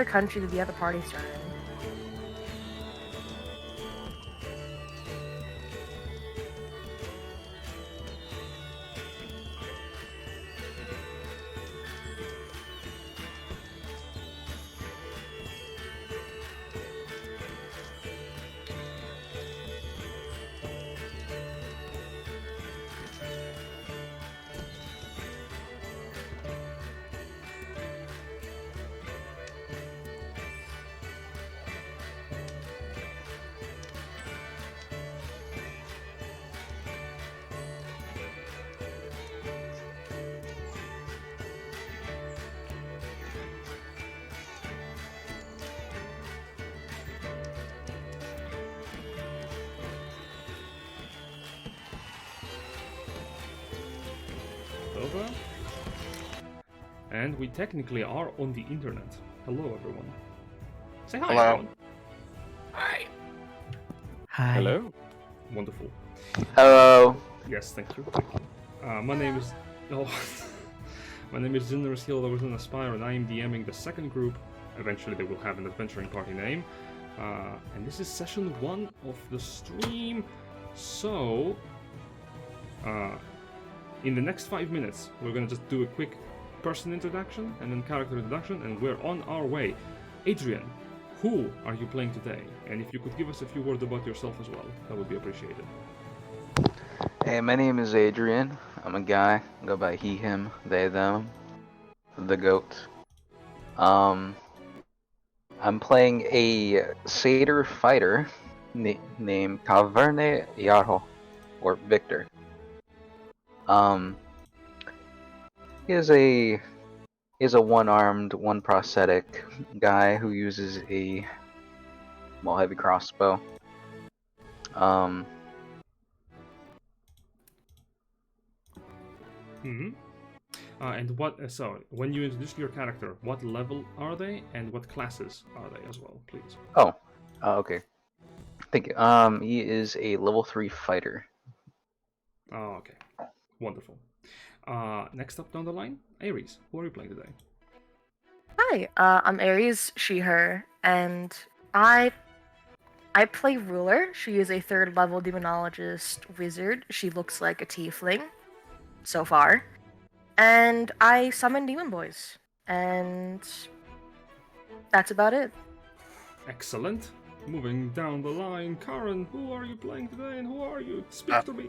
country did the other party start in? Over. And we technically are on the internet. Hello, everyone. Say hi, Hello. everyone. Hi. Hi. Hello. Wonderful. Hello. Yes, thank you. Thank you. My name is... Oh. My name is Zinner's Hill, that was in Aspire, and I am DMing the second group. Eventually they will have an adventuring party name. And this is session 1 of the stream. So... in the next 5 minutes, we're gonna just do a quick person introduction and then character introduction, and we're on our way. Adrian, who are you playing today? And if you could give us a few words about yourself as well, that would be appreciated. Hey, my name is Adrian. I'm a guy. I go by he, him, they, them. The goat. I'm playing a Satyr fighter named Caverne Yarho, or Victor. He is a one-armed, one prosthetic guy who uses a heavy crossbow. And what? So, when you introduce your character, what level are they, and what classes are they as well, please? Okay. Thank you. He is a level 3 fighter. Oh, okay. Wonderful. Next up down the line, Aries. Who are you playing today? Hi, I'm Aries, she, her, and I play Ruler. She is a 3rd level Demonologist wizard. She looks like a tiefling, so far. And I summon Demon Boys. And that's about it. Excellent. Moving down the line, Curran, who are you playing today, and who are you? Speak to me.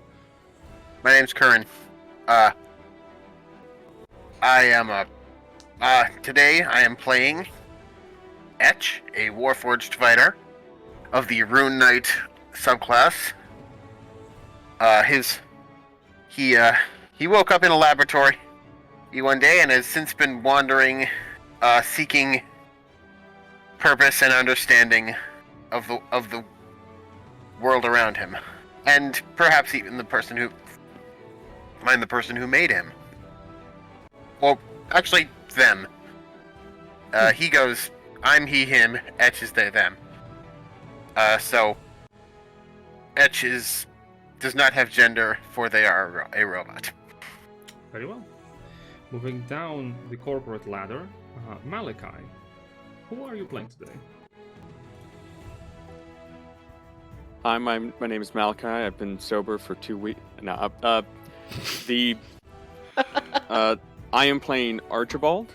My name's Curran. Today I am playing Etch, a Warforged fighter of the Rune Knight subclass. He woke up in a laboratory one day and has since been wandering, seeking purpose and understanding of the world around him, and perhaps even the person who made him. Well, actually, them. He goes, I'm he, him, Etch is they, them. So, Etch does not have gender, for they are a robot. Very well. Moving down the corporate ladder, Malachi. Who are you playing today? Hi, my name is Malachi. I've been sober for 2 weeks. No, I am playing Archibald,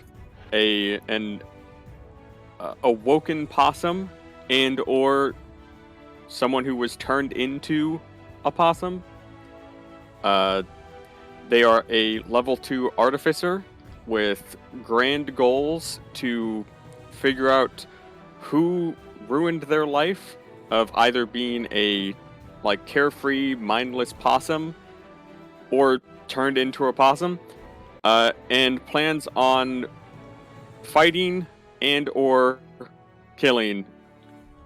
an awoken possum, and or someone who was turned into a possum. They are a level 2 artificer with grand goals to figure out who ruined their life of either being a carefree, mindless possum or turned into a possum, and plans on fighting and or killing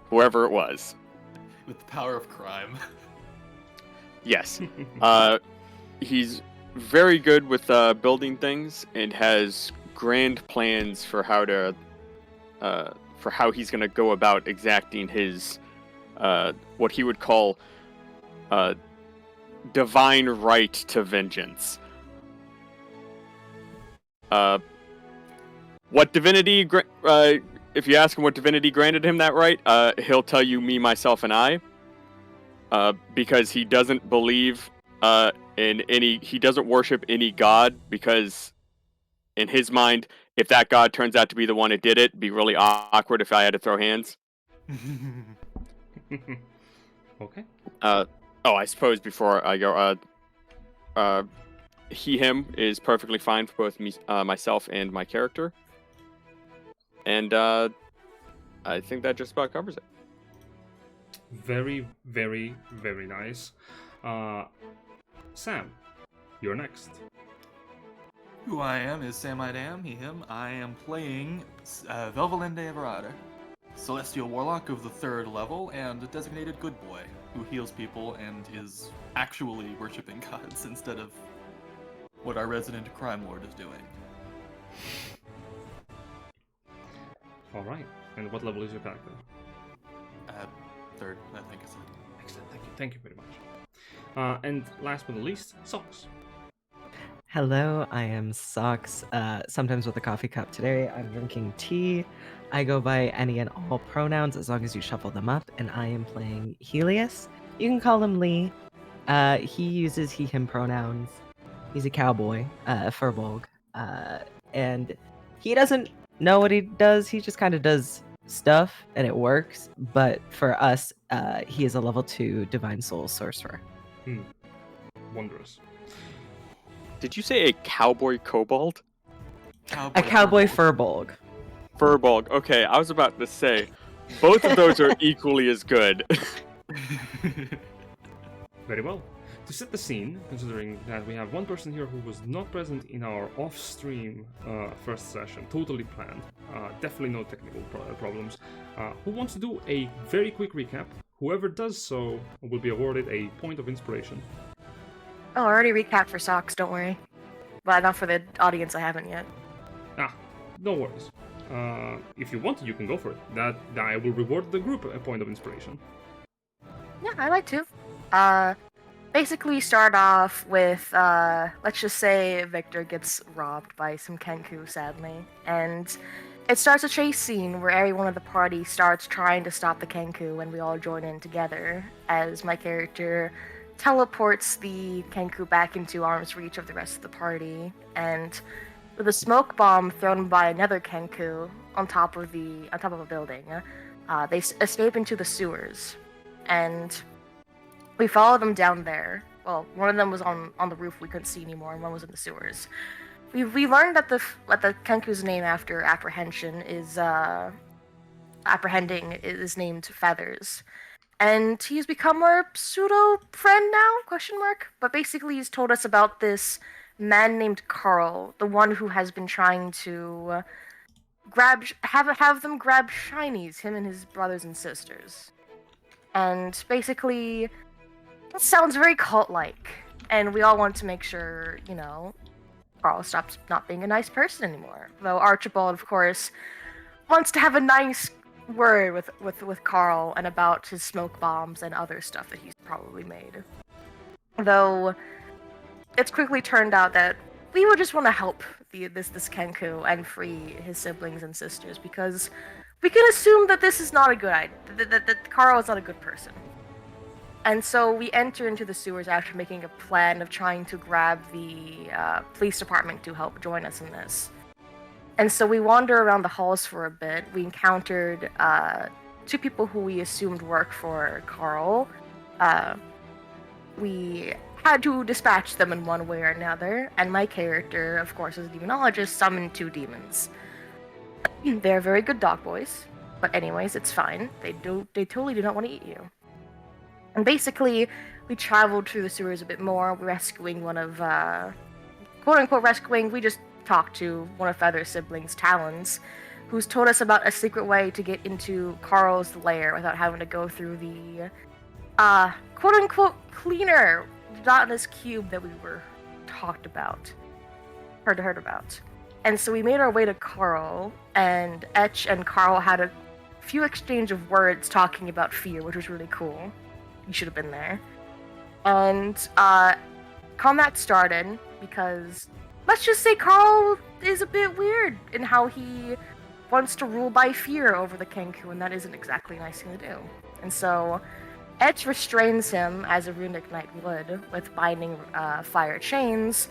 whoever it was. With the power of crime. Yes. He's very good with building things and has grand plans for how he's going to go about exacting his what he would call divine right to vengeance. what divinity? If you ask him what divinity granted him that right, he'll tell you me, myself, and I. Because he doesn't believe in any. He doesn't worship any god because, in his mind, if that god turns out to be the one who did it, it'd be really awkward if I had to throw hands. Okay. I suppose before I go, he/him is perfectly fine for both me, myself, and my character. And I think that just about covers it. Very, very, very nice. Sam, you're next. Who I am is Sam I Am, he, him. I am playing Velvilende Verada, Celestial Warlock of the 3rd level, and a designated good boy who heals people and is actually worshipping gods instead of what our resident crime lord is doing. Alright, and what level is your character? 3rd, I think is it. Excellent, thank you very much. And last but not least, Socks. Hello, I am Socks. Sometimes with a coffee cup. Today I'm drinking tea. I go by any and all pronouns as long as you shuffle them up, and I am playing Helius. You can call him Lee. He uses he, him pronouns. He's a cowboy, Firbolg. And he doesn't know what he does, he just kind of does stuff, and it works. But for us, he is a level 2 Divine Soul Sorcerer. Wondrous. Did you say a cowboy kobold? A cowboy Firbolg. Firbolg. Okay, I was about to say, both of those are equally as good. Very well. To set the scene, considering that we have one person here who was not present in our off-stream first session, totally planned, definitely no technical problems, who wants to do a very quick recap. Whoever does so will be awarded a point of inspiration. Oh, I already recapped for Socks, don't worry. But not for the audience, I haven't yet. No worries. If you want to, you can go for it. That I will reward the group a point of inspiration. Yeah, I like to. Basically start off with, let's just say Victor gets robbed by some Kenku, sadly. And it starts a chase scene where everyone of the party starts trying to stop the Kenku, and we all join in together as my character teleports the Kenku back into arm's reach of the rest of the party. And with a smoke bomb thrown by another Kenku on top of a building, they escape into the sewers. And we follow them down there. Well, one of them was on the roof we couldn't see anymore, and one was in the sewers. We learned that the Kenku's name after apprehension is apprehending is named Feathers, and he's become our pseudo friend now? Question mark. But basically, he's told us about this man named Carl, the one who has been trying to have them grab shinies, him and his brothers and sisters, and basically. It sounds very cult-like, and we all want to make sure, Carl stops not being a nice person anymore. Though Archibald, of course, wants to have a nice word with Carl and about his smoke bombs and other stuff that he's probably made. Though, it's quickly turned out that we would just want to help this Kenku and free his siblings and sisters, because we can assume that this is not a good idea, that Carl is not a good person. And so we enter into the sewers after making a plan of trying to grab the police department to help join us in this. And so we wander around the halls for a bit. We encountered 2 people who we assumed work for Carl. We had to dispatch them in one way or another, and my character, of course, as a demonologist, summoned 2 demons. They're very good dog boys, but anyways, it's fine. They totally do not want to eat you. And basically, we traveled through the sewers a bit more, rescuing one of, quote-unquote rescuing, we just talked to one of Feather's siblings, Talons, who's told us about a secret way to get into Carl's lair without having to go through the, quote-unquote cleaner gelatinous cube that we were heard about. And so we made our way to Carl, and Etch and Carl had a few exchange of words talking about fear, which was really cool. You should have been there. And combat started because let's just say Carl is a bit weird in how he wants to rule by fear over the Kenku, and that isn't exactly a nice thing to do. And so Etch restrains him as a runic knight would, with binding fire chains,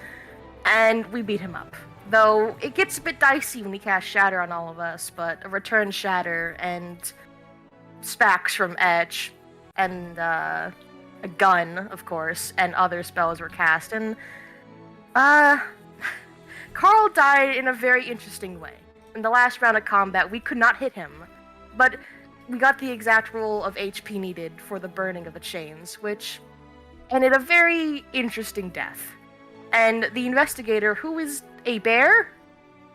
and we beat him up. Though it gets a bit dicey when he casts Shatter on all of us, but a return Shatter and Spax from Etch and a gun, of course, and other spells were cast, and Carl died in a very interesting way. In the last round of combat, we could not hit him, but we got the exact roll of HP needed for the burning of the chains, which ended a very interesting death. And the investigator, who is a bear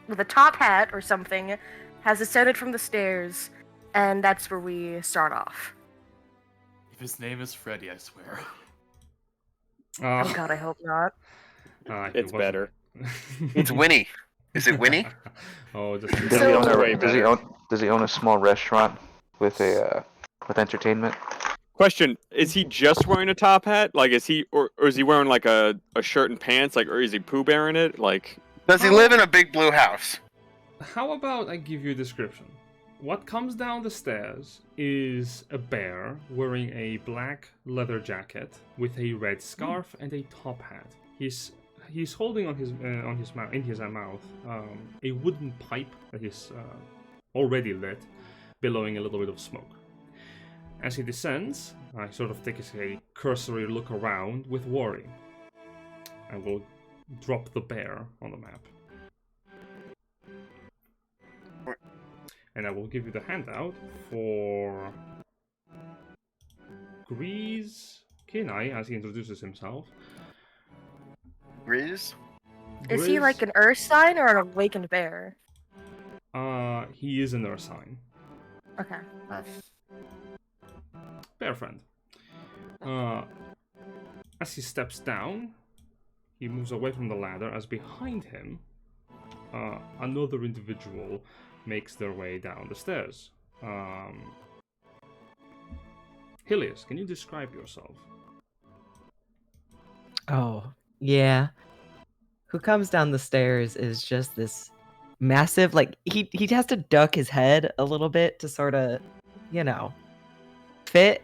with a top hat or something, has ascended from the stairs, and that's where we start off. If his name is Freddy, I swear. Oh god, I hope not. It's better. It's Winnie. Is it Winnie? Oh, just Does he own way a better. does he own a small restaurant with with entertainment? Question: is he just wearing a top hat? Like, is he, or is he wearing like a shirt and pants? Like, or is he Pooh Bearing it? Like, Does he live in a big blue house? How about I give you a description? What comes down the stairs is a bear wearing a black leather jacket with a red scarf and a top hat. He's holding in his mouth a wooden pipe that is already lit, billowing a little bit of smoke. As he descends, I sort of take a cursory look around with worry. I will drop the bear on the map. And I will give you the handout for Grease Kenai as he introduces himself. Grizz? Is he like an earth sign or an awakened bear? He is an earth sign. Okay. Bear friend. As he steps down, he moves away from the ladder as behind him, another individual makes their way down the stairs. Helius, can you describe yourself? Oh, yeah. Who comes down the stairs is just this massive, like, he has to duck his head a little bit to sort of, fit.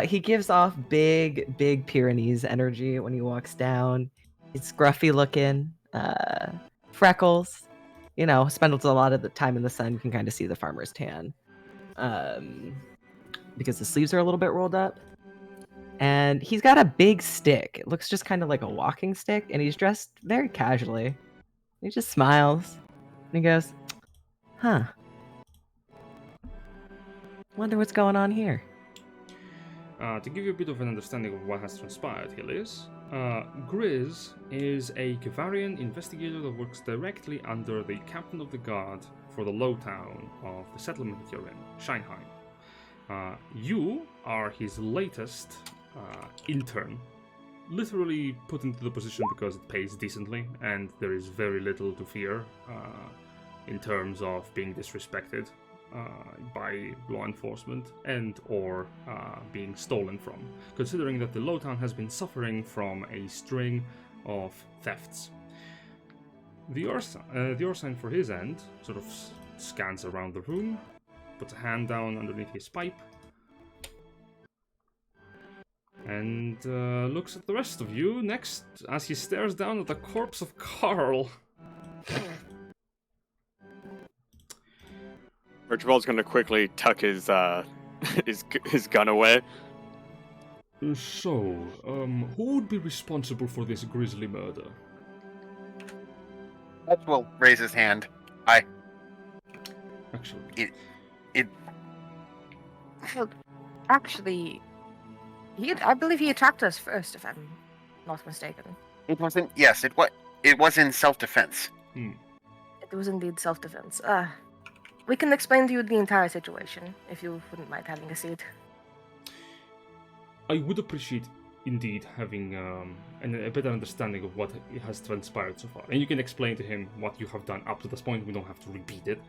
He gives off big Pyrenees energy when he walks down. He's scruffy looking, freckles. Spends a lot of the time in the sun. You can kind of see the farmer's tan. Because the sleeves are a little bit rolled up. And he's got a big stick. It looks just kind of like a walking stick, and he's dressed very casually. He just smiles, and he goes, "Huh. Wonder what's going on here." To give you a bit of an understanding of what has transpired, Helius, Grizz is a Kavarian investigator that works directly under the captain of the guard for the lowtown of the settlement that you're in, Scheinheim. You are his latest intern, literally put into the position because it pays decently and there is very little to fear in terms of being disrespected by law enforcement and or being stolen from, considering that the lowtown has been suffering from a string of thefts. The Orsign for his end sort of scans around the room, puts a hand down underneath his pipe, and looks at the rest of you next as he stares down at the corpse of Carl. Archibald's gonna quickly tuck his his gun away. So, who would be responsible for this grisly murder? Etch will raise his hand. Actually, Well, actually, I believe he attacked us first, if I'm not mistaken. it wasn't. Yes, it was in self-defense. It was indeed self-defense. We can explain to you the entire situation, if you wouldn't mind having a seat. I would appreciate indeed having a better understanding of what has transpired so far. And you can explain to him what you have done up to this point. We don't have to repeat it.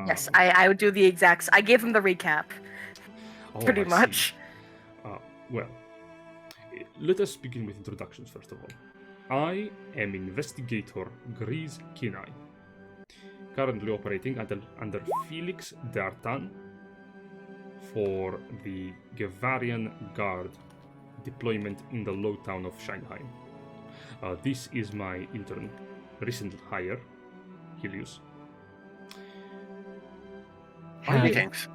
Yes, I would do the exact... I gave him the recap, pretty I see. much. Well, let us begin with introductions first of all. I am Investigator Gris Kinai, currently operating under Felix D'Artan for the Gavarian Guard deployment in the low town of Scheinheim. This is my intern, recent hire, Helius. Greetings.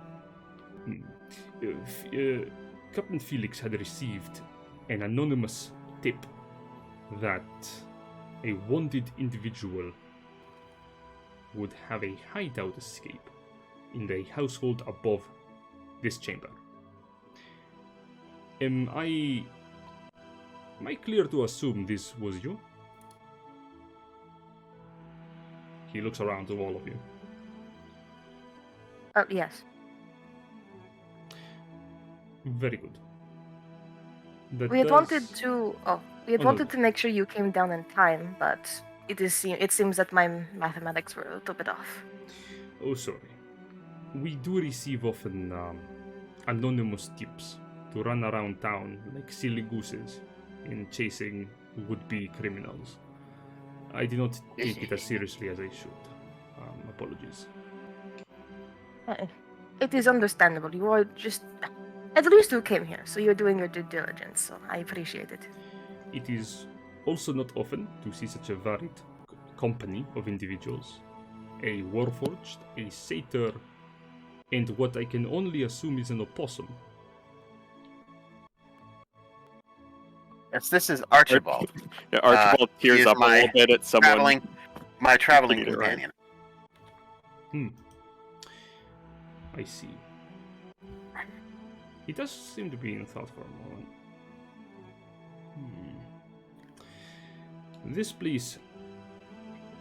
Captain Felix had received an anonymous tip that a wanted individual would have a hideout escape in the household above this chamber. Am I clear to assume this was you? He looks around to all of you. Yes. Very good. We had wanted to. We had Oh, no. wanted to make sure you came down in time, but it seems that my mathematics were a little bit off. Oh, sorry. We do receive often anonymous tips to run around town like silly gooses in chasing would-be criminals. I do not take it as seriously as I should. Apologies. It is understandable. You are just. At least you came here, so you're doing your due diligence, so I appreciate it. It is also not often to see such a varied company of individuals. A Warforged, a Satyr, and what I can only assume is an Oppossum. Yes, this is Archibald. Yeah, Archibald he tears is up a little bit at someone. My traveling Getting it right. companion. I see. He does seem to be in thought for a moment. This place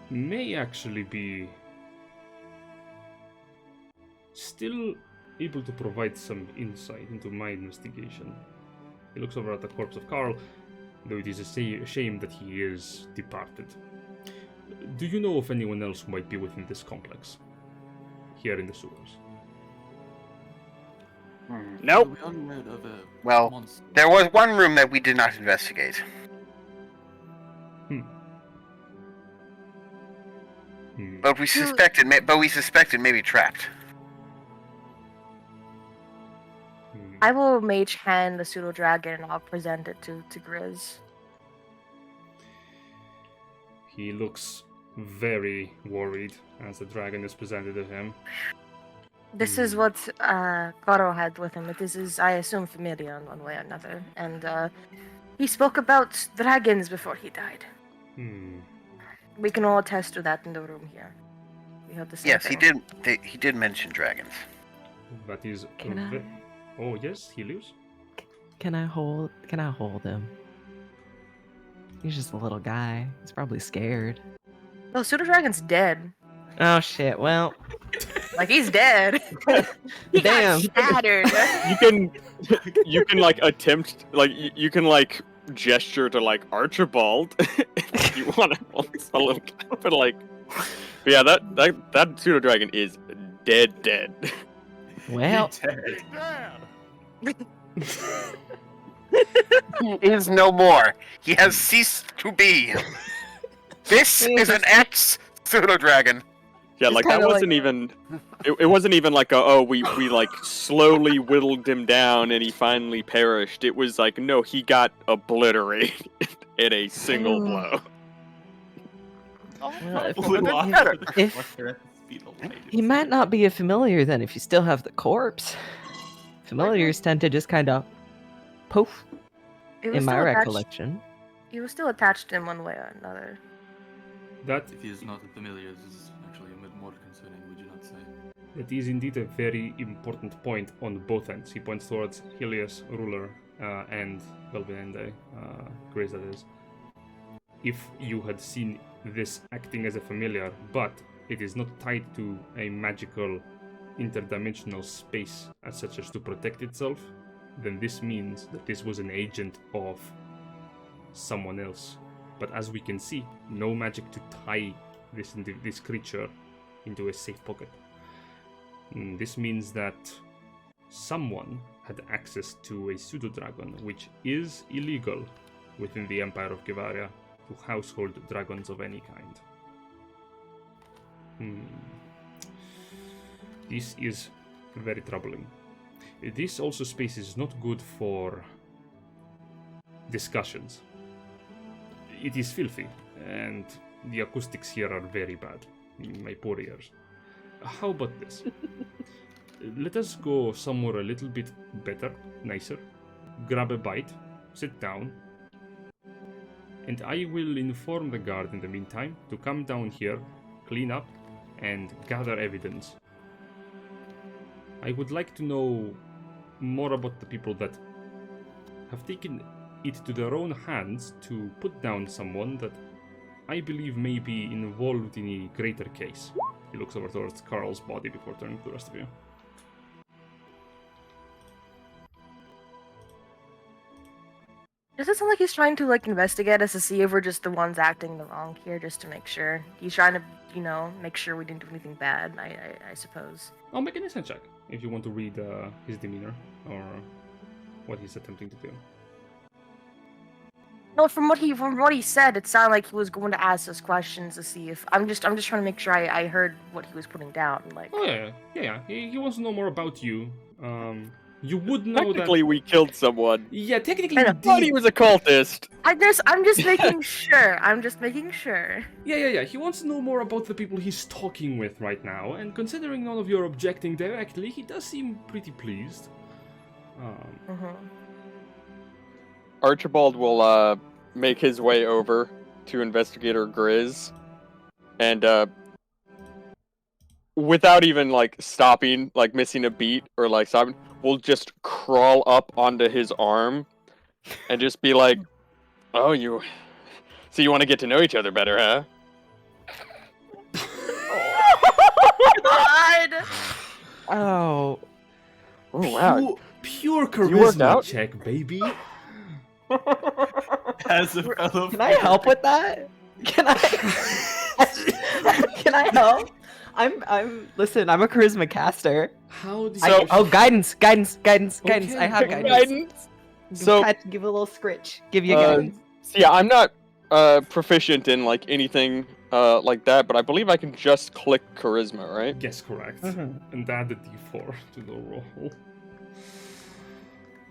may actually be still able to provide some insight into my investigation. He looks over at the corpse of Carl, though it is a shame that he is departed. Do you know if anyone else who might be within this complex? Here in the sewers? Nope. We unread of a Well, monster. there was one room that we did not investigate. But we suspected, may be trapped. I will mage hand the pseudo dragon and I'll present it to Grizz. He looks very worried as the dragon is presented to him. This is what Karo had with him. It is, I assume, familiar in one way or another. And he spoke about dragons before he died. We can all attest to that in the room here. We have the same Yes, thing. he did. He did mention dragons. That is. Can I? Oh yes, Helios. Can I hold him? He's just a little guy. He's probably scared. Well, pseudo dragon's dead. Oh shit. Well, Like he's dead. He damn. got shattered. You can like attempt like you can like gesture to like Archibald if you want to hold a little but like yeah that pseudo dragon is dead. Well, He is no more. He has ceased to be. This is an ex pseudo dragon. Yeah, It's like that kinda wasn't even it wasn't even like we like slowly whittled him down and he finally perished. It was like no, he got obliterated in a single blow. well, if he might not be a familiar then if you still have the corpse. Familiars tend to just kind of poof It was in my still attached- recollection. He was still attached in one way or another. That If he is not a familiar, this is actually a bit more concerning, would you not say? That is indeed a very important point on both ends. He points towards Helius, Ruler, and Velvilende, Grace that is. If you had seen this acting as a familiar, but it is not tied to a magical interdimensional space as such as to protect itself, then this means that this was an agent of someone else. But as we can see, no magic to tie this creature into a safe pocket. This means that someone had access to a pseudo-dragon, which is illegal within the Empire of Gevaria. to household dragons of any kind. This is very troubling. This also space is not good for discussions. It is filthy, and the acoustics here are very bad. My poor ears. How about this? Let us go somewhere a little bit better, nicer, grab a bite, sit down, and I will inform the guard in the meantime to come down here, clean up, and gather evidence. I would like to know more about the people that have taken it to their own hands to put down someone that I believe may be involved in a greater case. He looks over towards Carl's body before turning to the rest of you. Does it sound like he's trying to investigate us to see if we're just the ones acting the wrong here, just to make sure? He's trying to, make sure we didn't do anything bad, I suppose. I'll make an insight check if you want to read his demeanor or what he's attempting to do. No, from what he said, it sounded like he was going to ask us questions to see if I'm just trying to make sure I heard what he was putting down. Oh yeah. He wants to know more about you. You would know Technically, that we killed someone. Yeah, technically I you Thought he did. was a cultist. I'm just making sure. I'm just making sure. Yeah. He wants to know more about the people he's talking with right now, and considering none of you are objecting directly, he does seem pretty pleased. Archibald will make his way over to Investigator Grizz, and without even stopping, missing a beat or stopping, will just crawl up onto his arm and just be like, "Oh, so you want to get to know each other better, huh?" God. Oh. Oh wow! Pure You worked charisma out? check, baby. As a fellow Can I help with that? Can I? Can I help? Listen, I'm a charisma caster. How did Guidance. I Okay, have guidance. So, Give a little scritch. Give you Uh, guidance. so yeah, I'm not proficient in anything like that, but I believe I can just click charisma, right? Yes, correct. Mhm. And add a d4 to the roll.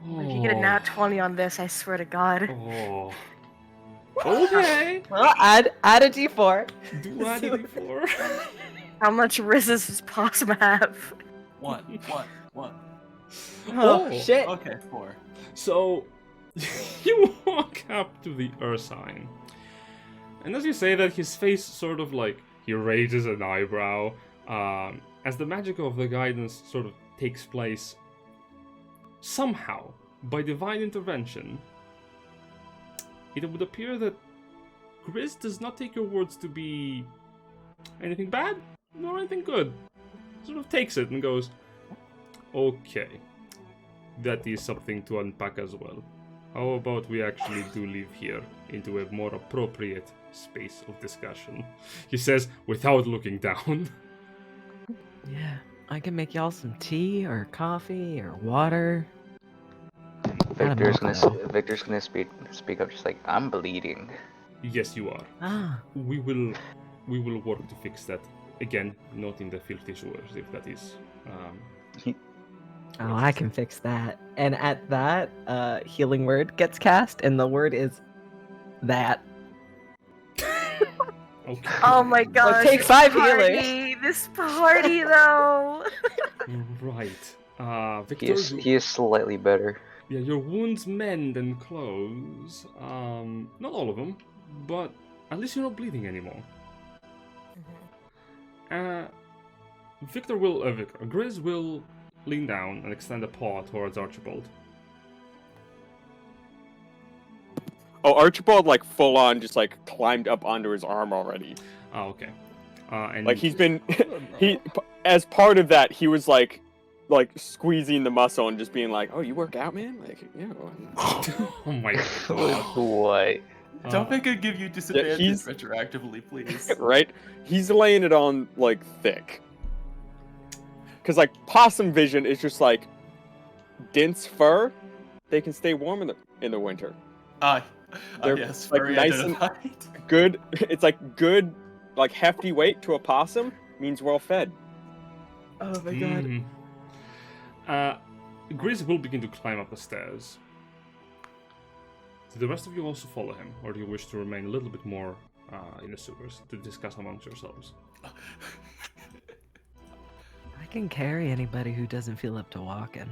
If you get a nat 20 on this, I swear to God. Oh. Okay. Well, add a d4. Do add a d4. How much resist does Possum have? One. Oh, shit. Okay, 4. So, you walk up to the Ursine. And as you say that, his face sort of he raises an eyebrow. As the magic of the guidance sort of takes place, somehow, by divine intervention, it would appear that Grizz does not take your words to be anything bad, nor anything good. Sort of takes it and goes, okay, that is something to unpack as well. How about we actually do leave here into a more appropriate space of discussion? He says without looking down. Yeah, I can make y'all some tea or coffee or water. Victor's milk, gonna speak up just I'm bleeding. Yes, you are. Ah, We will work to fix that. Again, not in the filthy sewers, if that is. oh, I can fix that. And at that, healing word gets cast, and the word is that. Okay. Oh my God. take 5 healers. This party, though. Right. Victor, He is slightly better. yeah, your wounds mend and close. Not all of them, but at least you're not bleeding anymore. Grizz will lean down and extend a paw towards Archibald. Oh, Archibald full on just climbed up onto his arm already. Oh, okay. And He's been as part of that, he was squeezing the muscle and just being like, "Oh, you work out, man?" Yeah. Oh my god. What? Don't make it give you disadvantage he's- retroactively, please. Right? He's laying it on thick. Cause possum vision is just dense fur. They can stay warm in the winter. They're yes, like very nice and identified. good. It's like good, like hefty weight to a possum means well fed. Oh my god. Mhm. Grizz will begin to climb up the stairs. Do the rest of you also follow him, or do you wish to remain a little bit more in the sewers to discuss amongst yourselves? I can carry anybody who doesn't feel up to walking.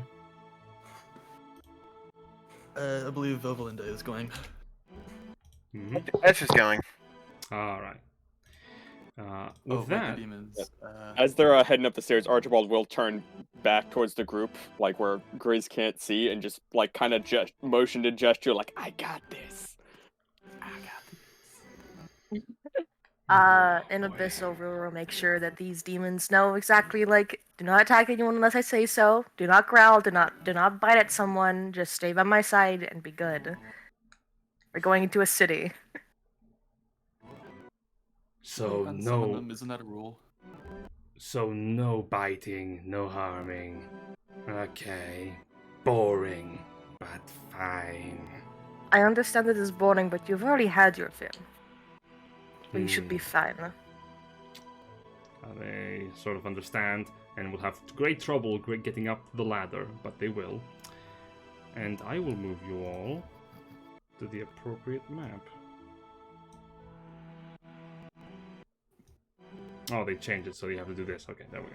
I believe Velvilende is going. Etch is going. All right. Oh, With wait, that, the demons. As they're heading up the stairs, Archibald will turn back towards the group, like where Grizz can't see, and just like kind of motion to gesture, like I got this. I got this. In Abyssal, Rule will make sure that these demons know exactly, like, do not attack anyone unless I say so. Do not growl. Do not bite at someone. Just stay by my side and be good. We're going into a city. so And some of no, them, isn't that a rule? so no biting, no harming. Okay, boring, but fine. I understand it is boring, but you've already had your fill. So you should be fine. They sort of understand and will have great trouble getting up the ladder, but they will. And I will move you all to the appropriate map. Oh, they changed it, so you have to do this. Okay, there we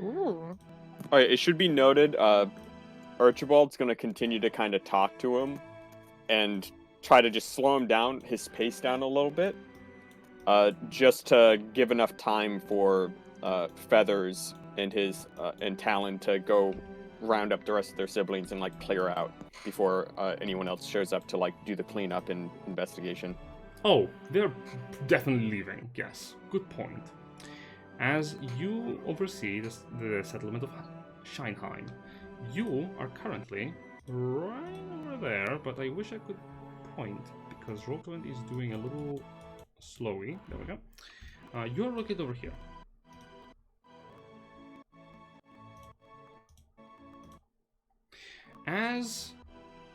go. Ooh. Alright, it should be noted, Archibald's gonna continue to kind of talk to him and try to just slow him down, his pace down a little bit, just to give enough time for Feathers and his and Talon to go round up the rest of their siblings and like clear out before anyone else shows up to like do the cleanup and investigation. Oh, they're definitely leaving. Yes, good point. As you oversee the settlement of Scheinheim, you are currently right over there, but I wish I could point because Roll20 is doing a little slowy. There we go. You're located over here. As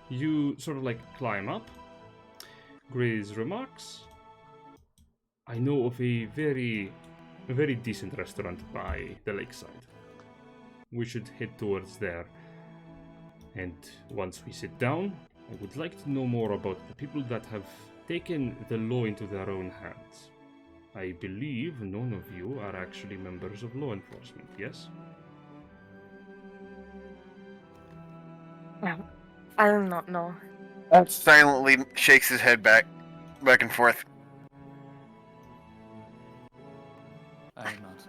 you sort of like climb up, Grizz remarks, I know of a very decent restaurant by the lakeside. We should head towards there. And once we sit down, I would like to know more about the people that have taken the law into their own hands. I believe none of you are actually members of law enforcement, yes? I do not know. Silently shakes his head back and forth. I do not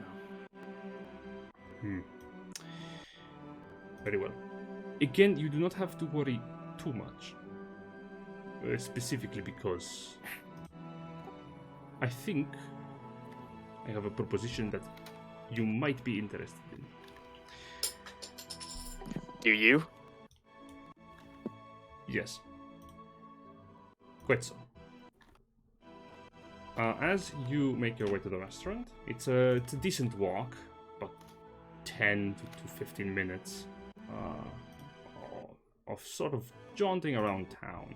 know. Very well. Again, you do not have to worry too much. Specifically because I think I have a proposition that you might be interested in. Do you? Yes. Quite so. As you make your way to the restaurant, it's a decent walk, about 10 to 15 minutes of sort of jaunting around town.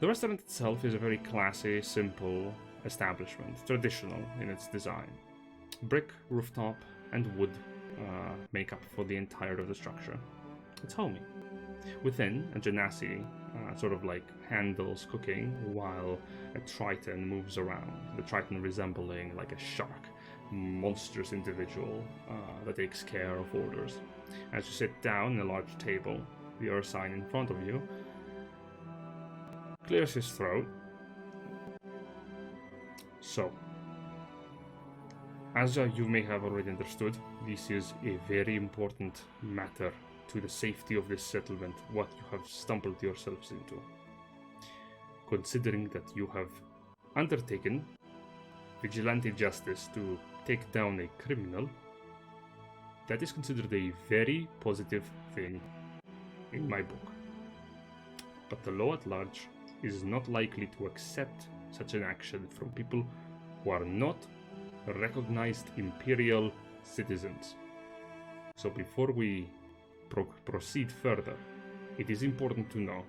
The restaurant itself is a very classy, simple establishment, traditional in its design. Brick, rooftop, and wood make up for the entirety of the structure. It's homey. Within, a genasi sort of like handles cooking while a triton moves around. The triton resembling like a shark, monstrous individual that takes care of orders. As you sit down in a large table, the Ursine in front of you clears his throat. So, as you may have already understood, this is a very important matter to the safety of this settlement, what you have stumbled yourselves into. Considering that you have undertaken vigilante justice to take down a criminal, that is considered a very positive thing in my book. But the law at large is not likely to accept such an action from people who are not recognized imperial citizens. So before we proceed further, it is important to know,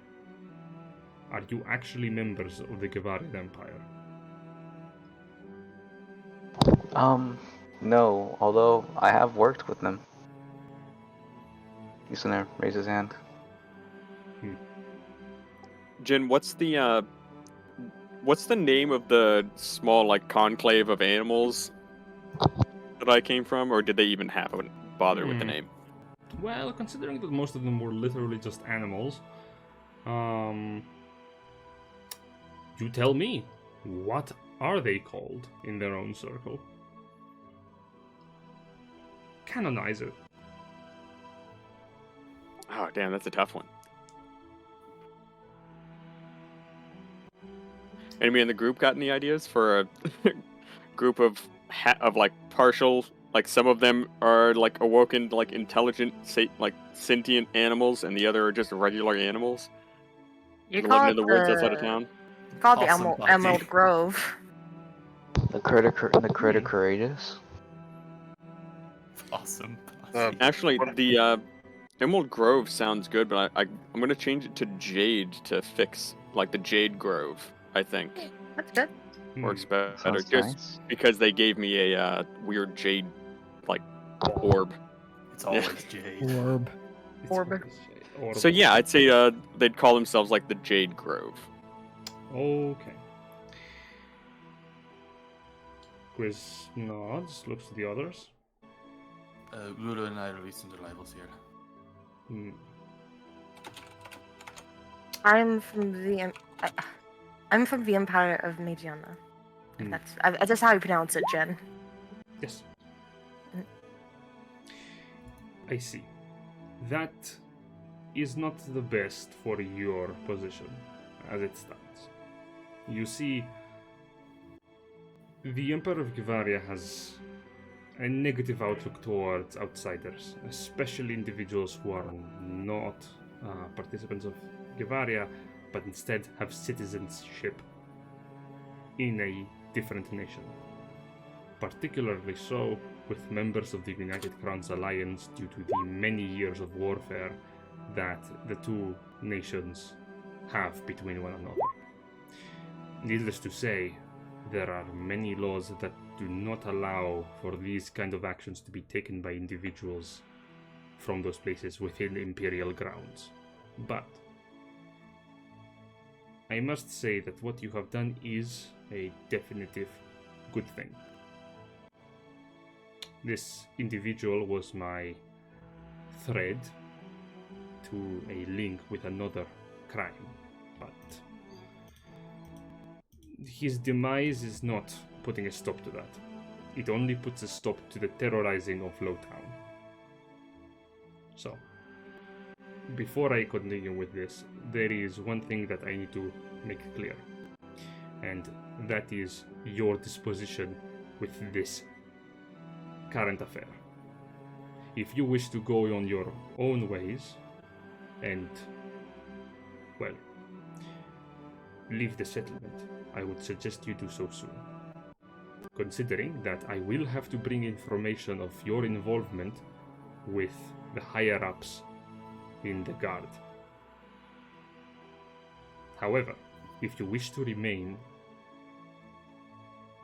are you actually members of the Gavarian Empire? No, although I have worked with them. He's gonna raise his hand. Jin, what's the name of the small like conclave of animals that I came from, or did they even have a bother with the name? Well, considering that most of them were literally just animals, you tell me, what are they called in their own circle? Canonize it. Oh, damn, that's a tough one. Anybody in the group got any ideas for a group of like partial, like some of them are like awoken, like intelligent, like sentient animals, and the other are just regular animals? You Living call in it the woods outside of town? You call it the Awesome, Bucky. Emerald Grove. The critter courageous. Awesome. Actually, the Emerald Grove sounds good, but I'm gonna change it to Jade to fix like the Jade Grove. I think That's good. works better Sounds just nice. because they gave me a weird jade like orb. It's always Jade. Orb. It's Orb. always shade. So yeah, I'd say they'd call themselves like the Jade Grove. Okay. Quiz nods, looks to the others. Rune and I are recent arrivals here. Hmm. I'm from the Empire of Mediana. Hmm. That's how you pronounce it, Jen. Yes. I see. That is not the best for your position as it stands. You see, the Emperor of Gavaria has a negative outlook towards outsiders, especially individuals who are not participants of Gavaria, but instead have citizenship in a different nation. Particularly so with members of the United Crowns Alliance due to the many years of warfare that the two nations have between one another. Needless to say, there are many laws that do not allow for these kind of actions to be taken by individuals from those places within Imperial grounds. But I must say that what you have done is a definitive good thing. This individual was my thread to a link with another crime, but his demise is not putting a stop to that. It only puts a stop to the terrorizing of Lowtown. So, before I continue with this, there is one thing that I need to make clear, and that is your disposition with this current affair. If you wish to go on your own ways and, well, leave the settlement, I would suggest you do so soon. Considering that I will have to bring information of your involvement with the higher-ups in the guard. However, if you wish to remain,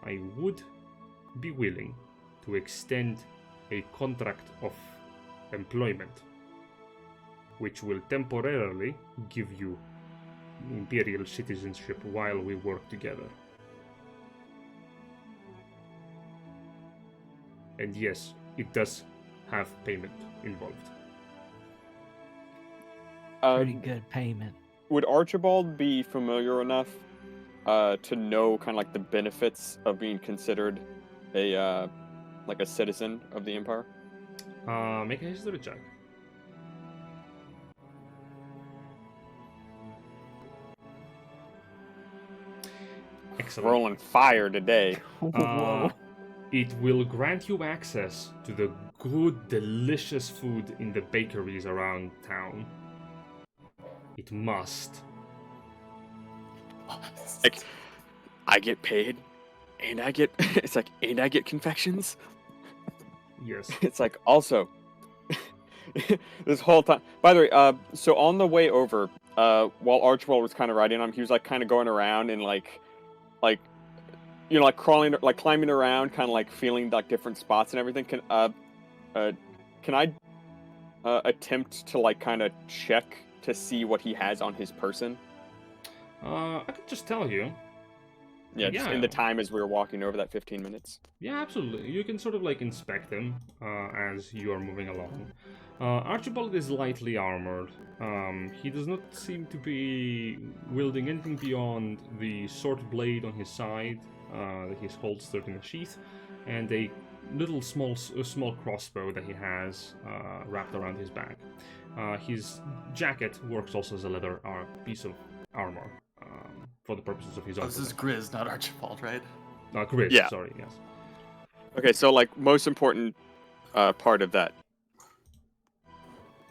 I would be willing to extend a contract of employment, which will temporarily give you Imperial citizenship while we work together. And yes, it does have payment involved. Pretty good payment. Would Archibald be familiar enough to know kind of like the benefits of being considered a like a citizen of the Empire? Make a history check. Excellent. Rolling fire today. Whoa. It will grant you access to the good, delicious food in the bakeries around town. It must. Like, I get paid, and I get and I get confections. Yes. It's like also, this whole time. By the way, so on the way over, while Archibald was kind of riding on him, he was like kind of going around and like you know, like crawling, like climbing around, kind of like feeling like different spots and everything. Can I attempt to like kind of check to see what he has on his person? I could just tell you. Yeah, just in the time as we were walking over that 15 minutes. Yeah, absolutely. You can sort of like inspect him as you are moving along. Archibald is lightly armored. He does not seem to be wielding anything beyond the short blade on his side that he's holstered in a sheath, and a little small crossbow that he has wrapped around his back. His jacket works also as a leather piece of armor for the purposes of his own. This is Grizz, not Archibald, right? Grizz, Yeah. sorry, yes. Okay, so like most important part of that.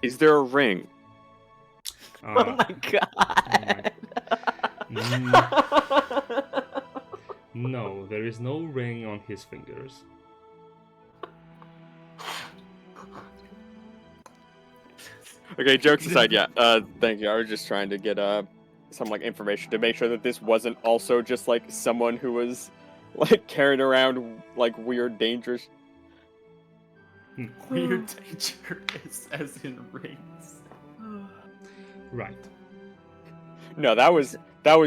Is there a ring? Oh my god. No, there is no ring on his fingers. Okay, jokes aside, yeah. Thank you. I was just trying to get some like information to make sure that this wasn't also just like someone who was like carrying around like weird, dangerous. Weird dangerous, as in rings. Right. No, that was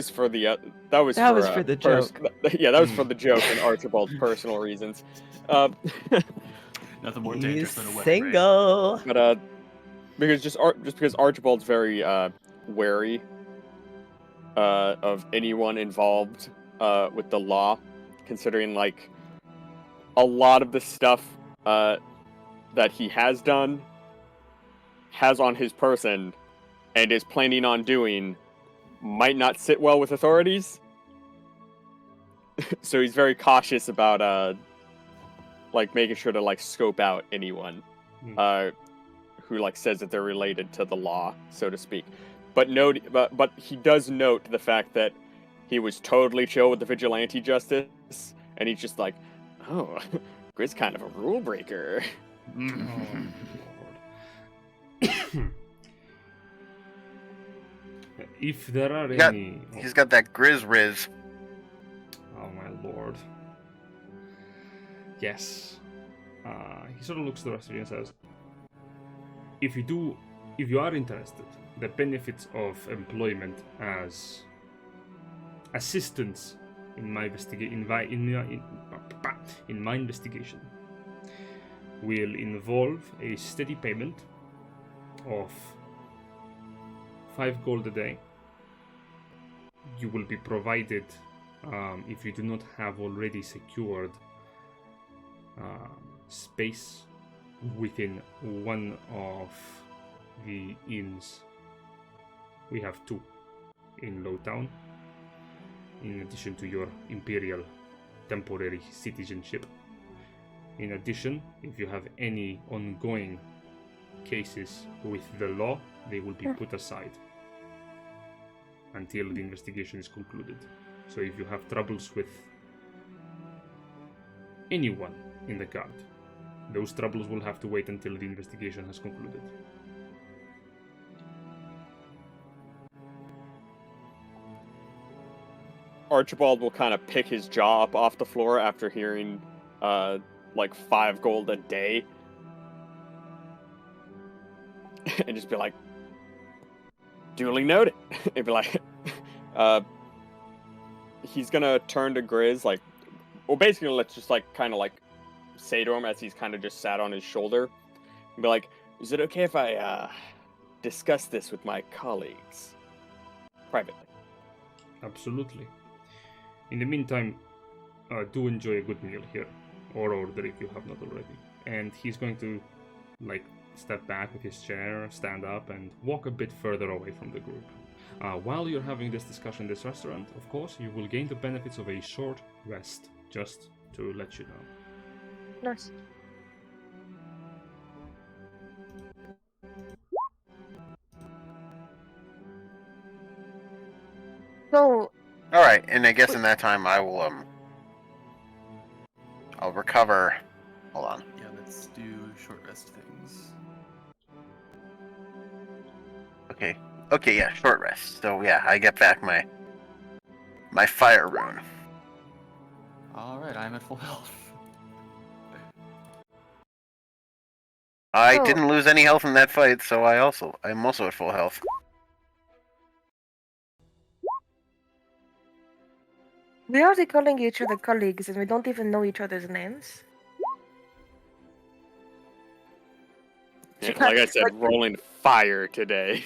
for the that was for the joke. Yeah, that was for the joke and Archibald's personal reasons. Nothing more dangerous than a wedding ring. Single. But because Archibald's very wary of anyone involved with the law, considering like a lot of the stuff that he has done, has on his person, and is planning on doing, might not sit well with authorities. So he's very cautious about like making sure to like scope out anyone who like says that they're related to the law, so to speak. But he does note the fact that he was totally chill with the vigilante justice, and he's just like, oh, Grizz kind of a rule breaker. Oh, Lord. If there are any... He's got that Grizz Riz. Oh my lord. Yes. He sort of looks at the rest of you and says, if you are interested, the benefits of employment as assistance in my investigation will involve a steady payment of 5 gold a day. You will be provided, if you do not have already secured space within one of the inns. We have 2 in Lowtown, in addition to your imperial temporary citizenship. In addition, if you have any ongoing cases with the law, they will be put aside until the investigation is concluded. So if you have troubles with anyone in the guard, those troubles will have to wait until the investigation has concluded. Archibald will kind of pick his jaw up off the floor after hearing like 5 gold a day and just be like, duly noted. And be like, he's gonna turn to Grizz, like, well, basically let's just like kind of like say to him as he's kind of just sat on his shoulder and be like, is it okay if I discuss this with my colleagues privately? Absolutely. In the meantime, do enjoy a good meal here, or order if you have not already. And he's going to, like, step back with his chair, stand up, and walk a bit further away from the group. While you're having this discussion in this restaurant, of course, you will gain the benefits of a short rest, just to let you know. Nice. So, All right, and I guess in that time I will I'll recover. Hold on. Yeah, let's do short rest things. Okay. Okay, yeah, short rest. So yeah, I get back my fire rune. Alright, I'm at full health. I Oh. didn't lose any health in that fight, so I'm also at full health. We are calling each other colleagues, and we don't even know each other's names. She And like I can't- said, rolling fire today.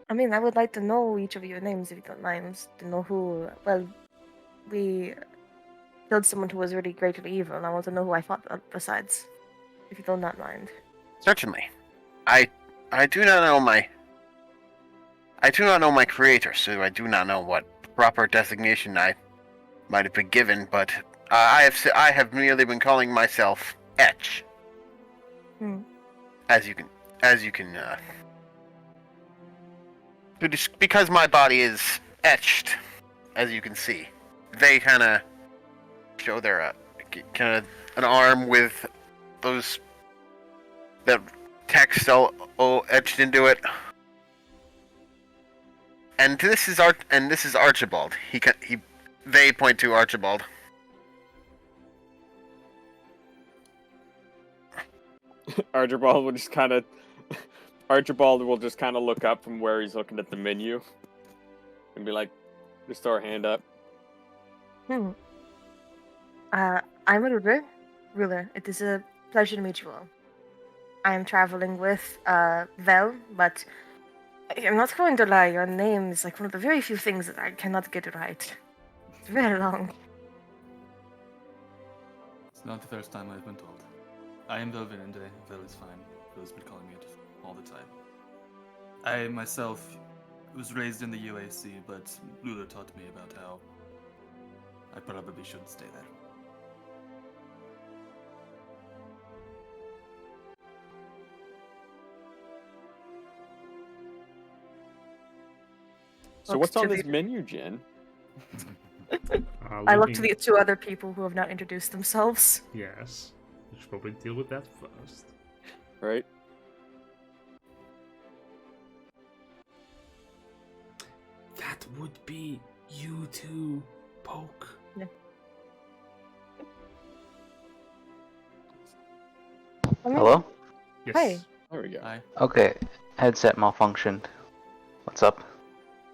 I mean, I would like to know each of your names if you don't mind. To know who. Well, we killed someone who was really greatly evil, and I want to know who I fought besides. If you do not mind. Certainly. I do not know my creator, so I do not know what proper designation I might have been given, but I have merely been calling myself Etch. As you can because my body is etched, as you can see. They kind of show their kind of an arm with those that text all etched into it. And this is Archibald. They point to Archibald. Archibald will just kind of look up from where he's looking at the menu and be like, just throw a hand up. I'm a ruler. It is a pleasure to meet you all. I am traveling with Vel, but I'm not going to lie, your name is like one of the very few things that I cannot get it right. It's very long. It's not the first time I've been told. I am Velvilende. Vel is fine. Vel's been calling me it all the time. I myself was raised in the UAC, but Lula taught me about how I probably shouldn't stay there. So what's on this menu, Jen? I look to the two other people who have not introduced themselves. Yes. You should probably deal with that first. Right? That would be you two, Poke. Yeah. Hello? Yes. Hey. There we go. Hi. Okay, headset malfunctioned. What's up?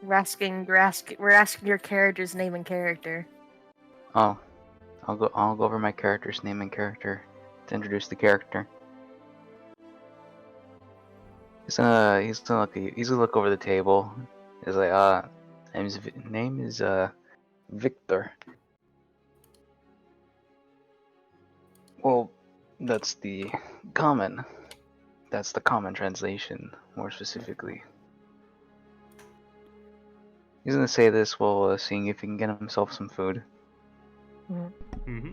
We're asking your character's name and character. Oh, I'll go over my character's name and character to introduce the character. He's gonna look over the table. He's like, name is Victor. Well, that's the common translation, more specifically. He's gonna say this while seeing if he can get himself some food. Mm-hmm.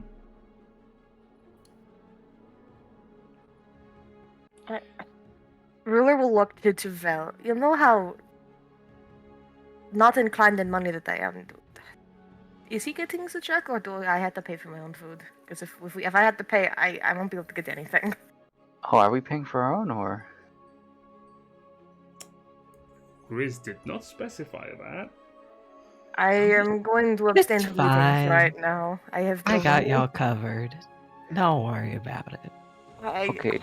Ruler will look to Vel. You know how not inclined in money that I am. Is he getting the check, or do I have to pay for my own food? Because if I had to pay, I won't be able to get anything. Oh, are we paying for our own, or? Grizz did not specify that. I am going to abstain It's from eating fine. right now. I got y'all covered. Don't worry about it. Okay,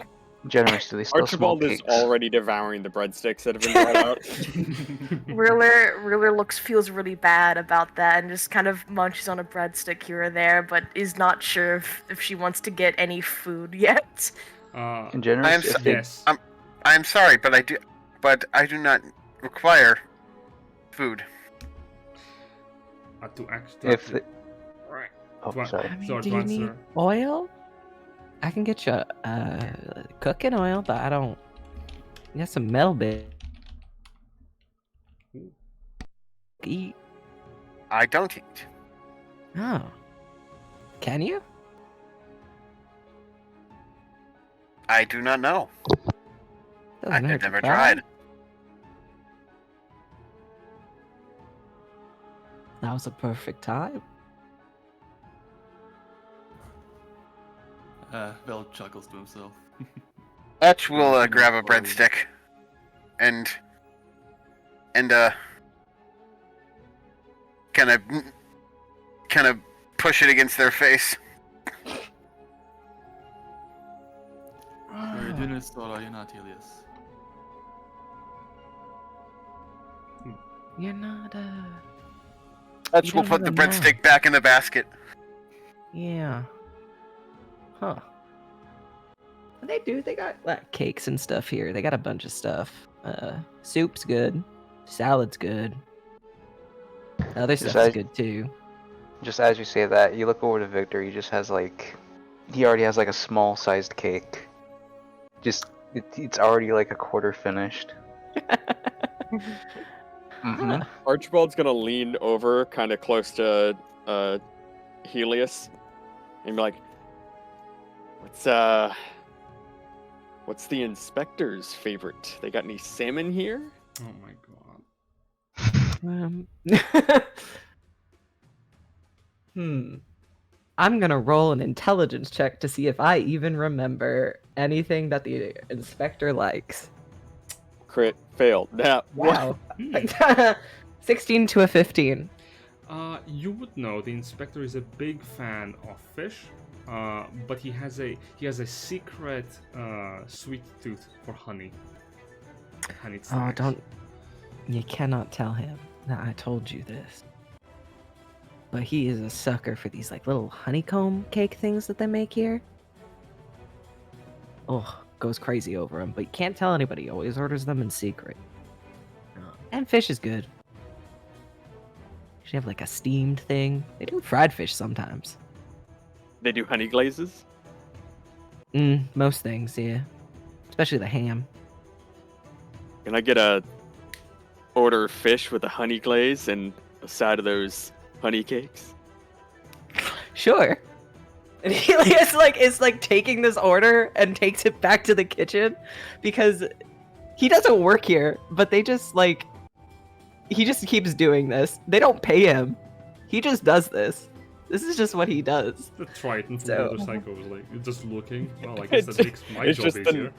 generous. Do they still smell Archibald is cakes? already devouring the breadsticks that have been brought out. Ruler feels really bad about that and just kind of munches on a breadstick here or there, but is not sure if she wants to get any food yet. In generous, yes. I'm sorry, but I do not require food. Sorry. I mean, do you need oil? I can get you cooking oil, but I don't. You got some metal bit. Eat. I don't eat. Oh. Can you? I do not know. Doesn't I've hurt to never try. tried. That was a perfect time. Vel chuckles to himself. Etch will grab a breadstick and kind of push it against their face. You're doing this, or are you not, Helius? You're not, Etch You will don't put the have a mouth. breadstick back in the basket. Yeah. Huh. They do. They got like cakes and stuff here. They got a bunch of stuff. Soup's good. Salad's good. Other Just stuff's as- good too. Just as you say that, you look over to Victor. He just has like, he already has like a small-sized cake. It's already like a quarter finished. Mm-hmm. Archibald's gonna lean over kind of close to Helius and be like, what's the inspector's favorite? They got any salmon here? Oh my god. I'm gonna roll an intelligence check to see if I even remember anything that the inspector likes. Crit failed. Now, Wow. Hmm. 16 to a 15. You would know the inspector is a big fan of fish, but he has a secret sweet tooth for honey. Honey Oh, snacks. don't. You cannot tell him that I told you this. But he is a sucker for these like little honeycomb cake things that they make here. Oh, goes crazy over them. But you can't tell anybody. He always orders them in secret. And fish is good. Should have like a steamed thing. They do fried fish sometimes. they do honey glazes. Most things, yeah. Especially the ham. Can I get a order of fish with a honey glaze and a side of those honey cakes? Sure. And Helios is taking this order and takes it back to the kitchen because he doesn't work here, but they just he just keeps doing this. They don't pay him. He just does this. This is just what he does. The Triton from So- the other side goes like, you're just looking. Well, I guess that makes my It's job just easier.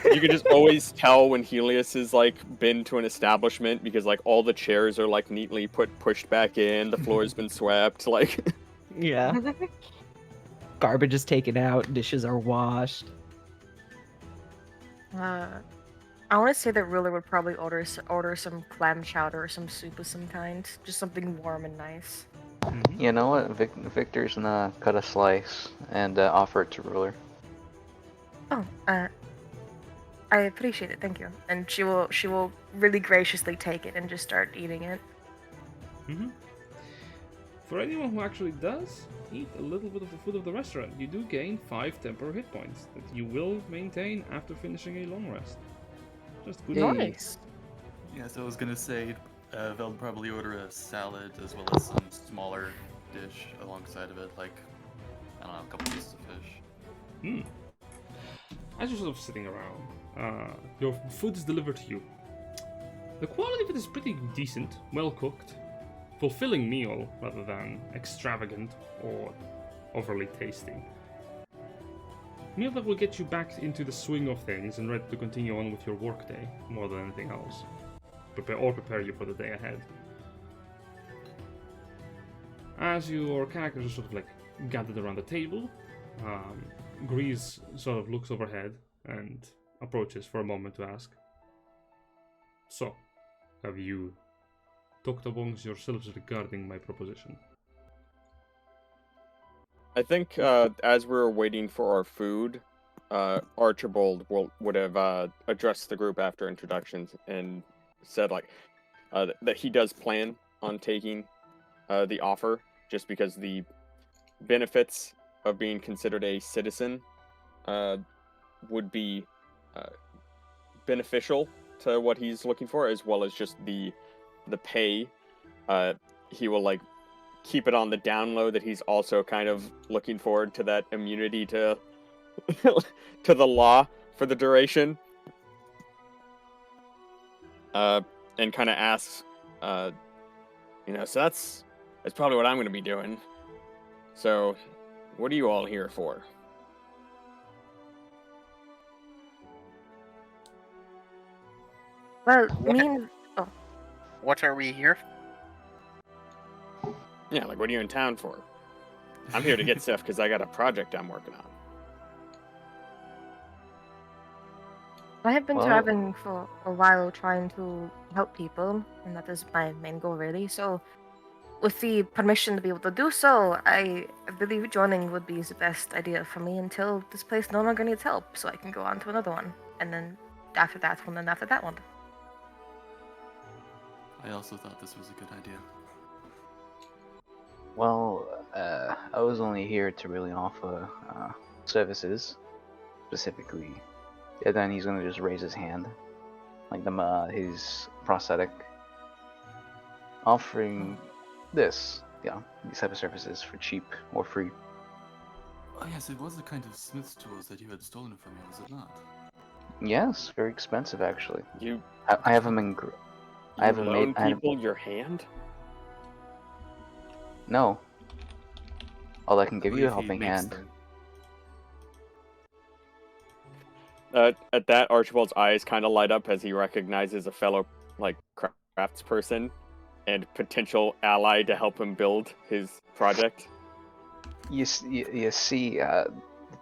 You can just always tell when Helios has been to an establishment because all the chairs are neatly pushed back in, the floor's been swept, Yeah. Garbage is taken out, dishes are washed. I want to say that Ruler would probably order some clam chowder or some soup of some kind, just something warm and nice. Mhm. You know what? Victor's gonna cut a slice and offer it to Ruler. Oh, I appreciate it, thank you. And she will really graciously take it and just start eating it. Mhm. For anyone who actually does eat a little bit of the food of the restaurant, you do gain 5 temporary hit points that you will maintain after finishing a long rest. Just good. Yay. Nice. Yeah, so I was gonna say, they'll probably order a salad as well as some smaller dish alongside of it, I don't know, a couple pieces of fish. Hmm. As you're sort of sitting around, your food is delivered to you. The quality of it is pretty decent, well cooked, fulfilling meal rather than extravagant or overly tasty. Meal that will get you back into the swing of things and ready to continue on with your workday more than anything else. Prepare you for the day ahead. As your characters are sort of gathered around the table, Grease sort of looks overhead and approaches for a moment to ask, "So, have you talked amongst yourselves regarding my proposition?" I think as we were waiting for our food, Archibald would have addressed the group after introductions and said that he does plan on taking the offer just because the benefits of being considered a citizen would be beneficial to what he's looking for, as well as just the pay. He will keep it on the down low that he's also kind of looking forward to that immunity to to the law for the duration. And kind of asks, so that's probably what I'm going to be doing. So, what are you all here for? Well, What? me and oh, What are we here? Yeah, like, what are you in town for? I'm here to get stuff because I got a project I'm working on. I have been Well- traveling for a while trying to help people, and that is my main goal, really. So, with the permission to be able to do so, I believe joining would be the best idea for me until this place no longer needs help, so I can go on to another one, and then after that one, and after that one. I also thought this was a good idea. Well, I was only here to really offer services, specifically. And then he's gonna just raise his hand, like his prosthetic, offering this, these type of services for cheap or free. Oh yes, it was the kind of smith's tools that you had stolen from me, was it not? Yes, very expensive actually. You, I have them in. I you haven't loan made. people your hand? No. All I can I give you a believe he helping makes hand. them. At that, Archibald's eyes kind of light up as he recognizes a fellow, like, craftsperson and potential ally to help him build his project. You see, the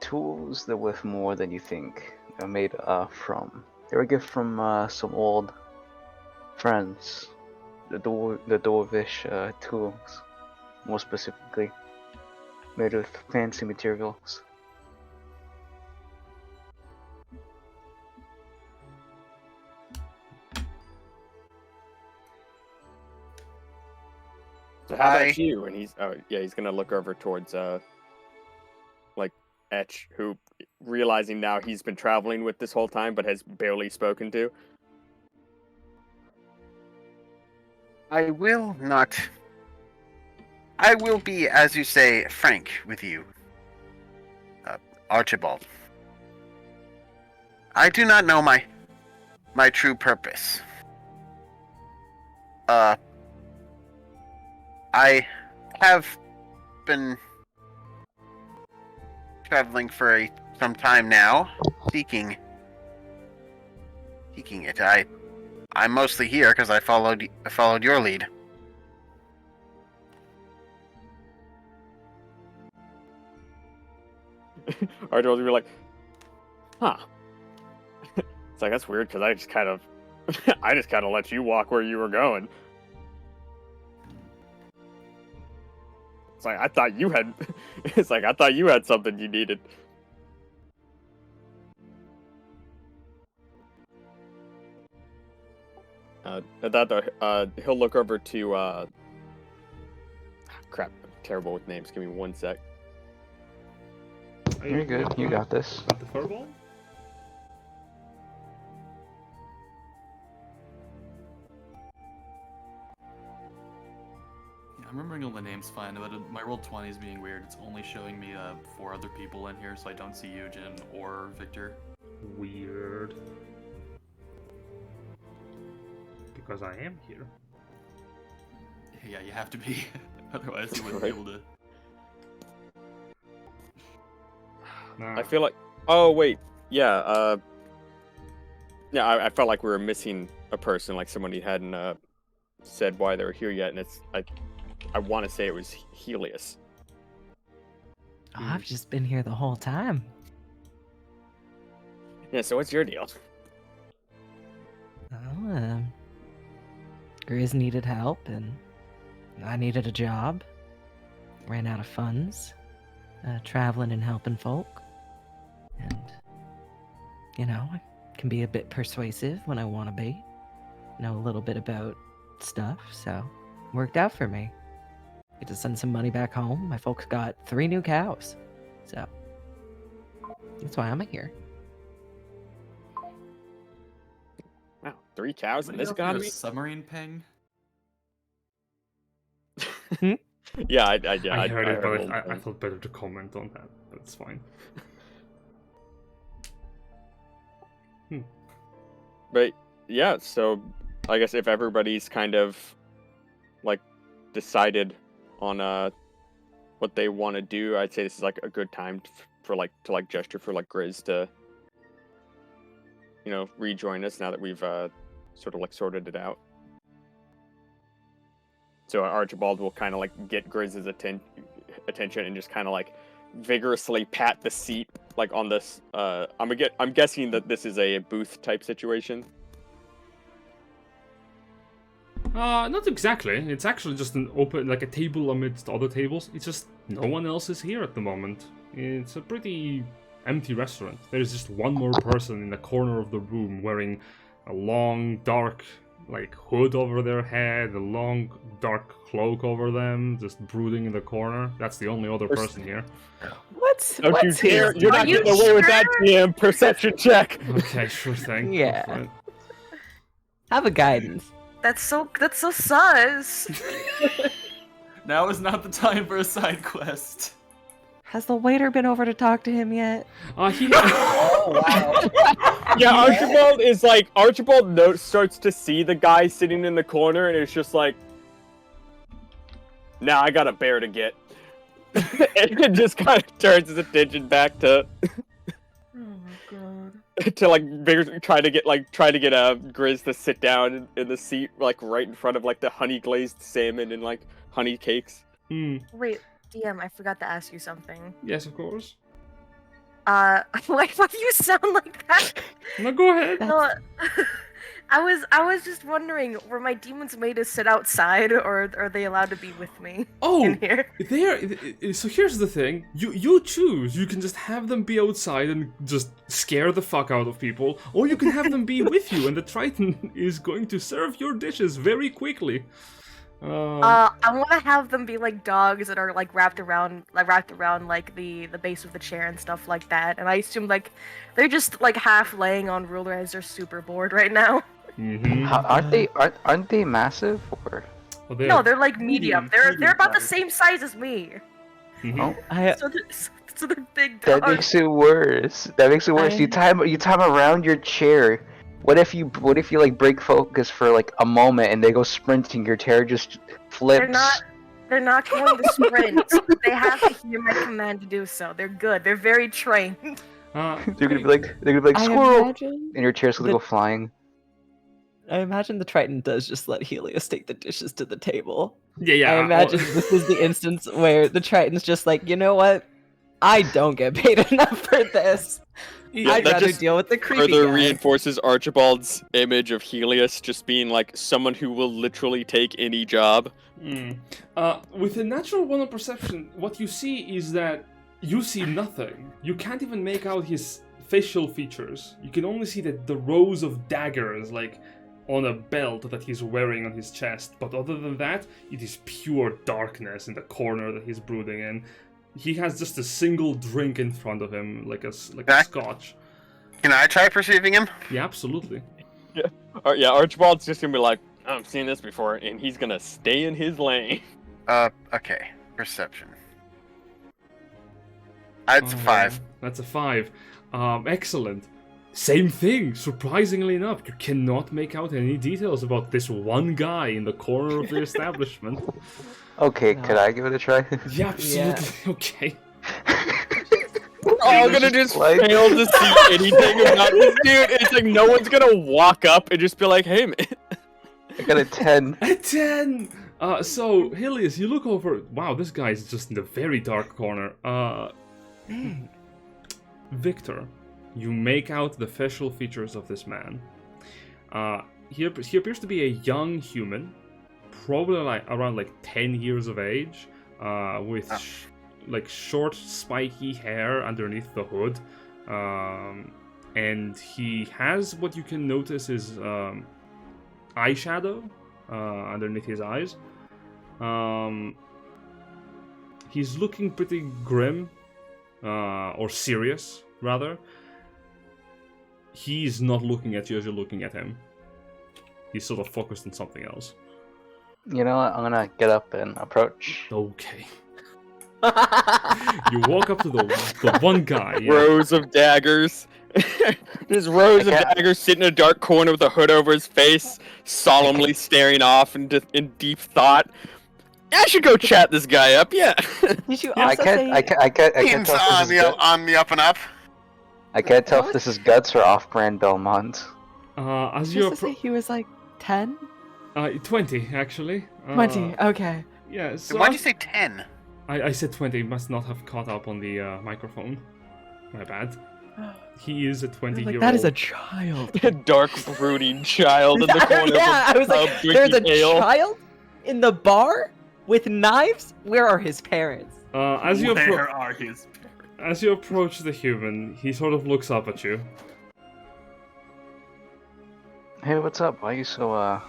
tools, they're worth more than you think. They're made from. They're a gift from some old friends. The dwarvish tools, more specifically, made with fancy materials. So how I- about you? And he's gonna look over towards like Etch, who, realizing now he's been traveling with this whole time but has barely spoken to. I will not. I will be, as you say, frank with you, Archibald. I do not know my true purpose. I have been traveling for some time now, seeking it. I'm mostly here because I followed your lead. Archibald's gonna be like, huh. It's like, that's weird because I just kind of let you walk where you were going. It's like, I thought you had it's like, I thought you had something you needed. At that though, he'll look over to crap, I'm terrible with names. Give me 1 sec. You're good. You got this. Got the Firbolg? Yeah, I'm remembering all the names fine, but my roll 20 is being weird. It's only showing me 4 other people in here, so I don't see Eugen or Victor. Weird. Because I am here. Yeah, you have to be. Otherwise, you wouldn't be able to. Nah. I feel like, oh wait, yeah, yeah, I felt like we were missing a person, like somebody hadn't said why they were here yet, and it's I want to say it was Helius. Oh, I've just been here the whole time. Yeah, so what's your deal? Oh, Grizz needed help, and I needed a job. Ran out of funds, traveling and helping folk. And, I can be a bit persuasive when I want to be. Know a little bit about stuff, so worked out for me. Get to send some money back home. My folks got 3 new cows, so that's why I'm here. Wow, 3 cows in this Anybody else heard of economy? Submarine ping? Yeah, I heard it, a but little I thing. felt better to comment on that. That's fine. But yeah, so I guess if everybody's kind of like decided on what they want to do, I'd say this is like a good time to gesture for like Grizz to rejoin us now that we've sort of like sorted it out. So Archibald will kind of like get Grizz's attention and just kind of like vigorously pat the seat like on this. I'm guessing that this is a booth type situation. Not exactly. It's actually just an open, like a table amidst other tables. It's just no one else is here at the moment. It's a pretty empty restaurant. There's just one more person in the corner of the room wearing a long, dark, like, hood over their head, a long, dark cloak over them, just brooding in the corner. That's the only other person here. What's You're here? not getting away with that, GM. Perception check. Okay, sure thing. Yeah. Go for it. Have a guidance. That's so sus. Now is not the time for a side quest. Has the waiter been over to talk to him yet? He. Oh, wow. Yeah, Archibald starts to see the guy sitting in the corner, and it's just like, nah, I got a bear to get. And it just kind of turns his attention back to Oh my god. to like try to get Grizz to sit down in the seat like right in front of like the honey glazed salmon and like honey cakes. Wait, DM, I forgot to ask you something. Yes, of course. Why do you sound like that? No, go ahead. No, I was just wondering, were my demons made to sit outside, or are they allowed to be with me in here? So here's the thing. You choose. You can just have them be outside and just scare the fuck out of people, or you can have them be with you, and the Triton is going to serve your dishes very quickly. I want to have them be like dogs that are like wrapped around like the base of the chair and stuff like that. And I assume like they're just like half laying on Ruler as they're super bored right now. Mm-hmm. Aren't they massive or? Well, No, they're like medium. They're about the same size as me. Mm-hmm. Oh, So they're big dogs. that makes it worse. You time around your chair. What if you like break focus for like a moment and they go sprinting? Your chair just flips. They're not going to sprint. They have to hear my command to do so. They're good. They're very trained. They're gonna be like squirrel, and your chair's gonna go flying. I imagine the Triton does just let Helios take the dishes to the table. Yeah. I imagine this is the instance where the Triton's just like, you know what? I don't get paid enough for this. Yeah, I'd that rather just deal with the creepy further guy. reinforces Archibald's image of Helios just being like someone who will literally take any job. With a natural one on perception, what you see is that you see nothing. You can't even make out his facial features. You can only see the rows of daggers, like, on a belt that he's wearing on his chest. But other than that, it is pure darkness in the corner that he's brooding in. He has just a single drink in front of him, like a scotch. Can I try perceiving him? Yeah, absolutely. Yeah, Archibald's just gonna be like, I've seen this before, and he's gonna stay in his lane. Okay. Perception. It's a 5. That's a 5. Excellent. Same thing, surprisingly enough. You cannot make out any details about this one guy in the corner of the establishment. Okay, No. could I give it a try? Yeah, absolutely. Okay. We're all gonna just Like- fail to see anything about this dude. It's like no one's gonna walk up and just be like, hey, man. I got a 10. A 10! So, Helios, you look over... Wow, this guy is just in the very dark corner. Victor, you make out the facial features of this man. He appears to be a young human, probably around 10 years of eye, with short, spiky hair underneath the hood, and he has what you can notice is eyeshadow underneath his eyes. He's looking pretty grim, or serious, rather. He's not looking at you as you're looking at him. He's sort of focused on something else. You know what? I'm gonna get up and approach. Okay. You walk up to the one guy. Yeah. Rows of daggers. There's rows of daggers sitting in a dark corner with a hood over his face, solemnly staring off in deep thought. I should go chat this guy up, yeah. Did you I also can't Team's tell if this is on the up and up. I can't tell if this is Guts or off-brand Belmont. As Just you to say he was like 10? 20 actually. 20, okay. Yeah. So So why'd you say 10? I said 20. Must not have caught up on the microphone. My bad. He is a 20-year-old. Like, that is a child. Dark, brooding child in the corner. Yeah, I was like, there's a ale. child in the bar with knives? Where are his parents? As you Where are his? as you approach the human, he sort of looks up at you. Hey, what's up? Why are you so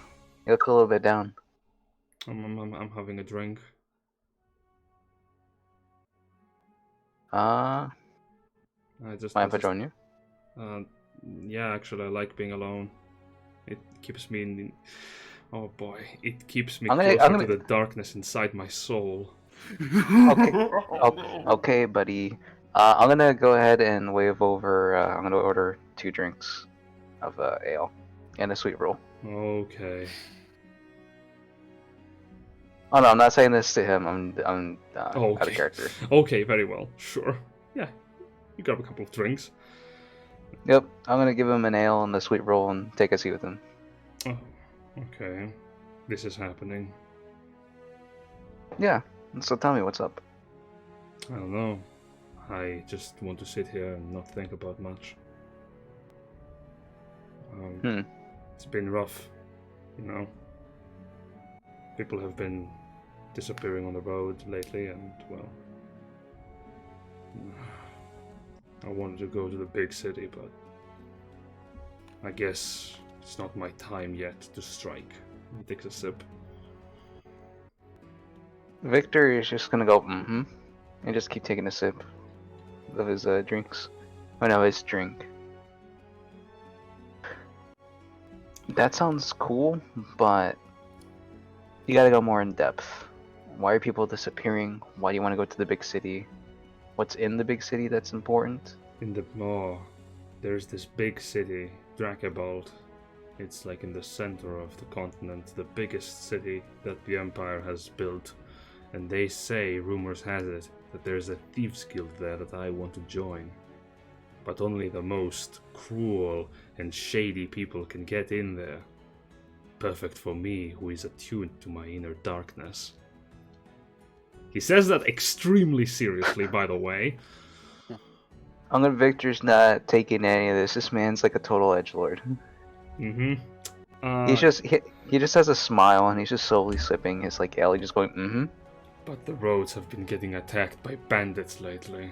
you look a little bit down? I'm having a drink. Mind if I join you? Yeah, actually, I like being alone. It keeps me in. Oh boy, it keeps me closer to the darkness inside my soul. Okay, buddy. I'm gonna go ahead and wave over. I'm gonna order 2 drinks of ale and a sweet roll. Okay. Oh no, I'm not saying this to him. I'm out Okay. of character. Okay, very well. Sure. Yeah, you grab a couple of drinks. Yep, I'm gonna give him an ale and the sweet roll and take a seat with him. Oh, okay. This is happening. Yeah. So tell me what's up. I don't know. I just want to sit here and not think about much. It's been rough, you know. People have been disappearing on the road lately, and well, I wanted to go to the big city, but I guess it's not my time yet to strike. He takes a sip. Victor is just gonna go and just keep taking a sip of his drinks. Oh no, his drink. That sounds cool, but you gotta go more in depth. Why are people disappearing? Why do you want to go to the big city? What's in the big city that's important? In the there's this big city, Archibald. It's like in the center of the continent, the biggest city that the Empire has built. And they say, rumors has it, that there's a thieves guild there that I want to join. But only the most cruel and shady people can get in there. Perfect for me, who is attuned to my inner darkness. He says that extremely seriously, by the way. I'm gonna Victor's not taking any of this. This man's like a total edgelord. He's just he just has a smile and he's just slowly sipping his like ale, just going But the roads have been getting attacked by bandits lately.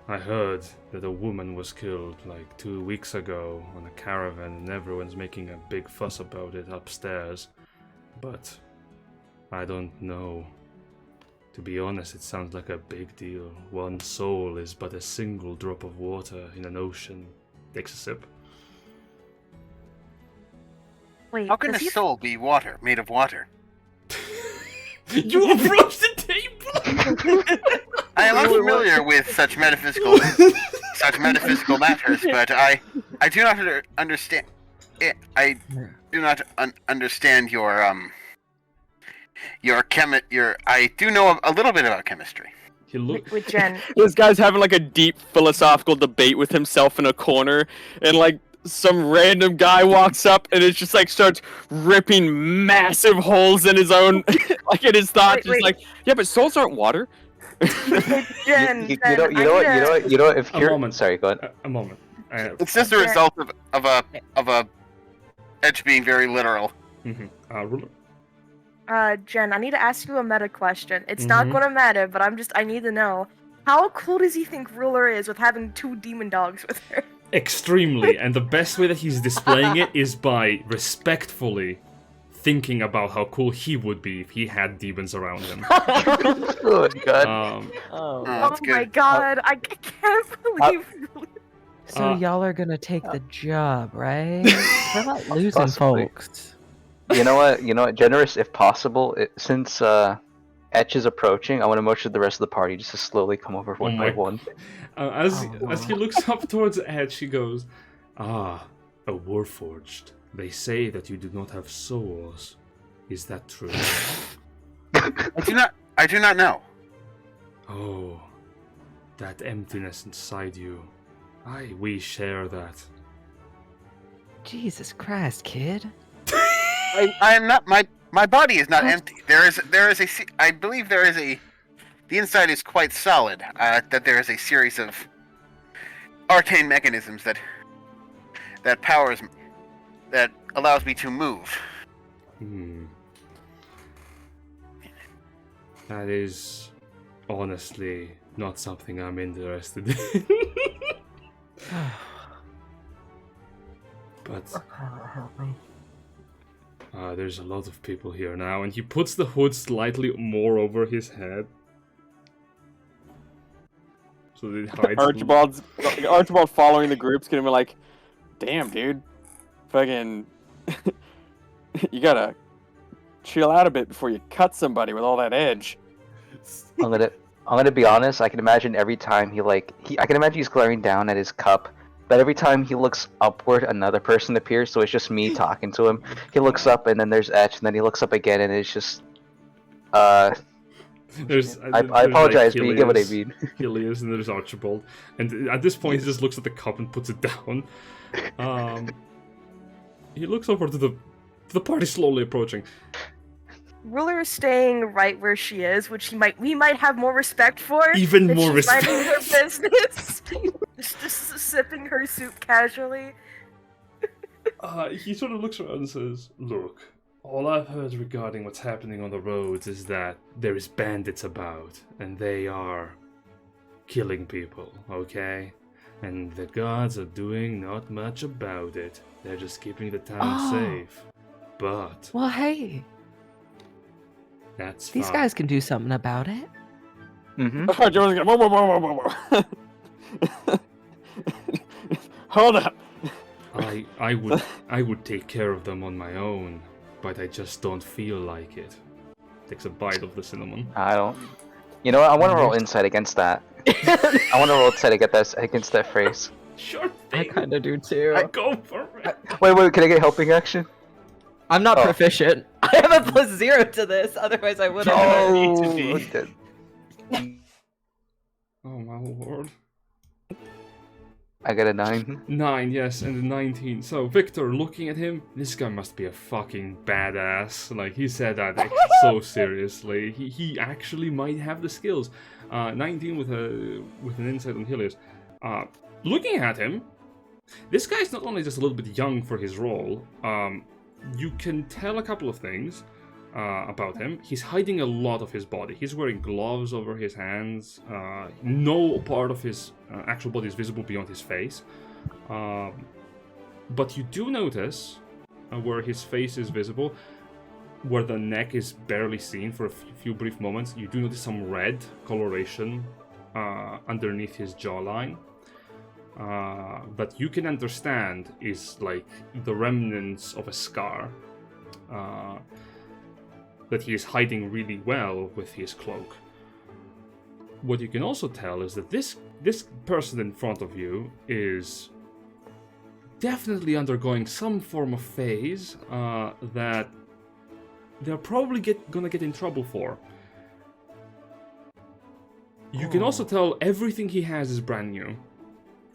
I heard that a woman was killed like 2 weeks ago on a caravan and everyone's making a big fuss about it upstairs. But I don't know. To be honest, it sounds like a big deal. One soul is but a single drop of water in an ocean. Takes a sip. Wait, How can a does he soul be made of water? You approach the table! I am unfamiliar with such metaphysical matters, but I do not understand. I do not understand your I do know a little bit about chemistry. He look. with Jen? This guy's having like a deep philosophical debate with himself in a corner, and like some random guy walks up and it just like starts ripping massive holes in his own, like in his thoughts. He's like, yeah, but souls aren't water. Jen, you know what? If A moment. Sorry, go ahead. A moment. It's just a result of a Etch being very literal. Ruler? Jen, I need to ask you a meta question. It's not gonna matter, but I need to know. How cool does he think Ruler is with having 2 demon dogs with her? Extremely, and the best way that he's displaying it is by respectfully thinking about how cool he would be if he had demons around him. Oh god. Oh that's my good. god, I can't believe So y'all are gonna take the job, right? We're not losing Possibly. folks. You know what? Generous if possible. Since Etch is approaching, I want to motion the rest of the party just to slowly come over one by one. As he looks up towards Etch, he goes, "Ah, a Warforged. They say that you do not have souls. Is that true?" I do not know. Oh, that emptiness inside you. We share that. Jesus Christ, kid. I am not. My body is not empty. I believe there is a. The inside is quite solid. That there is a series of arcane mechanisms that powers that allows me to move. That is honestly not something I'm interested in. But there's a lot of people here now, and he puts the hood slightly more over his head. So that it hides. Archibald following the group's gonna be like, damn, dude. Fucking. You gotta chill out a bit before you cut somebody with all that edge. I'm gonna be honest. I can imagine every time I can imagine he's glaring down at his cup, but every time he looks upward, another person appears. So it's just me talking to him. He looks up, and then there's Etch, and then he looks up again, and it's just. There's I apologize, but you get what I mean. Helius, and there's Archibald, and at this point he just looks at the cup and puts it down. He looks over to the party slowly approaching. Ruler is staying right where she is, which we might have more respect for. Even that more she's respect. minding her business, just sipping her soup casually. He sort of looks around and says, "Look, all I've heard regarding what's happening on the roads is that there is bandits about, and they are killing people, okay? And the guards are doing not much about it. They're just keeping the town safe. But Well, hey, that's these fine. guys can do something about it. Mm-hmm. Archibald's gonna. Whoa. Hold up. I would take care of them on my own, but I just don't feel like it." Takes a bite of the cinnamon. I don't. You know what? I want to roll insight against that. I want to roll insight against that phrase. Sure I thing. kind of do too. I go for it. Wait, can I get helping action? I'm not Oh. proficient. I have a +0 to this, otherwise I would have. Okay. Oh my lord. I got a 9. 9, yes, and a 19. So, Victor, looking at him, this guy must be a fucking badass. Like, he said that so seriously. He actually might have the skills. 19 with an insight on Helius. Looking at him, this guy's not only just a little bit young for his role, you can tell a couple of things about him. He's hiding a lot of his body. He's wearing gloves over his hands. No part of his actual body is visible beyond his face. But you do notice where his face is visible, where the neck is barely seen for a few brief moments, you do notice some red coloration underneath his jawline. That you can understand is like the remnants of a scar that he is hiding really well with his cloak. What you can also tell is that this person in front of you is definitely undergoing some form of phase that they're probably gonna get in trouble for. You can also tell everything he has is brand new.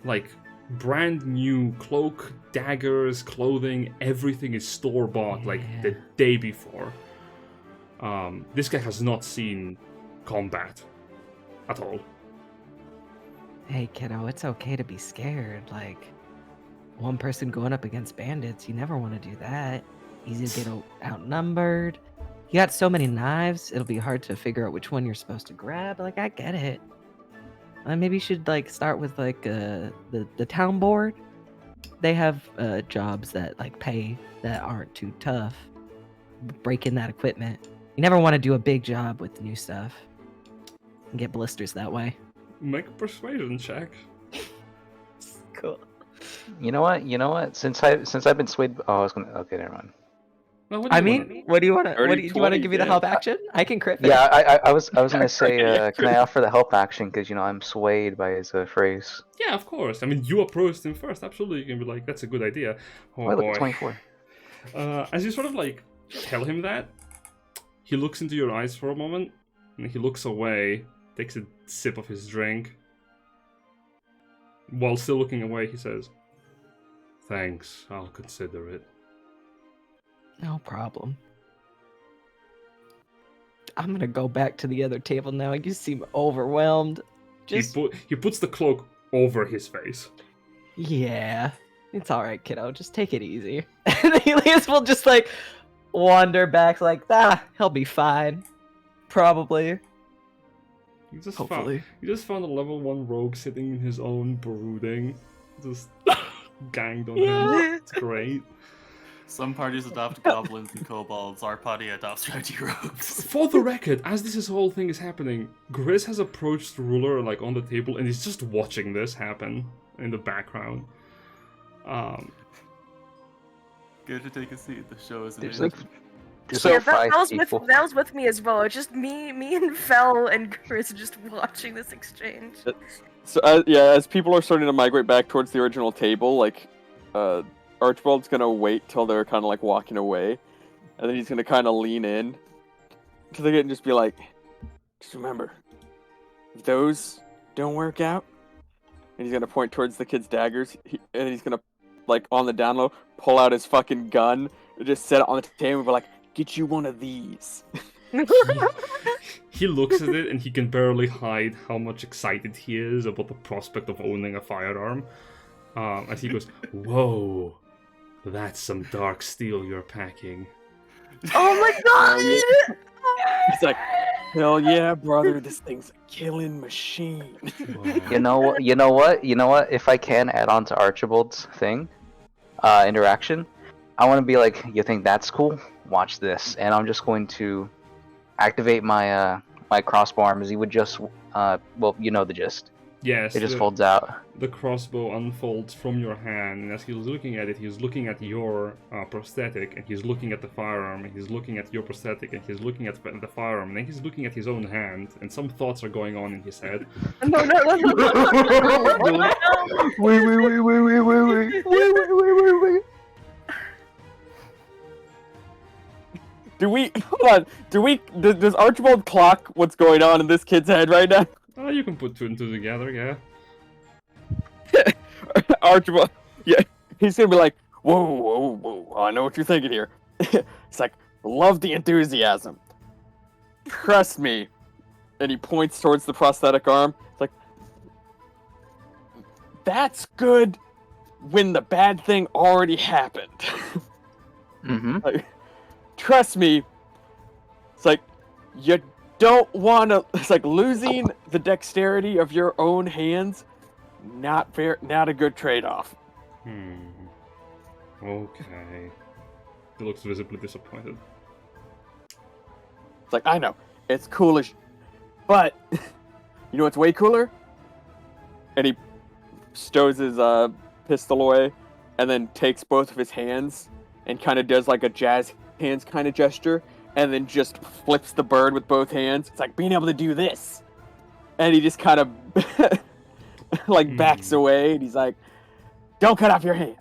Like, brand new cloak, daggers, clothing, everything is store-bought, like, the day before. This guy has not seen combat at all. Hey, kiddo, it's okay to be scared. Like, one person going up against bandits, you never want to do that. Easy to get outnumbered. You got so many knives, it'll be hard to figure out which one you're supposed to grab. Like, I get it. Maybe you should like start with like the town board. They have jobs that like pay that aren't too tough. Breaking that equipment. You never want to do a big job with new stuff and get blisters that way. Make a persuasion check. Cool. You know what? Since I've been swayed. Oh, I was gonna. Okay, never mind. No, what do I you mean, wanna- what do you want to? Early Do you want to 20s, give me the yeah. help action? I can crit. Yeah, I was gonna say, can I offer the help action? Because I'm swayed by his phrase. Yeah, of course. I mean, you approached him first. Absolutely, you can be like, "That's a good idea." Oh Wait, look, boy. 24. As you sort of like tell him that, he looks into your eyes for a moment, and he looks away, takes a sip of his drink. While still looking away, he says, Thanks, I'll consider it. No problem. I'm gonna go back to the other table now. You seem overwhelmed. Just He puts the cloak over his face. yeah, it's all right, kiddo. Just take it easy. And Helius will just like wander back, like he'll be fine, probably. Hopefully. You just found a level 1 rogue sitting in his own brooding, just ganged on him. It's great. Some parties adopt goblins and kobolds. Our party adopts strategy rogues. For the record, as this whole thing is happening, Grizz has approached the ruler like on the table and he's just watching this happen in the background. Good to take a seat. The show is There's amazing. like there's Yeah, like five people. that was with me as well. It's just me and Fel and Chris just watching this exchange. So as people are starting to migrate back towards the original table, like Archibald's gonna wait till they're kind of like walking away, and then he's gonna kind of lean in to the gate and just be like, "Just remember, if those don't work out," and he's gonna point towards the kid's daggers, and he's gonna like on the down low pull out his fucking gun and just set it on the table and be like, "Get you one of these." He looks at it and he can barely hide how much excited he is about the prospect of owning a firearm. As he goes, "Whoa, that's some dark steel you're packing." Oh my god! He's like, "Hell yeah, brother, this thing's a killing machine." You know what? If I can add on to Archibald's thing, interaction, I want to be like, you think that's cool? Watch this, and I'm just going to activate my my crossbow arm as he would just well, you know the gist. Yes, It just folds out. the crossbow unfolds from your hand, and as he's looking at it, he's looking at your prosthetic, and he's looking at the firearm, and he's looking at your prosthetic, and he's looking at the firearm, and then he's looking at his own hand, and some thoughts are going on in his head. No. Wait. Does Archibald clock what's going on in this kid's head right now? Oh, you can put two and two together, yeah. Archibald, yeah, he's gonna be like, whoa, I know what you're thinking here. It's like, love the enthusiasm. Trust me. And he points towards the prosthetic arm. It's like, that's good when the bad thing already happened. Mm-hmm. Like, trust me. It's like, you don't want to. It's like losing the dexterity of your own hands. Not a good trade-off. Okay. He looks visibly disappointed. It's like, I know, it's coolish, but you know what's way cooler? And he stows his pistol away, and then takes both of his hands and kind of does like a jazz hands kind of gesture, and then just flips the bird with both hands. It's like being able to do this, and he just kind of like backs away, and he's like, "Don't cut off your hand."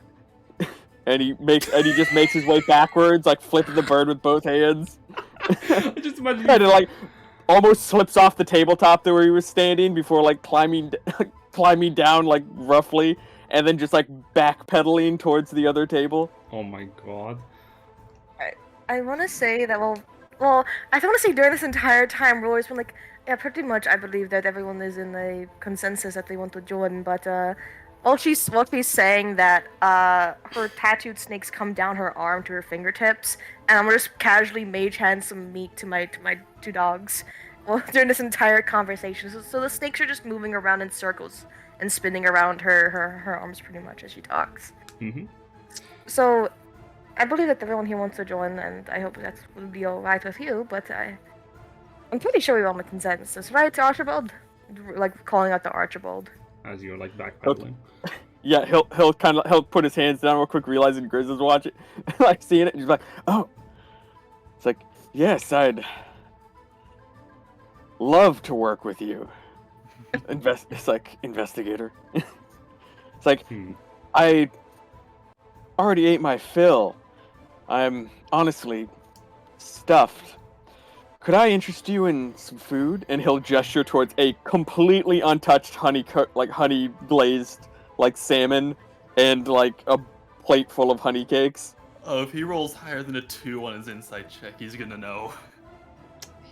And he just makes his way backwards, like flipping the bird with both hands. I just imagine And it like almost slips off the tabletop there where he was standing before like climbing down like roughly, and then just like backpedaling towards the other table. Oh my god. I want to say that, well, I want to say during this entire time, Roy's been like, yeah, pretty much I believe that everyone is in a consensus that they want to join, but, while she's saying that, her tattooed snakes come down her arm to her fingertips, and I'm gonna just casually mage hand some meat to my two dogs, well, during this entire conversation. So the snakes are just moving around in circles and spinning around her arms pretty much as she talks. Mm-hmm. So, I believe that everyone here wants to join, and I hope that will be alright with you, but I'm pretty sure we're on the consensus, right, Archibald? Like, calling out the Archibald. As you're like backpedaling. Yeah, he'll put his hands down real quick, realizing Grizz is watching, like seeing it, and he's like, "Oh." It's like, "Yes, I'd love to work with you." It's like, investigator. It's like, I already ate my fill. I'm honestly stuffed. Could I interest you in some food? And he'll gesture towards a completely untouched honey glazed like salmon and like a plate full of honey cakes. Oh, if he rolls higher than a 2 on his insight check, he's gonna know.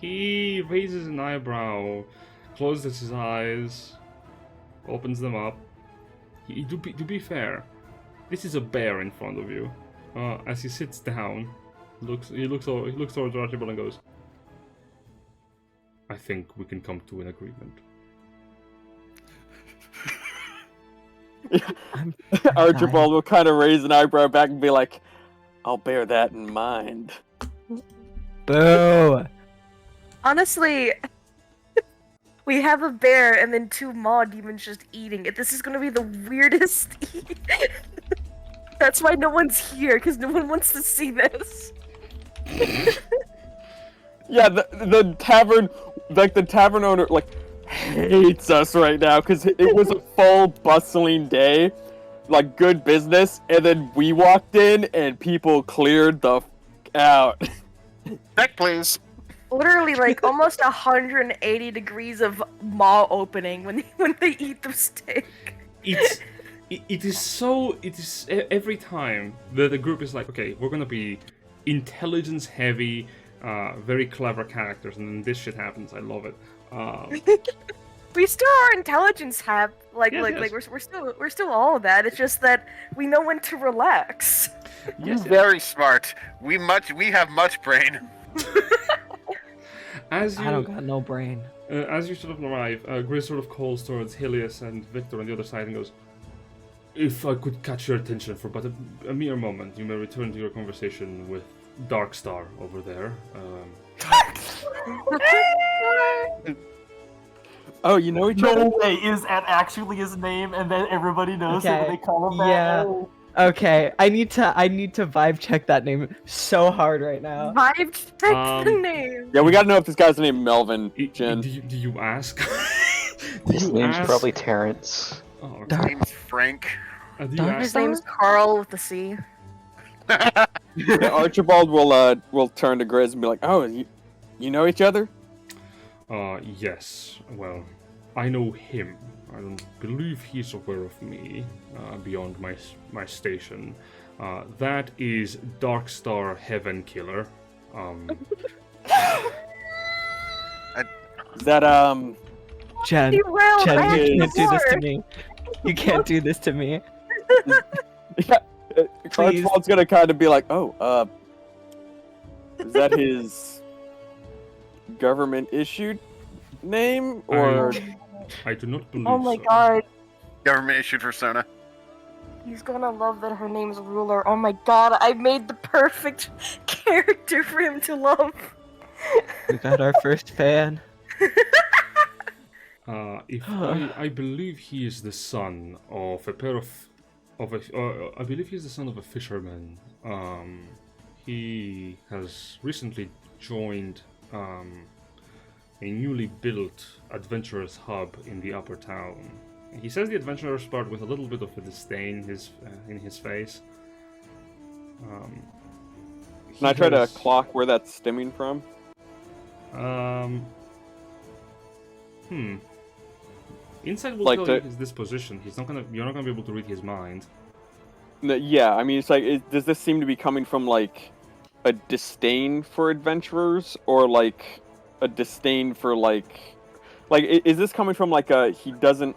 He raises an eyebrow, closes his eyes, opens them up. To be fair, this is a bear in front of you. As he sits down, he looks towards Archibald and goes, "I think we can come to an agreement." Archibald will kind of raise an eyebrow back and be like, "I'll bear that in mind." Boo! Honestly, we have a bear and then 2 maw demons just eating it. This is gonna be the weirdest eat. That's why no one's here, because no one wants to see this. Yeah, the tavern, like the tavern owner, like hates us right now because it was a full bustling day, like good business, and then we walked in and people cleared the out. Check, please. Literally, like, almost 180 degrees of maw opening when they eat the steak. It is every time the group is like, okay, we're gonna be intelligence heavy, very clever characters, and then this shit happens. I love it. We still are intelligence have Yes. we're still all of that. It's just that we know when to relax. Yes, Very smart. We have much brain. As I don't you got no brain. as you sort of arrive, Grizz sort of calls towards Helius and Victor on the other side and goes, "If I could catch your attention for but a mere moment, you may return to your conversation with Darkstar over there." Oh, you know each other? No way, is that actually his name? And then everybody knows it when Okay, they call him that? yeah. Oh. Okay, I need to vibe check that name so hard right now. Vibe check the Um, name. Yeah, we gotta know if this guy's named Melvin, Do Jen. you ask? His name's probably Terrence. Oh, okay. Dark- Name's Frank. Do you Dark- ask? His name's Carl with the C. Archibald will turn to Grizz and be like, "Oh, you know each other?" Yes. Well, I know him. I don't believe he's aware of me beyond my station. That is Darkstar Heaven Killer. Is that Jen, Derailed Jen, back you to can't do this to Lord. me. You can't do this to me. Yeah, Please. Archibald's gonna kind of be like, "Oh, is that his government-issued name, or I do not believe Oh my so. god. Government issued persona. He's gonna love that her name's Ruler. Oh my god, I made the perfect character for him to love. We got our first fan. I believe he is the son of a pair of I believe he's the son of a fisherman. He has recently joined a newly built adventurers hub in the upper town. He says the adventurers part with a little bit of a disdain in his face. can I try to clock where that's stemming from?" Insight will Like tell to- you his disposition. You're not gonna be able to read his mind. Yeah, I mean, it's like, does this seem to be coming from like a disdain for adventurers, or like a disdain for is this coming from like a he doesn't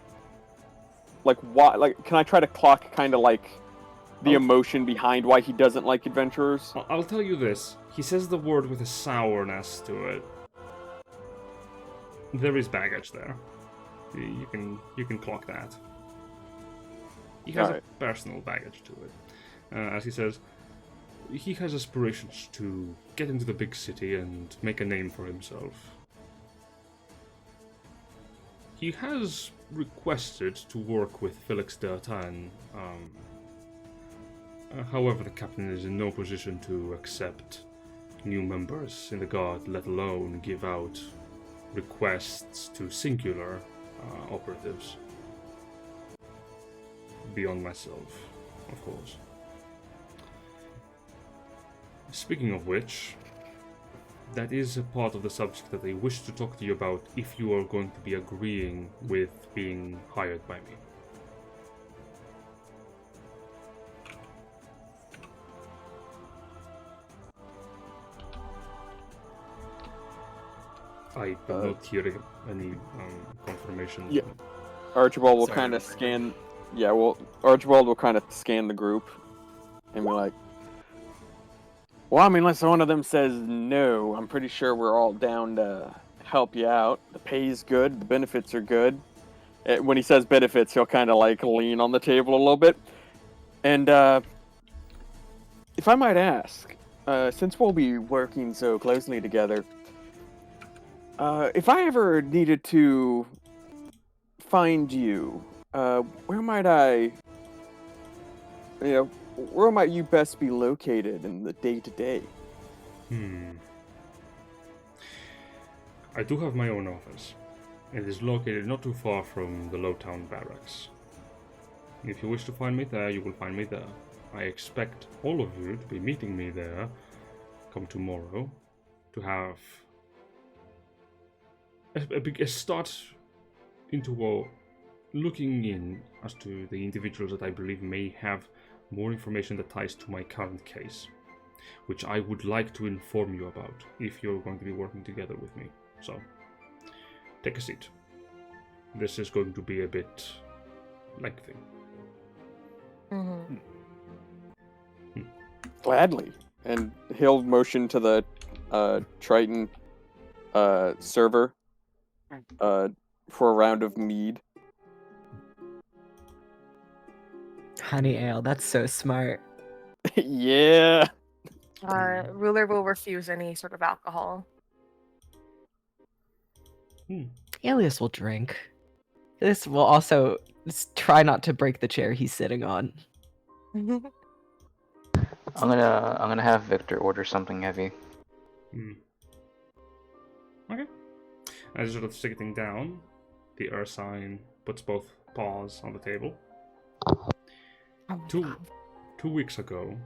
like why? Like, can I try to clock kind of like the emotion behind why he doesn't like adventurers? I'll tell you this. He says the word with a sourness to it. There is baggage there. You can clock that. He has Alright. a personal baggage to it. As he says, he has aspirations to get into the big city and make a name for himself. He has requested to work with Felix D'Artan. However, the captain is in no position to accept new members in the guard, let alone give out requests to singular operatives. Beyond myself, of course. Speaking of which, that is a part of the subject that I wish to talk to you about if you are going to be agreeing with being hired by me. I do not hear any confirmation. Yeah. Archibald will Sorry, kind of Robert. scan. Yeah, well, Archibald will kind of scan the group and be like, well, I mean, unless one of them says no, I'm pretty sure we're all down to help you out. The pay's good, the benefits are good. When he says benefits, he'll kind of like lean on the table a little bit. And if I might ask, since we'll be working so closely together, if I ever needed to find you, where might I, where might you best be located in the day-to-day? I do have my own office. It is located not too far from the Lowtown Barracks. If you wish to find me there, you will find me there. I expect all of you to be meeting me there come tomorrow to have a start into looking in as to the individuals that I believe may have more information that ties to my current case, which I would like to inform you about if you're going to be working together with me. So, take a seat. This is going to be a bit lengthy. Gladly. And he'll motion to the Triton server for a round of mead. Honey ale, that's so smart. Yeah. Ruler will refuse any sort of alcohol. Helius will drink. This will also try not to break the chair he's sitting on. I'm gonna have Victor order something heavy. Okay. As you're sort of sitting down, the Ursine puts both paws on the table. Two weeks ago,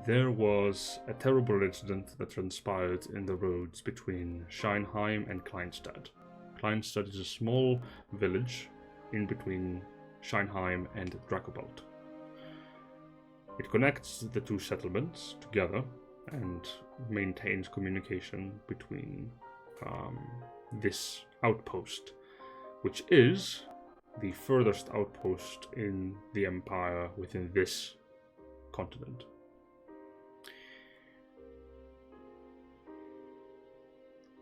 there was a terrible incident that transpired in the roads between Scheinheim and Kleinstadt. Kleinstadt is a small village in between Scheinheim and Dracobald. It connects the two settlements together and maintains communication between this outpost, which is the furthest outpost in the Empire within this continent.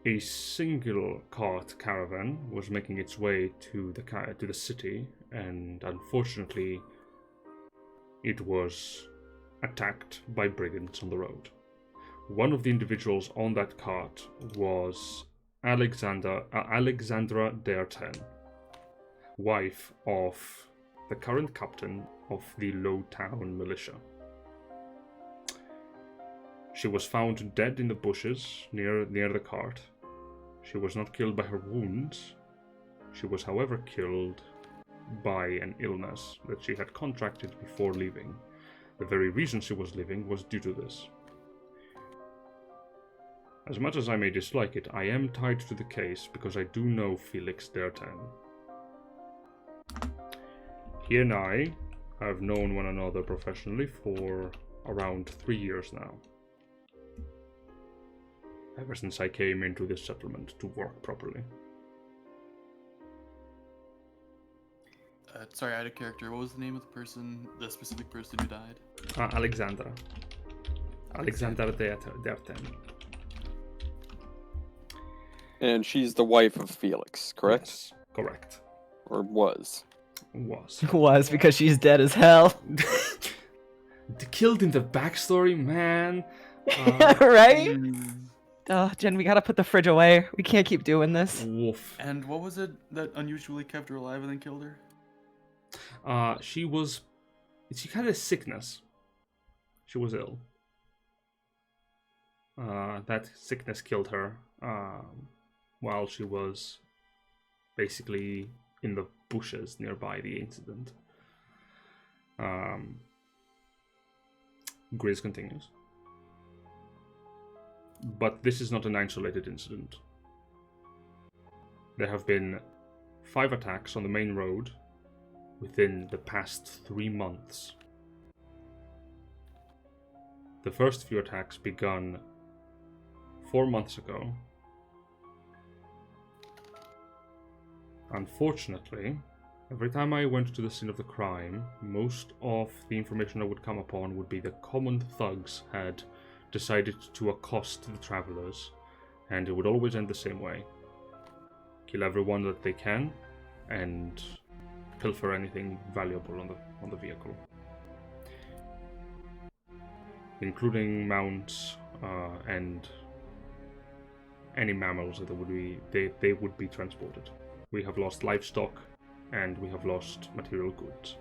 A single cart caravan was making its way to the city, and unfortunately, it was attacked by brigands on the road. One of the individuals on that cart was Alexandra Derten, wife of the current captain of the Lowtown militia. She was found dead in the bushes near the cart. She was not killed by her wounds. She was, however, killed by an illness that she had contracted before leaving. The very reason she was leaving was due to this. As much as I may dislike it, I am tied to the case because I do know Felix Derten. He and I have known one another professionally for around 3 years now. Ever since I came into this settlement to work properly. Sorry, out of character. What was the name of the specific person who died? Alexandra. Alexandra Derten. And she's the wife of Felix, correct? Yes, correct. Or was? Was because she's dead as hell. Killed in the backstory, man. Right? Oh, Jen, we gotta put the fridge away. We can't keep doing this. Woof. And what was it that unusually kept her alive and then killed her? She had a sickness. She was ill. That sickness killed her while she was basically in the bushes nearby the incident. Grizz continues. But this is not an isolated incident. There have been 5 attacks on the main road within the past 3 months. The first few attacks begun 4 months ago. Unfortunately, every time I went to the scene of the crime, most of the information I would come upon would be the common thugs had decided to accost the travelers, and it would always end the same way. Kill everyone that they can, and pilfer anything valuable on the vehicle, including mounts and any mammals that they would be transported. We have lost livestock, and we have lost material goods,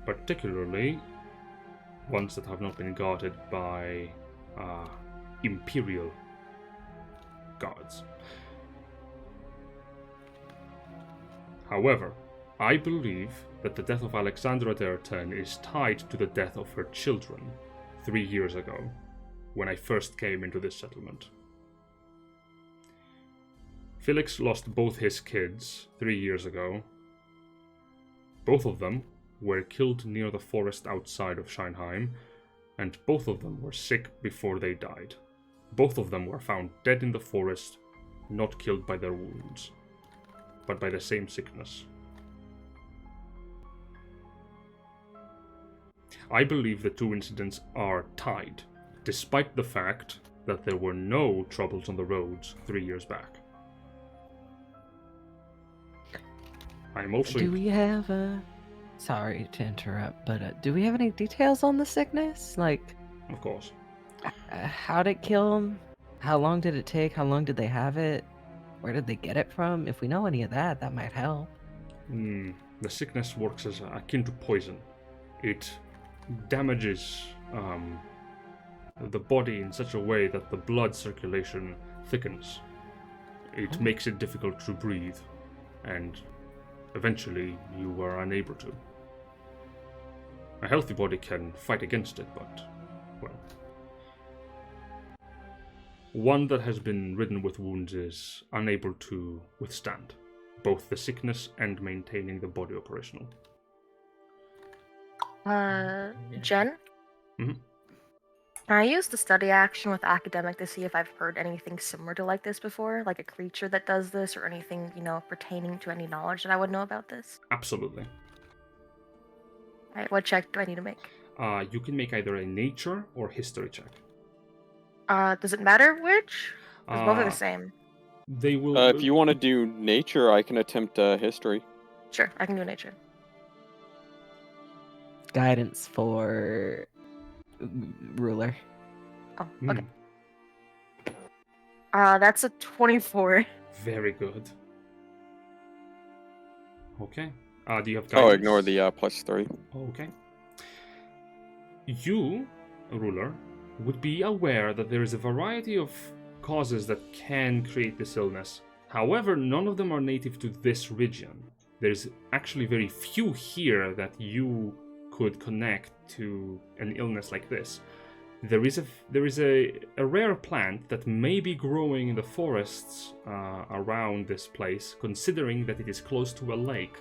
particularly ones that have not been guarded by Imperial guards. However, I believe that the death of Alexandra Derten is tied to the death of her children 3 years ago, when I first came into this settlement. Felix lost both his kids 3 years ago. Both of them were killed near the forest outside of Scheinheim, and both of them were sick before they died. Both of them were found dead in the forest, not killed by their wounds, but by the same sickness. I believe the two incidents are tied, despite the fact that there were no troubles on the roads 3 years back. I'm also... Do we have sorry to interrupt, but do we have any details on the sickness? Like, Of course. how did it kill him? How long did it take? How long did they have it? Where did they get it from? If we know any of that, that might help. The sickness works as akin to poison. It damages the body in such a way that the blood circulation thickens. It makes it difficult to breathe, and eventually you are unable to. A healthy body can fight against it, but, well, one that has been ridden with wounds is unable to withstand both the sickness and maintaining the body operational. Jen? Mhm. Can I use the study action with academic to see if I've heard anything similar to like this before? Like a creature that does this, or anything, pertaining to any knowledge that I would know about this? Absolutely. Alright, what check do I need to make? You can make either a nature or history check. Does it matter which? 'Cause both are the Uh, same. They will... If you want to do nature, I can attempt history. Sure, I can do nature. Guidance for ruler. Oh, okay. That's a 24. Very good. Okay. Do you have Oh, guidance? ignore the +3. Okay. You, ruler, would be aware that there is a variety of causes that can create this illness. However, none of them are native to this region. There's actually very few here that you could connect to an illness like this. There is a rare plant that may be growing in the forests around this place, considering that it is close to a lake.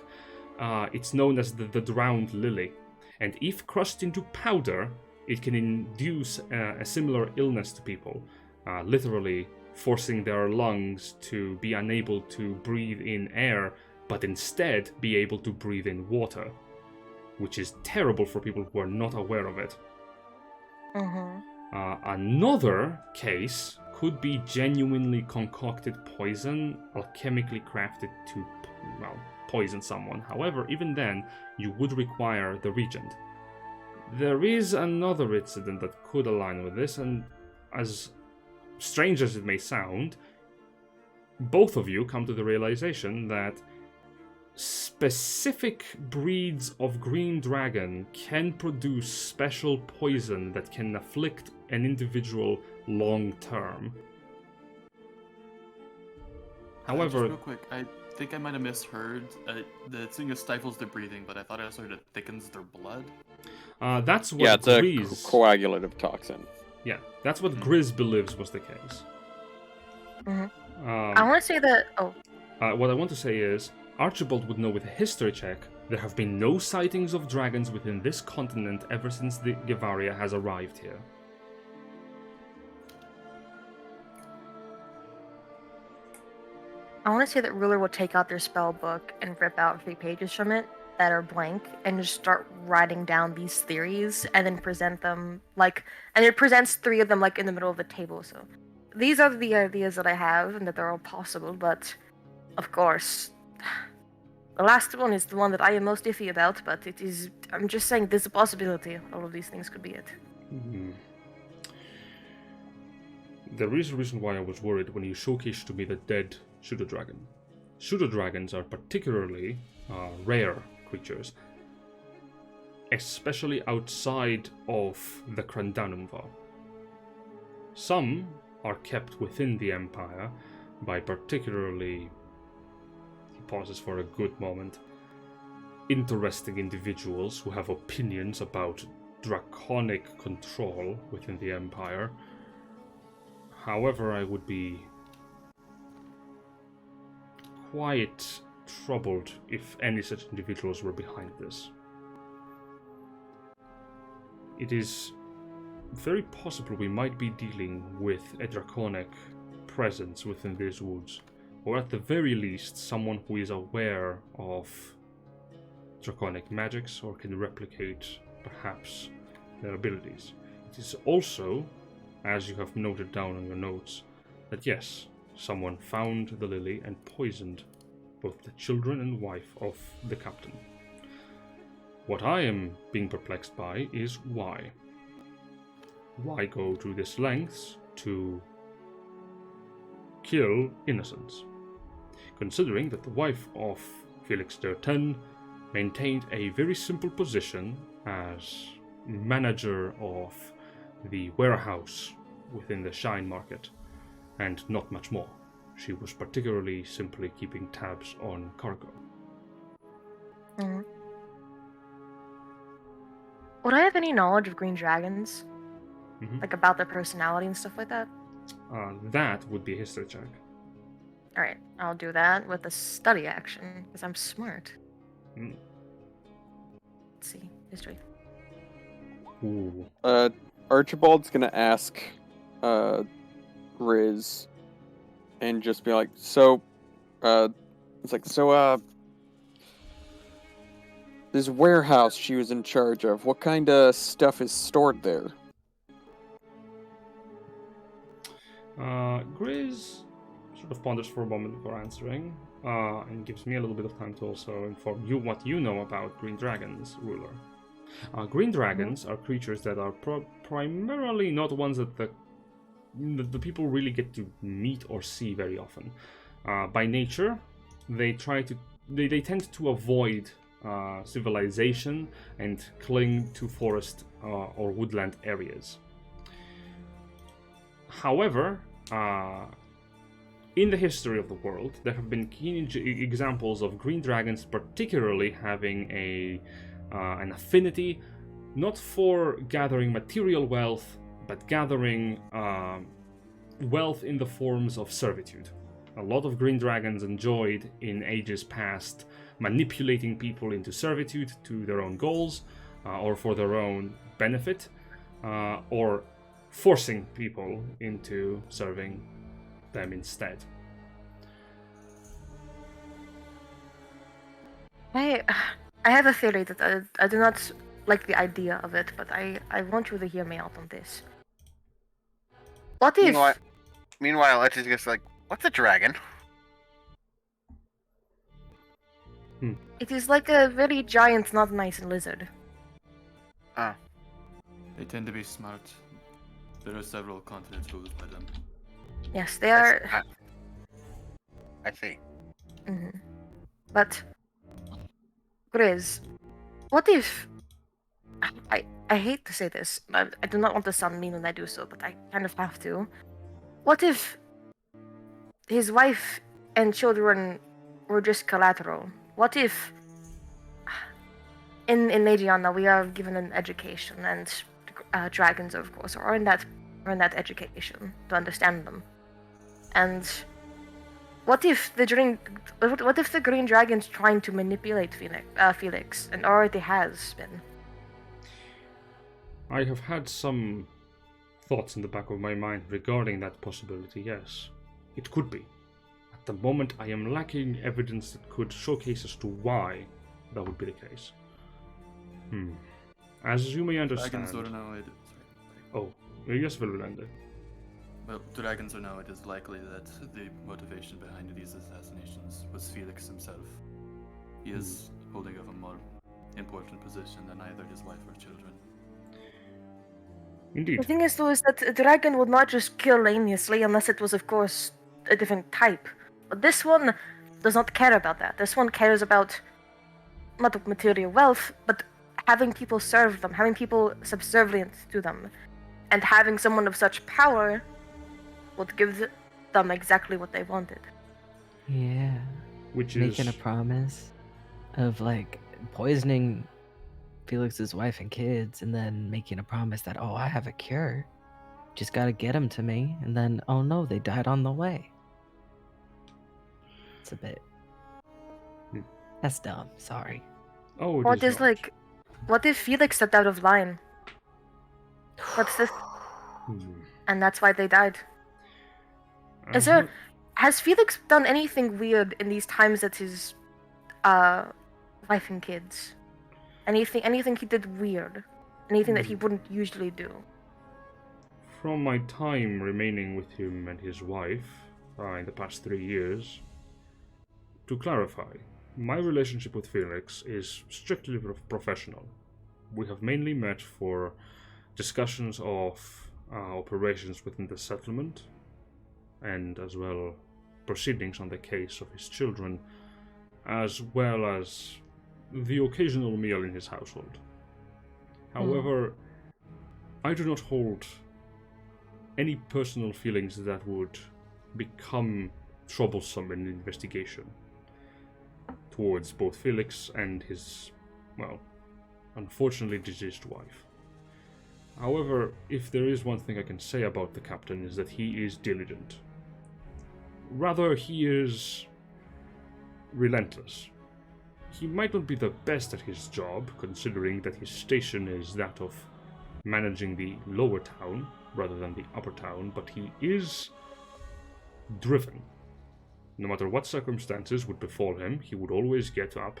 It's known as the drowned lily, and if crushed into powder, it can induce a similar illness to people, literally forcing their lungs to be unable to breathe in air, but instead be able to breathe in water, which is terrible for people who are not aware of it. Another case could be genuinely concocted poison, alchemically crafted to, poison someone. However, even then, you would require the regent. There is another incident that could align with this, and as strange as it may sound, both of you come to the realization that specific breeds of green dragon can produce special poison that can afflict an individual long term. However, just real quick, I think I might have misheard. The thing that stifles their breathing, but I thought I also heard it thickens their blood. that's what Yeah, it's a Grizz... coagulative toxin. Yeah, that's what Grizz believes was the case. I want to say that... What I want to say is, Archibald would know with a history check, there have been no sightings of dragons within this continent ever since the Gevaria has arrived here. I want to say that Ruler will take out their spell book and rip out 3 pages from it that are blank and just start writing down these theories and then present them and it presents 3 of them in the middle of the table. So these are the ideas that I have and that they're all possible, but of course, the last one is the one that I am most iffy about, but I'm just saying there's a possibility all of these things could be it. Hmm. There is a reason why I was worried when you showcased to me the dead pseudo-dragon. Pseudo-dragons are particularly rare creatures, especially outside of the Crandanumva. Some are kept within the Empire by particularly, he pauses for a good moment, interesting individuals who have opinions about draconic control within the Empire. However, I would be quite troubled if any such individuals were behind this. It is very possible we might be dealing with a draconic presence within these woods, or at the very least someone who is aware of draconic magics or can replicate perhaps their abilities. It is also, as you have noted down on your notes, that yes, someone found the lily and poisoned both the children and wife of the captain. What I am being perplexed by is why. Why go to this lengths to kill innocents? Considering that the wife of Felix Derten maintained a very simple position as manager of the warehouse within the Shine Market, and not much more. She was particularly simply keeping tabs on cargo. Mm. Would I have any knowledge of green dragons? Mhm. About their personality and stuff like that? That would be a history check. Alright, I'll do that with a study action, because I'm smart. Mm. Let's see. History. Ooh. Archibald's gonna ask Riz and just be like, this warehouse she was in charge of, what kind of stuff is stored there? Grizz sort of ponders for a moment before answering, and gives me a little bit of time to also inform you what you know about green dragons, Ruler. Green dragons are creatures that are primarily not ones that the people really get to meet or see very often. By nature, they tend to avoid civilization and cling to forest or woodland areas. However, in the history of the world, there have been keen examples of green dragons particularly having an affinity not for gathering material wealth, but gathering wealth in the forms of servitude. A lot of green dragons enjoyed in ages past manipulating people into servitude to their own goals or for their own benefit, or forcing people into serving them instead. I have a theory that I do not like the idea of it, but I want you to hear me out on this. What if... Meanwhile, Etch is just like, what's a dragon? It is like a very giant, not nice lizard. Oh. They tend to be smart. There are several continents ruled by them. Yes, they are... I see. Mm-hmm. But... Grizz, what if... I hate to say this, but I do not want to sound mean when I do so, but I kind of have to. What if his wife and children were just collateral? What if in Adriana we are given an education, and dragons, of course, are in that education to understand them? And what if the green dragon's trying to manipulate Felix, and already has been? I have had some thoughts in the back of my mind regarding that possibility, yes. It could be. the moment I am lacking evidence that could showcase as to why that would be the case. As you may understand... Oh, yes, Velvilende. Well, Dragons or no, it is likely that the motivation behind these assassinations was Felix himself. He is holding of a more important position than either his wife or children. Indeed. The thing is, though, is that a dragon would not just kill aimlessly unless it was, of course, a different type. But this one does not care about that. This one cares about not material wealth, but having people serve them, having people subservient to them, and having someone of such power would give them exactly what they wanted. Yeah. Which Making is... a promise of, like, poisoning Felix's wife and kids, and then making a promise that, oh, I have a cure. Just gotta get them to me, and then, oh no, they died on the way. It's a bit... That's dumb, sorry. Oh, What is, not. like, what if Felix stepped out of line? What's this? And that's why they died. Has Felix done anything weird in these times that his wife and kids? Anything he did weird? Anything that he wouldn't usually do? From my time remaining with him and his wife in the past 3 years, to clarify, my relationship with Felix is strictly professional. We have mainly met for discussions of operations within the settlement, and as well proceedings on the case of his children, as well as the occasional meal in his household. However, I do not hold any personal feelings that would become troublesome in the investigation towards both Felix and his, well, unfortunately deceased wife. However, if there is one thing I can say about the captain is that he is diligent. Rather, he is relentless. He might not be the best at his job, considering that his station is that of managing the lower town rather than the upper town, but he is driven. No matter what circumstances would befall him, he would always get up,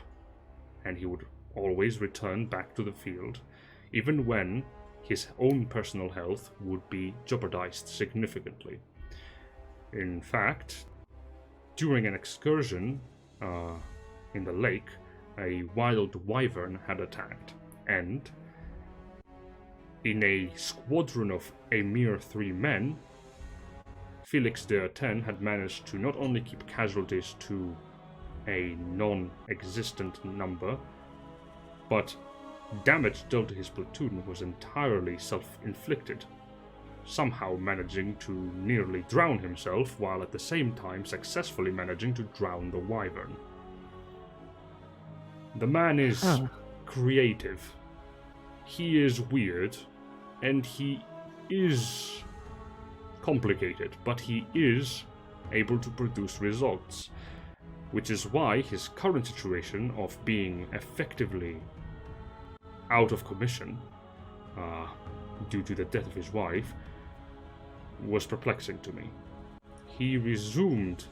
and he would always return back to the field, even when his own personal health would be jeopardized significantly. In fact, during an excursion in the lake, a wild wyvern had attacked, and in a squadron of a mere 3 men, Felix de 10 had managed to not only keep casualties to a non-existent number, but damage dealt to his platoon was entirely self-inflicted, somehow managing to nearly drown himself while at the same time successfully managing to drown the wyvern. The man is creative, he is weird, and he is complicated, but he is able to produce results, which is why his current situation of being effectively out of commission due to the death of his wife was perplexing to me. He resumed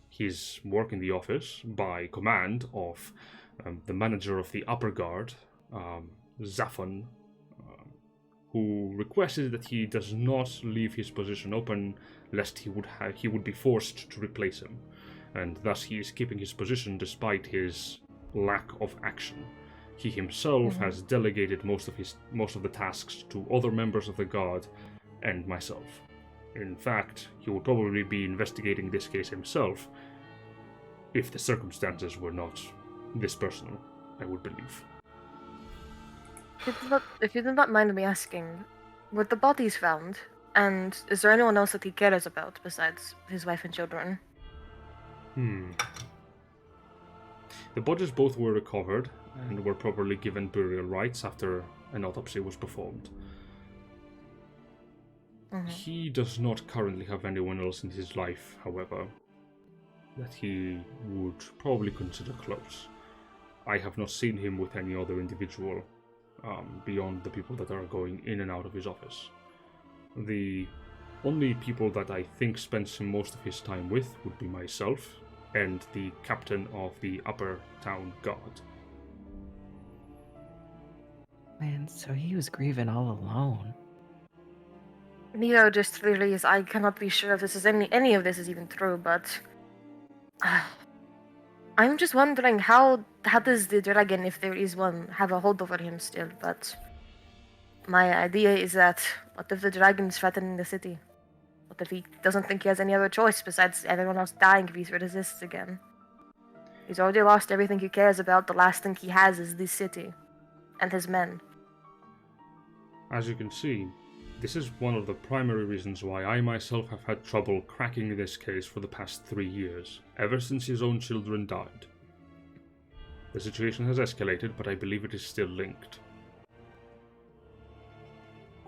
his work in the office by command of the manager of the upper guard, Zaphon, who requested that he does not leave his position open lest he would be forced to replace him, and thus he is keeping his position despite his lack of action. He himself has delegated most of the tasks to other members of the guard and myself. In fact, he would probably be investigating this case himself if the circumstances were not this personal, I would believe. If you do not mind me asking, were the bodies found? And is there anyone else that he cares about besides his wife and children? The bodies both were recovered and were properly given burial rites after an autopsy was performed. He does not currently have anyone else in his life, however, that he would probably consider close. I have not seen him with any other individual beyond the people that are going in and out of his office. The only people that I think spends most of his time with would be myself and the captain of the Upper Town Guard. Man, so he was grieving all alone. Neo just realized I cannot be sure if this is any of this is even true, but I'm just wondering how does the dragon, if there is one, have a hold over him still? But my idea is that what if the dragon's threatening the city? What if he doesn't think he has any other choice besides everyone else dying if he resists again? He's already lost everything he cares about. The last thing he has is this city and his men. As you can see, this is one of the primary reasons why I myself have had trouble cracking this case for the past 3 years, ever since his own children died. The situation has escalated, but I believe it is still linked.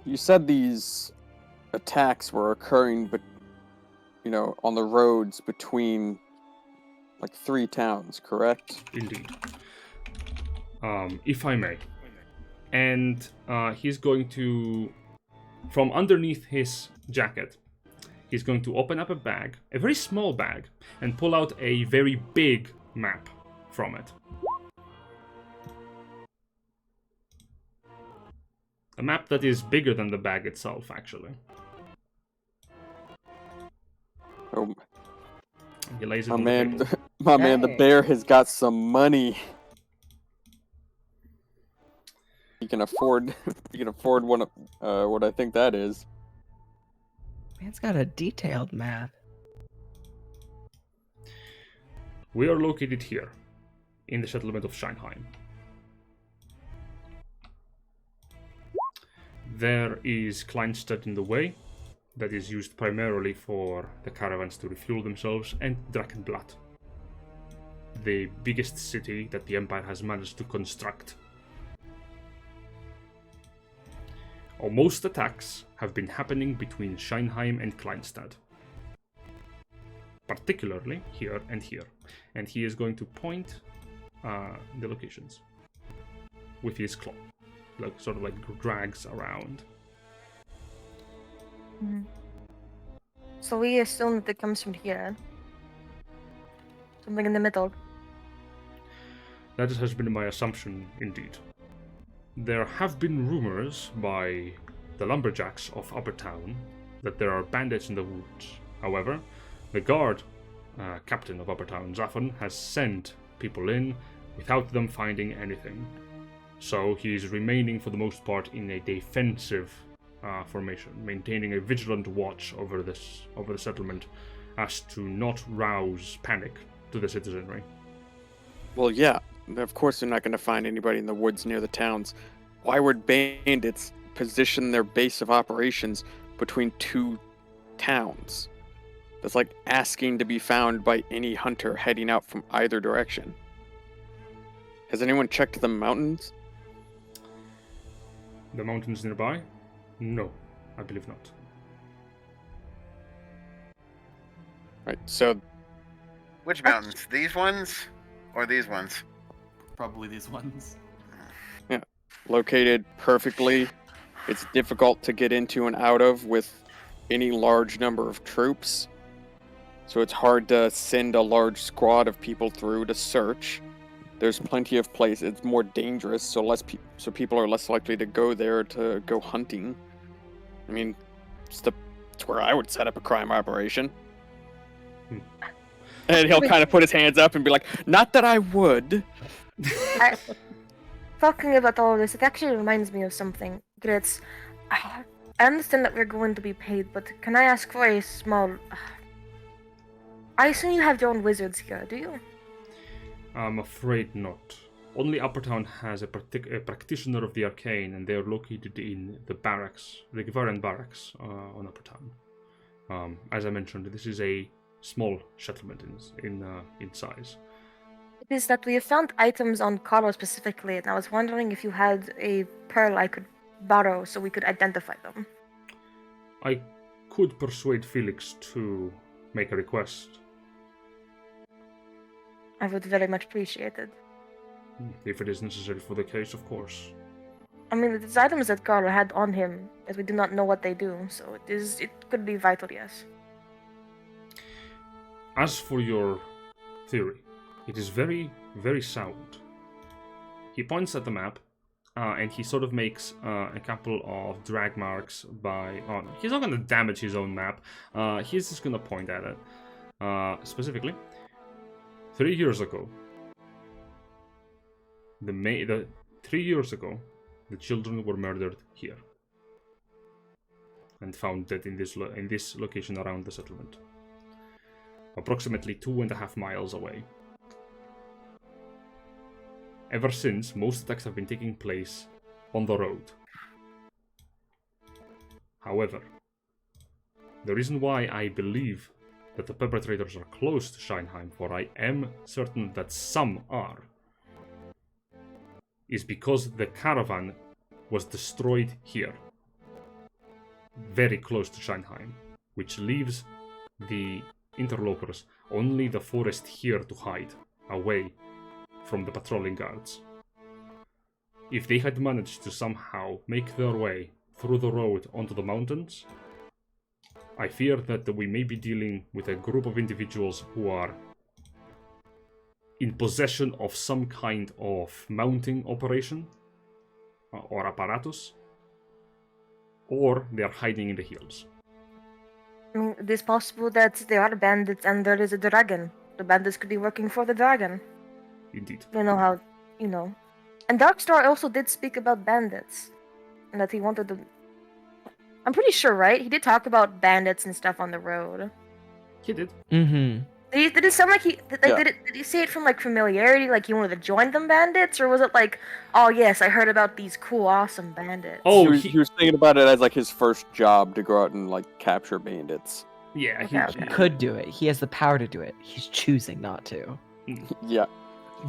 You said these attacks were occurring, but on the roads between like 3 towns, correct? Indeed. If I may. And he's going to, from underneath his jacket, he's going to open up a bag, a very small bag, and pull out a very big map from it. A map that is bigger than the bag itself, actually. Oh, He lays it my on man, the table. my man, the bear has got some money. He can afford. He can afford one. What I think that is. Man's got a detailed map. We are located here, in the settlement of Scheinheim. There is Kleinstadt in the way, that is used primarily for the caravans to refuel themselves, and Drachenblatt, the biggest city that the Empire has managed to construct. Most attacks have been happening between Scheinheim and Kleinstadt. Particularly here and here. And he is going to point the locations with his claw. Sort of like drags around. Mm-hmm. So we assume that it comes from here. Something in the middle. That has been my assumption, indeed. There have been rumors by the lumberjacks of Upper Town that there are bandits in the woods. However, the guard captain of Upper Town, Zaphon, has sent people in without them finding anything. So he is remaining for the most part in a defensive formation, maintaining a vigilant watch over the settlement as to not rouse panic to the citizenry. Well, yeah. Of course they're not going to find anybody in the woods near the towns. Why would bandits position their base of operations between 2 towns? That's like asking to be found by any hunter heading out from either direction. Has anyone checked the mountains? The mountains nearby? No, I believe not. Right, so... Which mountains? These ones? Or these ones? Probably these ones. Yeah, located perfectly. It's difficult to get into and out of with any large number of troops. So it's hard to send a large squad of people through to search. There's plenty of places. It's more dangerous, so people are less likely to go there to go hunting. I mean, it's where I would set up a crime operation. And he'll kind of put his hands up and be like, "Not that I would." Talking about all this, it actually reminds me of something. Grits, I understand that we're going to be paid, but can I ask for a small... I assume you have your own wizards here, do you? I'm afraid not. Only Upper Town has a practitioner of the arcane, and they are located in the barracks, the Gvaran barracks on Upper Town. As I mentioned, this is a small settlement in size. It is that we have found items on Carlo specifically, and I was wondering if you had a pearl I could borrow so we could identify them. I could persuade Felix to make a request. I would very much appreciate it. If it is necessary for the case, of course. I mean, these items that Carl had on him, as we do not know what they do, so it could be vital, yes. As for your theory, it is very, very sound. He points at the map, and he sort of makes a couple of drag marks by... Oh, no, he's not going to damage his own map. He's just going to point at it. Specifically, 3 years ago, 3 years ago, the children were murdered here. And found dead in this location around the settlement. Approximately 2.5 miles away. Ever since, most attacks have been taking place on the road. However, the reason why I believe that the perpetrators are close to Scheinheim, for I am certain that some are, is because the caravan was destroyed here, very close to Scheinheim, which leaves the interlopers only the forest here to hide, away from the patrolling guards. If they had managed to somehow make their way through the road onto the mountains, I fear that we may be dealing with a group of individuals who are in possession of some kind of mounting operation or apparatus, or they are hiding in the hills. I mean, it is possible that there are bandits and there is a dragon. The bandits could be working for the dragon. Indeed. You know how, you know. And Darkstar also did speak about bandits. And that he wanted to... I'm pretty sure, right? He did talk about bandits and stuff on the road. He did. Mm-hmm. Did it sound like he... Did he say it from, like, familiarity? Like he wanted to join them bandits? Or was it like, oh yes, I heard about these cool, awesome bandits? Oh, he was thinking about it as like his first job to go out and like capture bandits. yeah, Okay. He could do it. He has the power to do it. He's choosing not to. Yeah.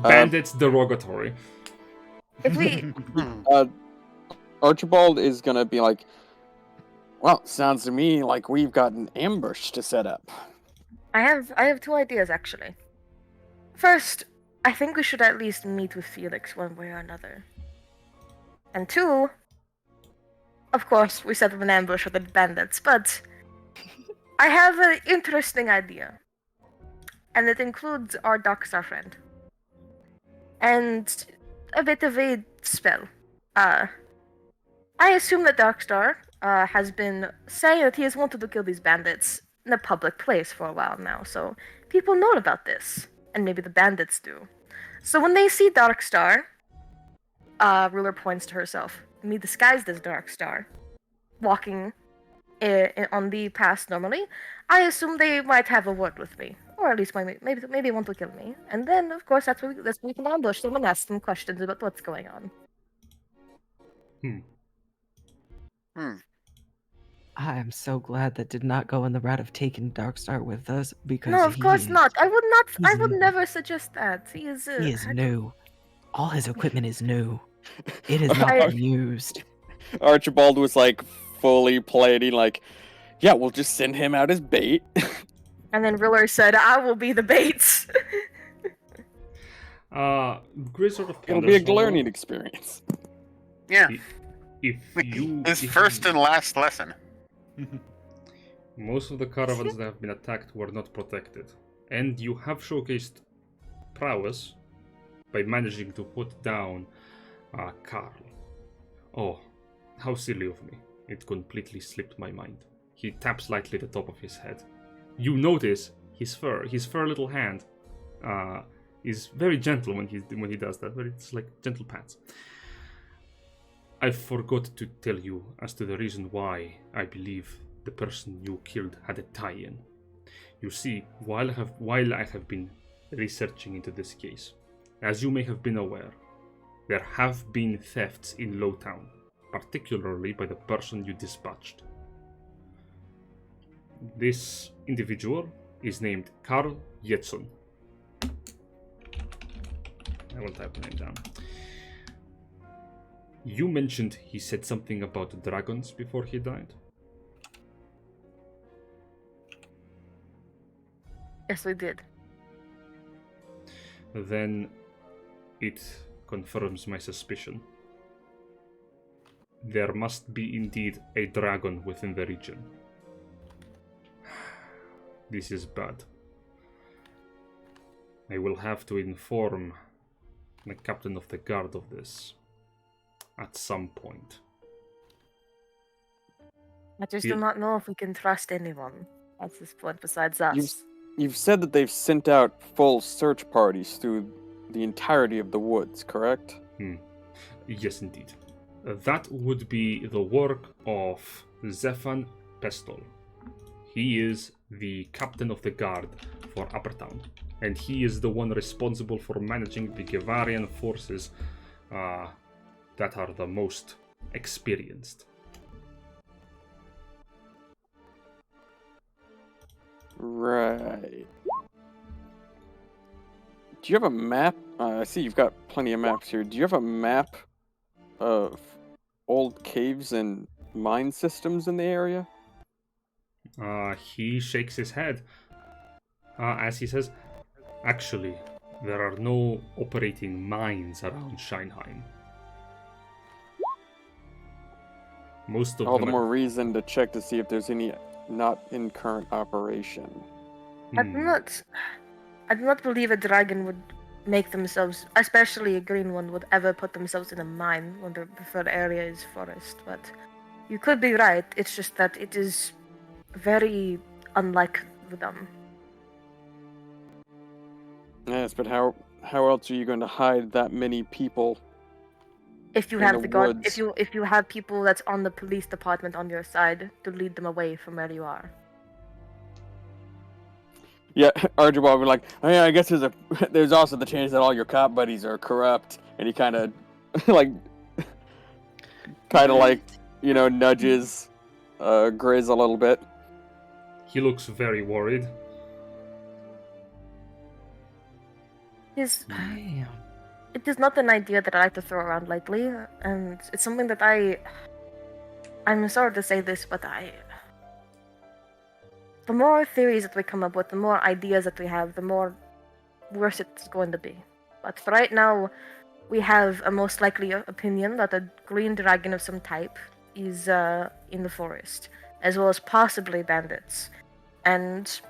Bandits derogatory. If we... Archibald is gonna be like, well, sounds to me like we've got an ambush to set up. I have two ideas, actually. First, I think we should at least meet with Felix one way or another. And two, of course, we set up an ambush with the bandits, but I have an interesting idea. And it includes our Darkstar friend. And a bit of a spell. I assume that Darkstar has been saying that he has wanted to kill these bandits in a public place for a while now, so people know about this, and maybe the bandits do. So when they see Darkstar, Ruler points to herself, me disguised as Darkstar, walking on the path normally, I assume they might have a word with me, or at least maybe want to kill me. And then, of course, that's when we can ambush them and ask them questions about what's going on. I am so glad that did not go in the route of taking Darkstar with us because No, of course not. I would never suggest that. He is new. All his equipment is new. It is not used. Archibald was like fully planning, like, yeah, we'll just send him out as bait. And then Ruler said, I will be the baits. Grizz sort of It'll be a learning experience. Yeah. His first and last lesson. Most of the caravans that have been attacked were not protected. And you have showcased prowess by managing to put down Carl. Oh, how silly of me. It completely slipped my mind. He taps lightly the top of his head. You notice his fur little hand is very gentle when he does that, but it's like gentle pats. I forgot to tell you as to the reason why I believe the person you killed had a tie-in. You see, while I have been researching into this case, as you may have been aware, there have been thefts in Lowtown, particularly by the person you dispatched. This individual is named Carl Jetson. I will type the name down. You mentioned he said something about dragons before he died? Yes, we did. Then it confirms my suspicion. there must be indeed a dragon within the region. This is bad. I will have to inform the captain of the guard of this at some point. I just Yeah. do not know if we can trust anyone at this point besides us. You've said that they've sent out full search parties through the entirety of the woods, correct? Yes, indeed. That would be the work of Zephan Pestol. He is the captain of the guard for Upper Town, and he is the one responsible for managing the Gevarian forces that are the most experienced. Right. Do you have a map? I see you've got plenty of maps here. Do you have a map of old caves and mine systems in the area? He shakes his head as he says, actually, there are no operating mines around Scheinheim. Most of All the them more reason to check to see if there's any not in current operation. I do not believe a dragon would make themselves, especially a green one, would ever put themselves in a mine when their preferred area is forest. But you could be right. It's just that it is very unlike them. Yes, but how else are you going to hide that many people? If you In have the the guard, woods. if you have people that's on the police department on your side to lead them away from where you are. Yeah, Archibald would be like, oh yeah, I guess there's also the chance that all your cop buddies are corrupt, and he kind of nudges Grizz a little bit. He looks very worried. It is not an idea that I like to throw around lightly, and it's something that I'm sorry to say this, but the more theories that we come up with, the more ideas that we have, the more worse it's going to be. But for right now, we have a most likely opinion that a green dragon of some type is in the forest, as well as possibly bandits. And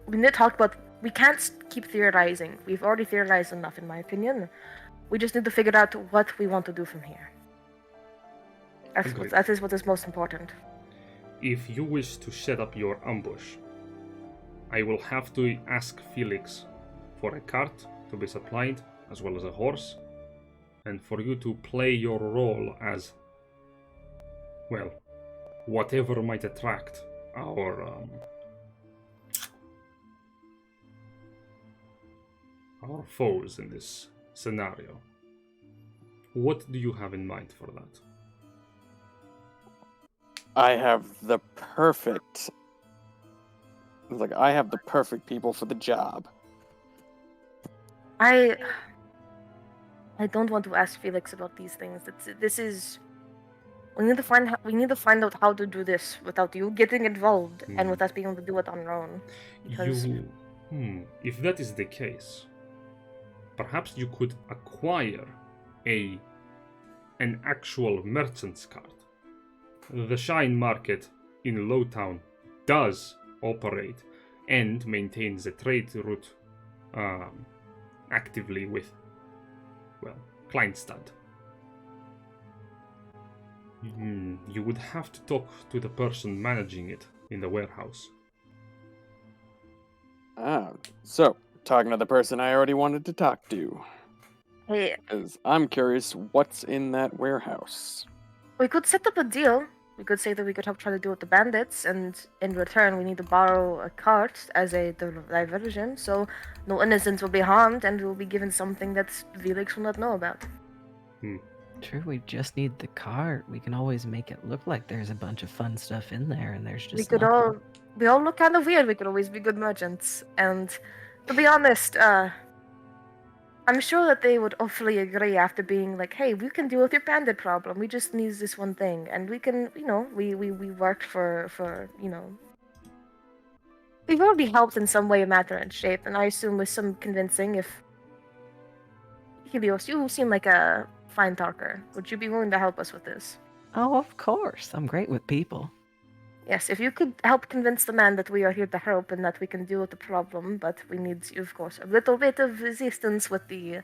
we need to talk about, we can't keep theorizing. We've already theorized enough, in my opinion. We just need to figure out what we want to do from here. Agreed. That is what is most important. If you wish to set up your ambush, I will have to ask Felix for a cart to be supplied, as well as a horse, and for you to play your role as, well, whatever might attract our foes in this scenario. What do you have in mind for that? I have the perfect people for the job. I don't want to ask Felix about these things. We need to find out how to do this without you getting involved and with us being able to do it on our own. Because If that is the case, perhaps you could acquire an actual merchant's cart. The Shine Market in Lowtown does operate and maintains a trade route actively with, well, Kleinstadt. You would have to talk to the person managing it in the warehouse. So, talking to the person I already wanted to talk to. hey, Because I'm curious what's in that warehouse. we could set up a deal. We could say that we could help try to deal with the bandits, and in return, we need to borrow a cart as a diversion, so no innocents will be harmed, and we'll be given something that Felix will not know about. True, we just need the cart. We can always make it look like there's a bunch of fun stuff in there, and there's just nothing. We all look kind of weird. We could always be good merchants, and to be honest, I'm sure that they would awfully agree after being like, hey, we can deal with your bandit problem. We just need this one thing. And we can, we worked for we've already helped in some way, matter, and shape. And I assume with some convincing, if Helios, you seem like a fine talker. Would you be willing to help us with this? Oh, of course. I'm great with people. Yes, if you could help convince the man that we are here to help and that we can deal with the problem, but we need, of course, a little bit of resistance with the,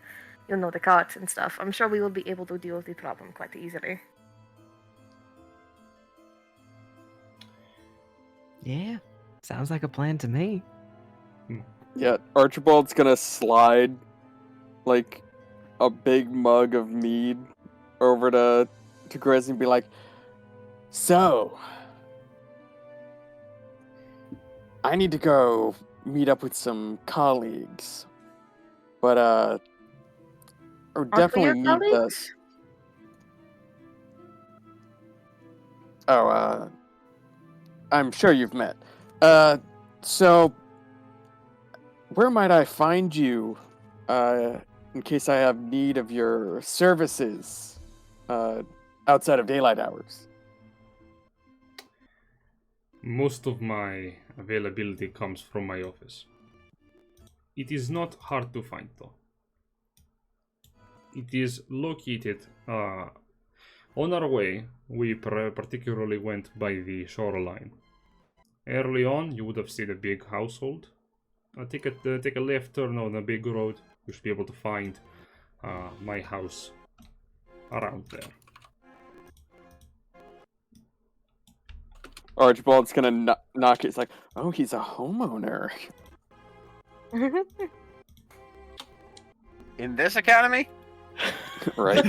the carts and stuff. I'm sure we will be able to deal with the problem quite easily. Yeah, sounds like a plan to me. Yeah, Archibald's gonna slide like a big mug of mead over to Grizz and be like, "So, I need to go meet up with some colleagues, but I would Are we your definitely need the. colleagues? Oh, I'm sure you've met. So where might I find you, in case I have need of your services, outside of daylight hours?" Most of my availability comes from my office. It is not hard to find, though. It is located on our way. We particularly went by the shoreline. Early on, you would have seen a big household. Take a left turn on a big road. You should be able to find my house around there. Archibald's gonna knock it. It's like, oh, he's a homeowner. In this academy? Right.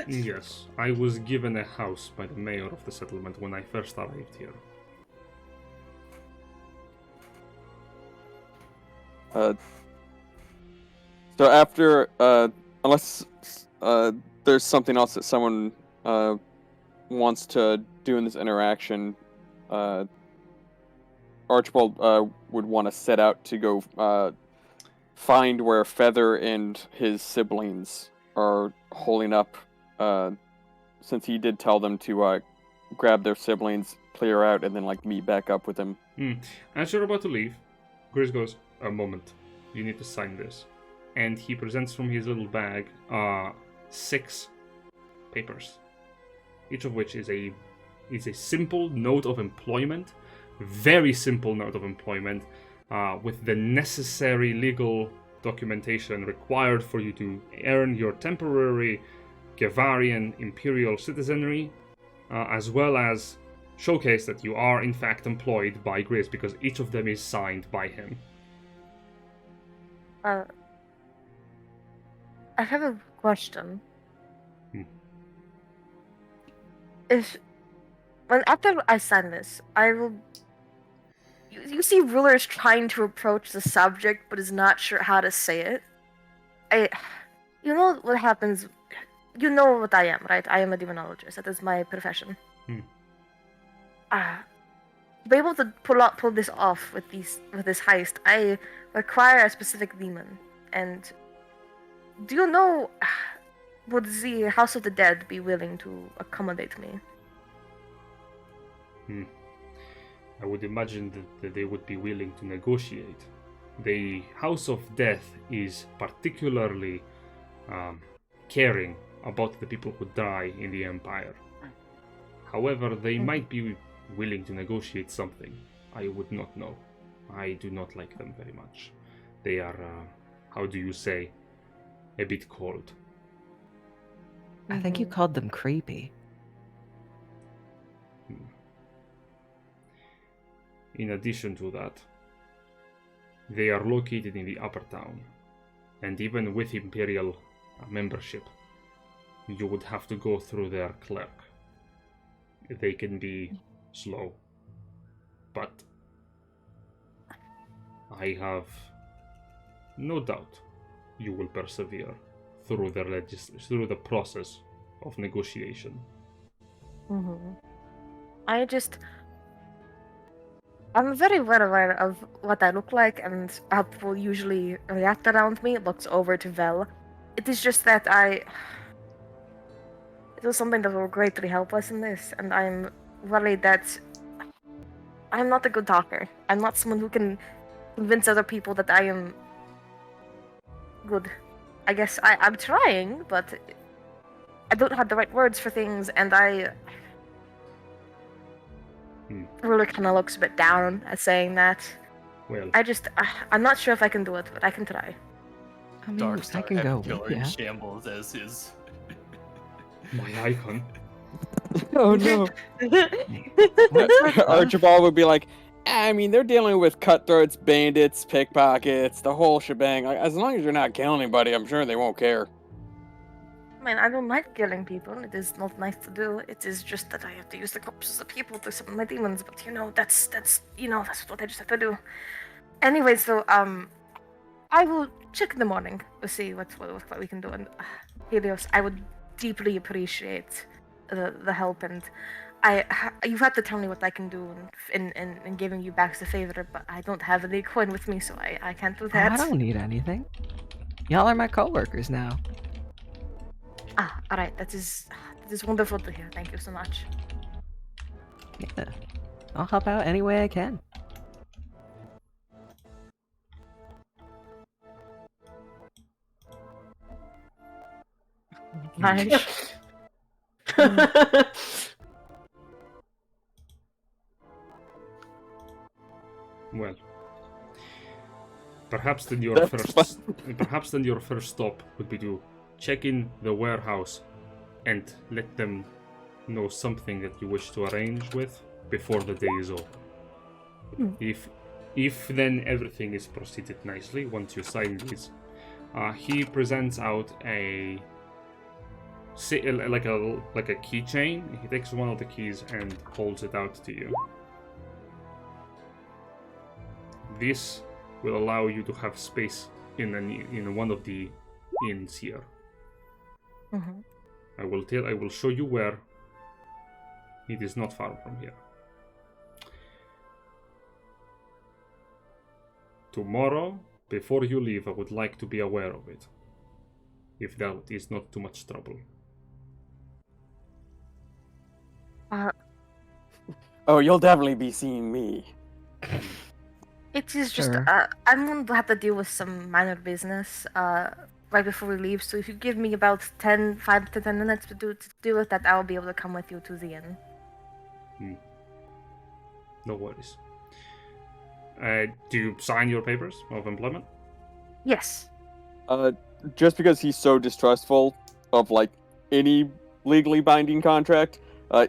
Yes, I was given a house by the mayor of the settlement when I first arrived here. So after, unless there's something else that someone wants to do in this interaction, Archibald would want to set out to go find where Feather and his siblings are holding up, since he did tell them to grab their siblings, clear out, and then meet back up with them. As you're about to leave, Grizz goes, "A moment. You need to sign this." And he presents from his little bag 6 papers, each of which is a simple note of employment, very simple note of employment, with the necessary legal documentation required for you to earn your temporary Gavarian imperial citizenry, as well as showcase that you are in fact employed by Grizz, because each of them is signed by him. I have a question. After I sign this, I will. You see, rulers trying to approach the subject, but is not sure how to say it. You know what happens. You know what I am, right? I am a demonologist. That is my profession. To be able to pull this off with this heist, I require a specific demon. And do you know, would the House of the Dead be willing to accommodate me? I would imagine that they would be willing to negotiate. The House of Death is particularly caring about the people who die in the Empire. However, they might be willing to negotiate something. I would not know. I do not like them very much. They are, how do you say, a bit cold. I think you called them creepy. In addition to that, they are located in the upper town, and even with Imperial membership, you would have to go through their clerk. They can be slow, but I have no doubt you will persevere through through the process of negotiation. I'm very well aware of what I look like and how people usually react around me. It looks over to Vel. It is just that it was something that will greatly help us in this, and I'm worried that I'm not a good talker. I'm not someone who can convince other people that I am good. I guess I'm trying, but I don't have the right words for things, and Ruler kind of looks a bit down at saying that. Well, I'm not sure if I can do it, but I can try. I mean, Darkstar I can go Heaven Killer with in ya. shambles as his. my icon. Oh no. Archibald would be like, I mean, they're dealing with cutthroats, bandits, pickpockets, the whole shebang. Like, as long as you're not killing anybody, I'm sure they won't care. I mean, I don't like killing people. It is not nice to do. It is just that I have to use the corpses of people to summon my demons. But that's what I just have to do. Anyway, so I will check in the morning to see what we can do. And Helios, I would deeply appreciate the help, and you have to tell me what I can do in giving you back the favor. But I don't have any coin with me, so I can't do that. I don't need anything. Y'all are my coworkers now. All right. That is wonderful to hear. Thank you so much. Yeah. I'll help out any way I can. Nice. Well, perhaps then your first stop would be to check in the warehouse and let them know something that you wish to arrange with before the day is over. If then everything is proceeded nicely once you sign these, he presents out like a keychain. He takes one of the keys and holds it out to you. This will allow you to have space in one of the inns here. Mm-hmm. I will show you where. It is not far from here. Tomorrow, before you leave, I would like to be aware of it. If that is not too much trouble. Oh, you'll definitely be seeing me. It is just, Sure. I'm going to have to deal with some minor business, right before we leave, so if you give me about 5 to 10 minutes to deal with that, I'll be able to come with you to the inn. No worries. Do you sign your papers of employment? Yes. Just because he's so distrustful of, like, any legally binding contract,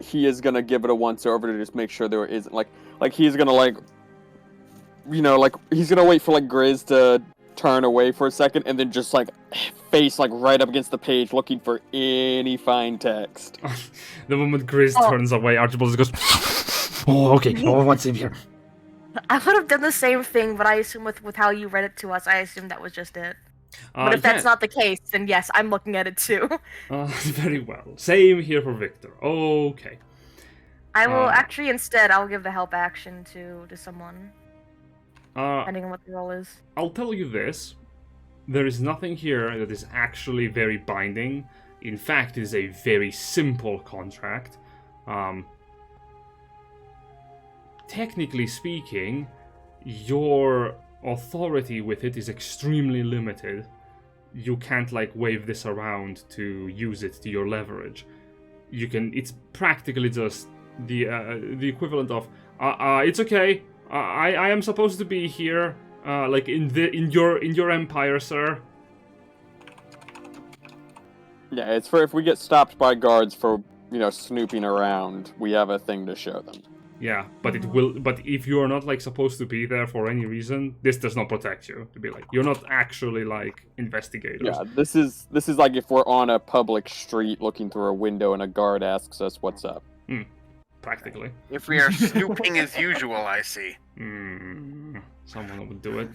he is gonna give it a once-over to just make sure there isn't, like he's gonna, like, he's gonna wait for, like, Grizz to turn away for a second, and then just, like, face, like, right up against the page, looking for any fine text. The moment Grizz turns away, Archibald just goes, oh, okay, what's in here? I would have done the same thing, but I assume with how you read it to us, I assume that was just it. But if that's not the case, then yes, I'm looking at it too. Very well. Same here for Victor. Okay. I will actually instead, I'll give the help action to someone. Depending on what the role is. I'll tell you this. There is nothing here that is actually very binding. In fact, it is a very simple contract. Technically speaking, your authority with it is extremely limited. You can't, like, wave this around to use it to your leverage. It's practically just the equivalent of it's okay. I am supposed to be here, like in your empire, sir. Yeah, it's for if we get stopped by guards for, snooping around, we have a thing to show them. Yeah, but But if you are not, like, supposed to be there for any reason, this does not protect you. To be like, you're not actually, like, investigators. Yeah, this is like if we're on a public street looking through a window and a guard asks us what's up. Practically. If we are snooping as usual, I see. Someone would do it.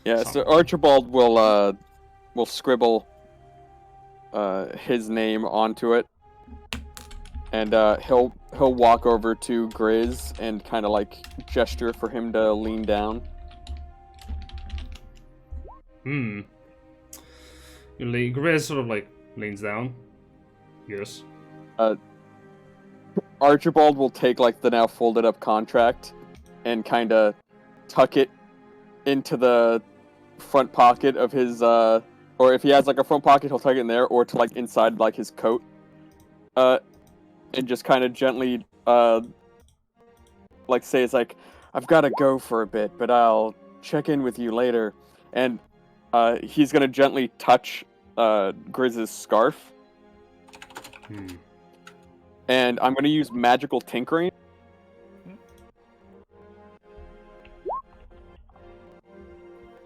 Yeah, so Archibald will scribble his name onto it, and he'll walk over to Grizz and kind of, like, gesture for him to lean down. Grizz sort of, like, leans down. Yes. Archibald will take, like, the now folded up contract and kind of tuck it into the front pocket of his, or if he has, like, a front pocket, he'll tuck it in there, or to, like, inside, like, his coat. and just kind of gently, like say it's like, I've got to go for a bit, but I'll check in with you later. And he's gonna gently touch Grizz's scarf. And I'm gonna use magical tinkering.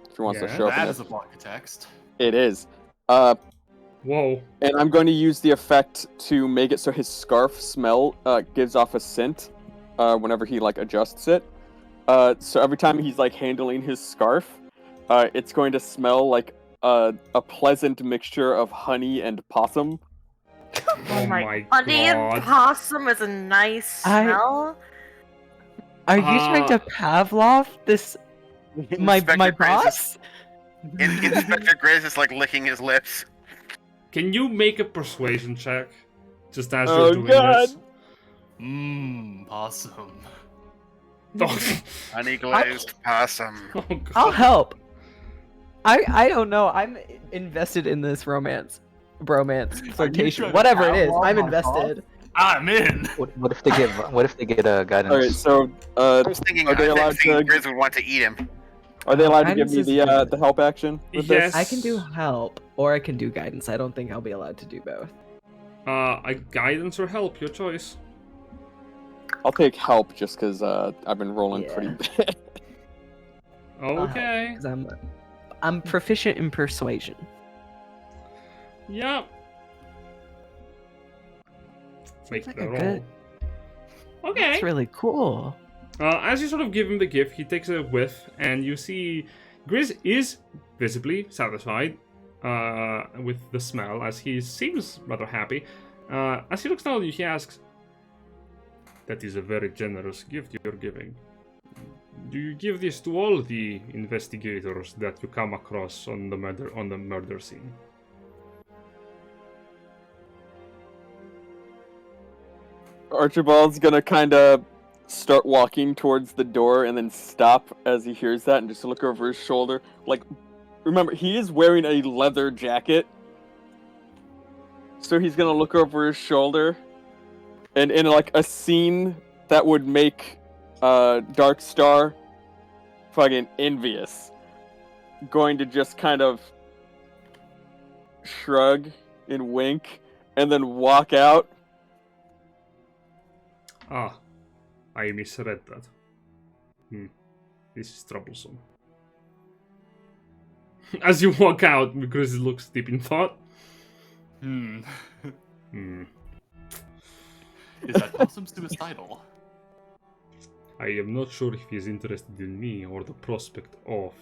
If he wants to show up. That is a block of text. It is. Whoa. And I'm going to use the effect to make it so his scarf smell gives off a scent whenever he like adjusts it. So every time he's like handling his scarf, it's going to smell like a pleasant mixture of honey and possum. Oh my Honey god. and possum is a nice smell. Are you trying to Pavlov this my Inspector Grizz boss? Inspector Grizz is like licking his lips. Can you make a persuasion check? Just as Oh, you're doing God. this. Possum. Honey glazed possum. Oh, God. I'll help. I don't know. I'm invested in this romance, flirtation, trying to whatever it is. Pavlov I'm my invested. I'm in. What if they get a guidance? Alright, so I was thinking, are they allowed to? Grizz would want to eat him. Are they allowed to give Guidance me is good. the help action with Yes. this? I can do help, or I can do guidance. I don't think I'll be allowed to do both. A guidance or help, your choice. I'll take help just because I've been rolling Yeah. pretty bad. Okay. Because I'm proficient in persuasion. Yep. Make like the a roll. good- Okay. That's really cool. As you sort of give him the gift, he takes a whiff, and you see Grizz is visibly satisfied with the smell, as he seems rather happy. As he looks down at you, he asks, "That is a very generous gift you're giving. Do you give this to all the investigators that you come across on the murder scene?" Archibald's gonna kind of start walking towards the door and then stop as he hears that and just look over his shoulder. Like, remember, he is wearing a leather jacket. So he's gonna look over his shoulder and in like a scene that would make Darkstar fucking envious, going to just kind of shrug and wink and then walk out. Ah, I misread that. This is troublesome. As you walk out, because it looks deep in thought. Is that Possum suicidal? I am not sure if he is interested in me or the prospect of.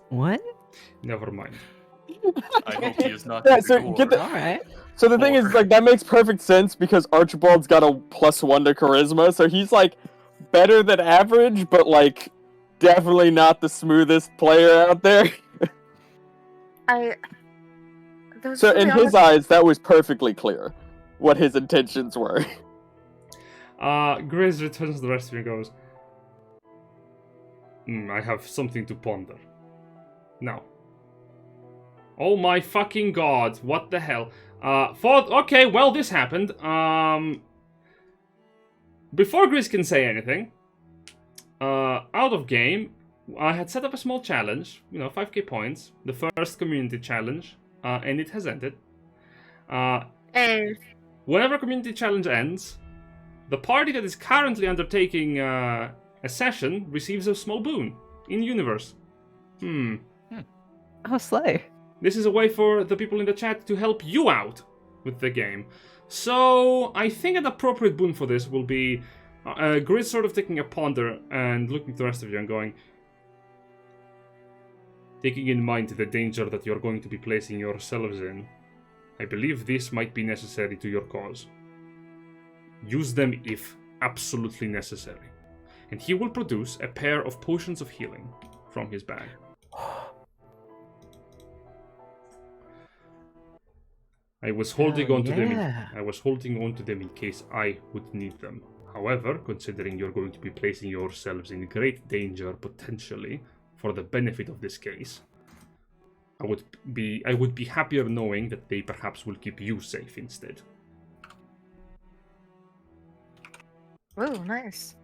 What? Never mind. I hope he is not. Yeah, so get the- All right. So the thing is, like, that makes perfect sense because Archibald's got a +1 to charisma, so he's, like, better than average, but, like, definitely not the smoothest player out there. So in his eyes, that was perfectly clear what his intentions were. Grizz returns to the rest of you and goes, I have something to ponder. Now. Oh my fucking god, what the hell? Okay, well, this happened. Before Grizz can say anything, out of game, I had set up a small challenge, 5k points, the first community challenge, and it has ended. Whenever community challenge ends, the party that is currently undertaking a session receives a small boon in-universe. Oh, slay. This is a way for the people in the chat to help you out with the game. So, I think an appropriate boon for this will be Grizz sort of taking a ponder and looking at the rest of you and going, taking in mind the danger that you're going to be placing yourselves in, I believe this might be necessary to your cause. Use them if absolutely necessary. And he will produce a pair of potions of healing from his bag. I was holding on to them. I was holding on to them in case I would need them. However, considering you're going to be placing yourselves in great danger potentially for the benefit of this case, I would be happier knowing that they perhaps will keep you safe instead. Ooh, nice.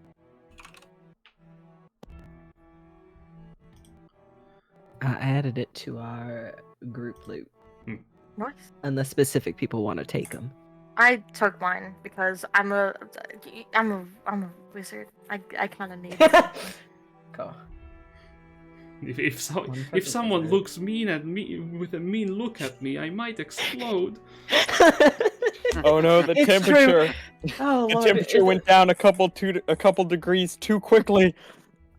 I added it to our group loot, Nice. unless specific people want to take them. I took mine because I'm a wizard. I kind of need it. Cool. If someone looks mean at me with a mean look at me, I might explode. Oh no, the It's temperature. Oh, The Lord, temperature went down a couple degrees too quickly.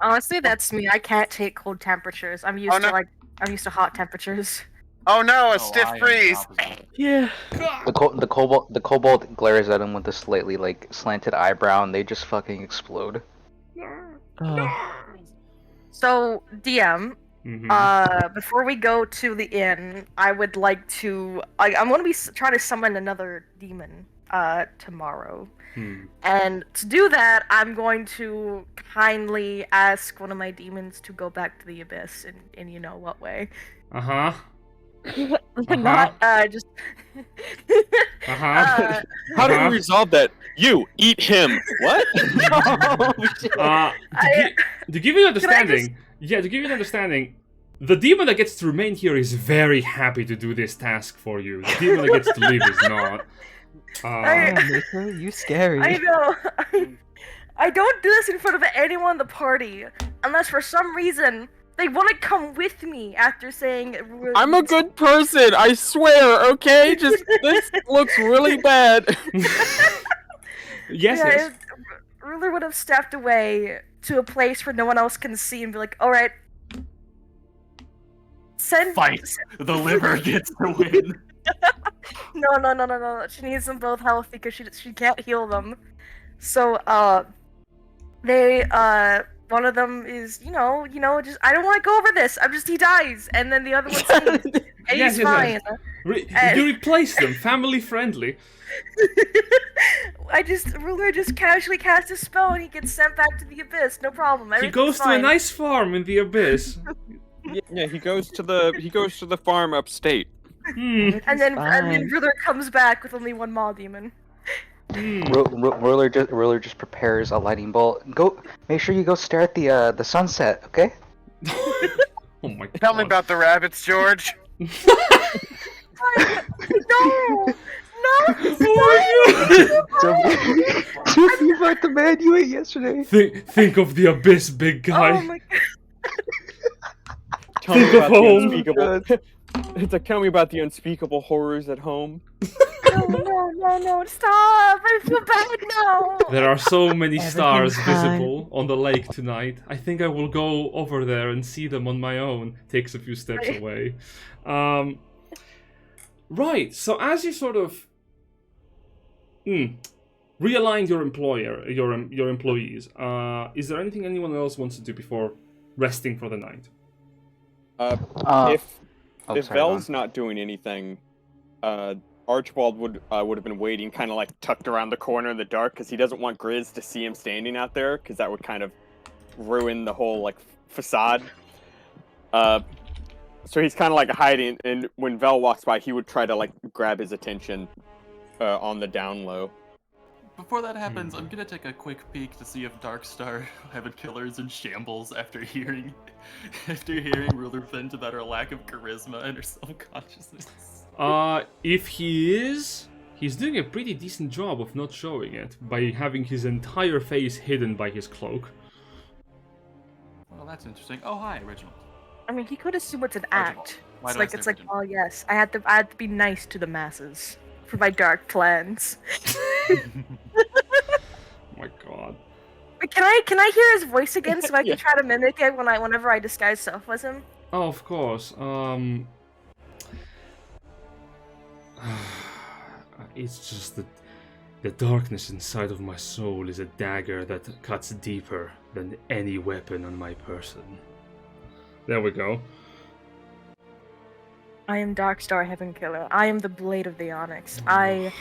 Honestly, that's me. I can't take cold temperatures. I'm used to hot temperatures. Oh no, a Oh, stiff I am the breeze! opposite. Yeah. The kobold glares at him with a slightly like slanted eyebrow, and they just fucking explode. Oh. So, DM, Mhm. before we go to the inn, I would like to. I'm going to be trying to summon another demon tomorrow. And to do that, I'm going to kindly ask one of my demons to go back to the abyss in you know what way. Uh-huh. Not just. Uh-huh. How do we resolve that? You eat him. What? To give you an understanding, the demon that gets to remain here is very happy to do this task for you. The demon that gets to leave is not. Maker, you scary. I know. I don't do this in front of anyone in the party, unless for some reason they want to come with me after saying. I'm a good person, I swear, okay? Just, this looks really bad. Yes. Ruler would have stepped away to a place where no one else can see and be like, alright. Fight! The liver gets to win. No. She needs them both healthy because she can't heal them. So, one of them is, just, I don't want to go over this. He dies. And then the other one stays. And he's fine. You replace them, family friendly. Ruler just casually casts a spell and he gets sent back to the abyss. No problem. He goes to a nice farm in the abyss. Yeah, he goes to the farm upstate. And then Ruler comes back with only one maw demon. Ruler just prepares a lightning bolt. Go, make sure you go stare at the sunset, okay? Oh my god. Tell me about the rabbits, George. No! Tell me about the man you ate yesterday. Think of the abyss, big guy. Oh my god. Tell me about the home. unspeakable. Tell me about the unspeakable horrors at home. No, stop! I feel bad now! There are so many stars Everything's fine. visible on the lake tonight. I think I will go over there and see them on my own. Takes a few steps away. Right, so as you sort of realign your employees, is there anything anyone else wants to do before resting for the night? If sorry, Vel's not doing anything, Archibald would have been waiting, kind of like tucked around the corner in the dark, because he doesn't want Grizz to see him standing out there, because that would kind of ruin the whole like facade. So he's kind of like hiding, and when Vel walks by, he would try to like grab his attention on the down low. Before that happens, I'm gonna take a quick peek to see if Darkstar Heaven Killer's in shambles after hearing Ruler vent about her lack of charisma and her self-consciousness. If he is, he's doing a pretty decent job of not showing it by having his entire face hidden by his cloak. Well, that's interesting. Oh, hi, Reginald. I mean, he could assume it's an Archibald. act. Why It's did I like, say it's like, Reginald? oh yes, I had to be nice to the masses for my dark plans. Oh my god. Wait, can I hear his voice again so I can try to mimic it whenever I disguise self as him? Oh, of course. It's just that the darkness inside of my soul is a dagger that cuts deeper than any weapon on my person. There we go. I am Darkstar Heaven Killer. I am the Blade of the Onyx. I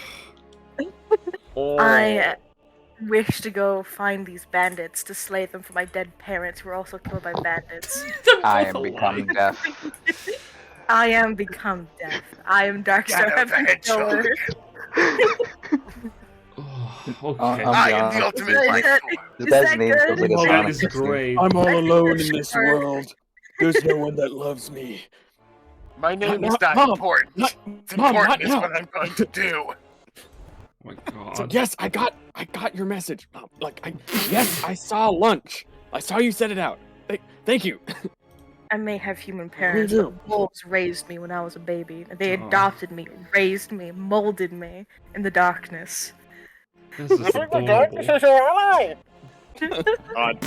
wish to go find these bandits to slay them for my dead parents who were also killed by bandits. I am becoming deaf. I am become death. I am Darkstar Shadow the Heaven Hedgehog. Killer. Okay. I am the John. ultimate Is life that- force. This Is guy's that name good? feels like a Oh, That Sonic is cutscene. great. I'm all I think alone that's in this smart. world. There's no one that loves me. My name is Not- not Mom, important. not- It's Mom, important not is now. what I'm going to do. Oh my So, god. yes, I got your message. Yes, I saw lunch. I saw you set it out. Thank you. I may have human parents, do. but wolves raised me when I was a baby. They Oh. adopted me, raised me, molded me in the darkness. This is adorable. your ally. God.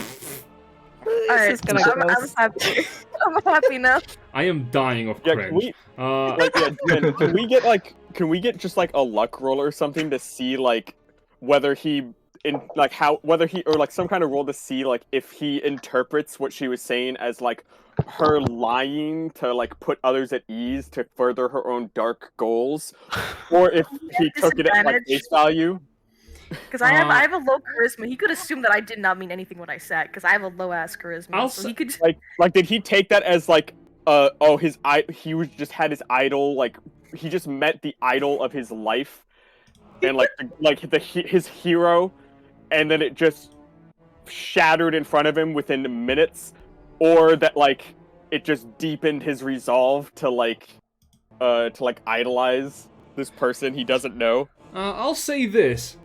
Alright, is gonna I'm go happy. I'm happy now. I am dying of Yeah, cringe. Jen, can we get just like a luck roll or something to see like whether he some kind of roll to see like if he interprets what she was saying as like her lying to like put others at ease to further her own dark goals, or if he took it at like face value. Because I have a low charisma. He could assume that I did not mean anything when I said, because I have a low ass charisma. So he could. Like did he take that as like he was just had his idol, like he just met the idol of his life and his hero, and then it just shattered in front of him within minutes, or that like it just deepened his resolve to idolize this person he doesn't know. I'll say this.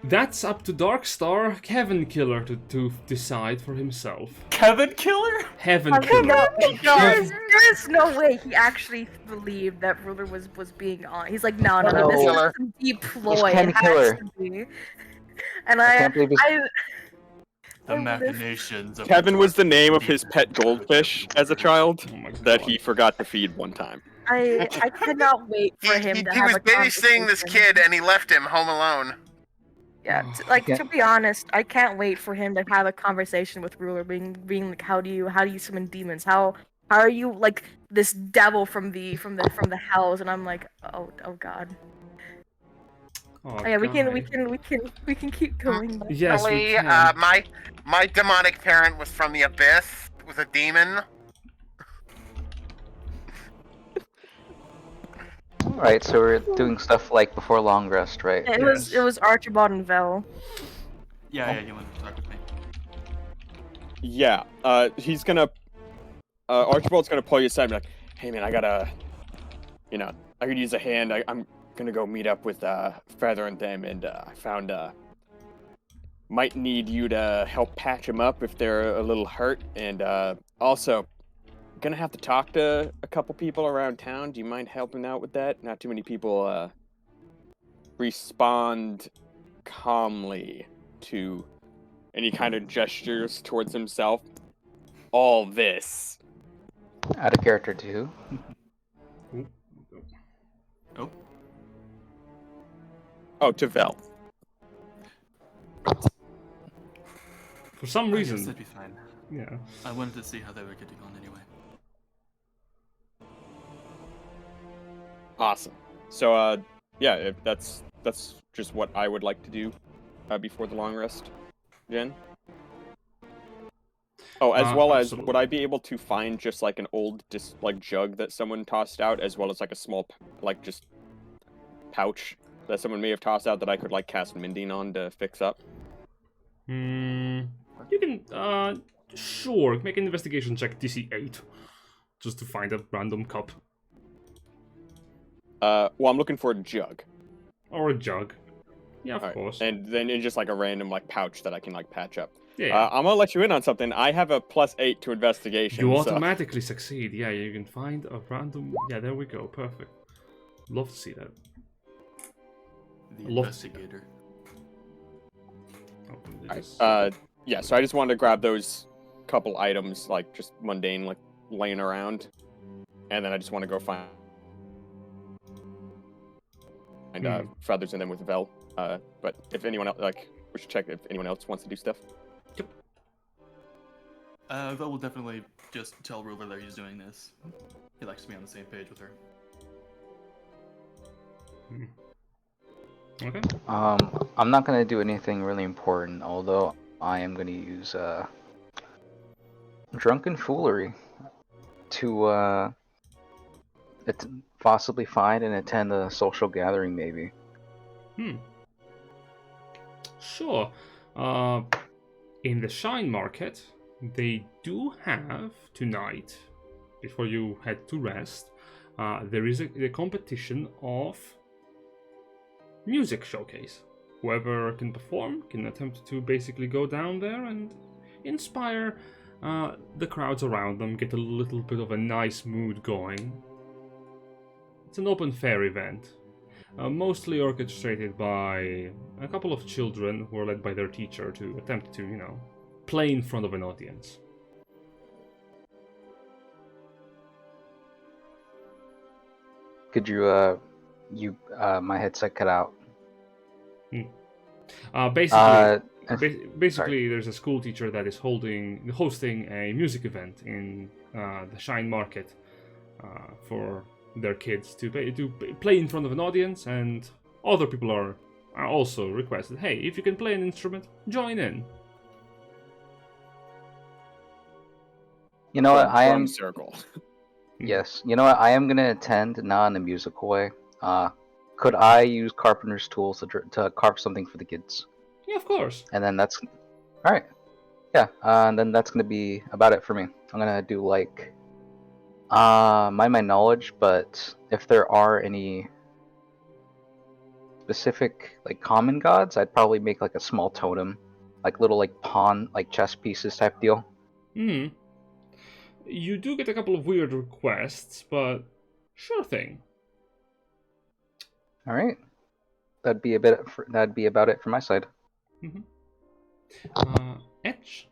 That's up to Darkstar Kevin Killer to decide for himself. Kevin Killer? Heaven Okay, Killer. there's no way he actually believed that Ruler was being on. He's like, no, No. this is some deep ploy. Ken It has Killer. to be. And I can't believe The machinations of Kevin was the name of his pet goldfish as a child Oh my that God. he forgot to feed one time. I cannot wait for him He to have was a babysitting this conversation. kid and he left him home alone. Yeah, Yeah. to be honest, I can't wait for him to have a conversation with Ruler, being like, how do you summon demons? How are you like this devil from the hells? And I'm like, oh god. Oh, Yeah, we guy. can keep going. Yes, we Really, can. my demonic parent was from the abyss. Was a demon. Alright, so we're doing stuff like before long rest, right? It was Archibald and Vel. Yeah, you want to talk with me? Yeah, he's gonna Archibald's gonna pull you aside and be like, hey man, I could use a hand. I'm gonna go meet up with Feather and them, and I found might need you to help patch them up if they're a little hurt, and also gonna have to talk to a couple people around town. Do you mind helping out with that? Not too many people respond calmly to any kind of gestures towards himself. All this. Out of character too. Oh, to Vel. For some I guess reason. that'd be fine. Yeah. I wanted to see how they were getting on anyway. Awesome. So, yeah, if that's just what I would like to do before the long rest, Jen. Oh, as well as, absolutely. would I be able to find just like an old jug that someone tossed out, as well as like a small just pouch that someone may have tossed out that I could like cast mending on to fix up? You can, sure, make an investigation check DC 8. Just to find a random cup. Well, I'm looking for a jug. Or a jug. Yeah, of Alright, course. and then it's just like a random like pouch that I can like patch up. Yeah. I'm gonna let you in on something. I have a +8 to investigation. You so- automatically succeed. Yeah, you can find a random... Yeah, there we go. Perfect. Love to see that. The Love to see investigator. Open Alright, this. yeah, so I just wanted to grab those couple items, like just mundane, like laying around, and then I just want to go find feathers in them with Vel. But if anyone else, we should check if anyone else wants to do stuff. Vel will definitely just tell Ruler that he's doing this. He likes to be on the same page with her. Okay. I'm not gonna do anything really important, although I am gonna use drunken foolery to possibly find and attend a social gathering, maybe. Sure. In the Shine Market, they do have tonight, before you head to rest, there is a competition of music showcase. Whoever can perform can attempt to basically go down there and inspire the crowds around them, get a little bit of a nice mood going. It's an open fair event, mostly orchestrated by a couple of children who are led by their teacher to attempt to, play in front of an audience. Could my headset cut out. Basically, there's a school teacher that is hosting a music event in the Shine Market for their kids to play in front of an audience, and other people are also requested, hey, if you can play an instrument, join in. You know what? I am. Circle. Yes. You know what? I am gonna attend, not in a musical way. Could I use carpenter's tools to carve something for the kids? Yeah, of course. And then that's all right. Yeah. And then that's gonna be about it for me. I'm gonna do like mind my knowledge, but if there are any specific like common gods, I'd probably make like a small totem, like little like pawn, like chess pieces type deal. You do get a couple of weird requests, but sure thing. All right, that'd be about it for my side. Etch.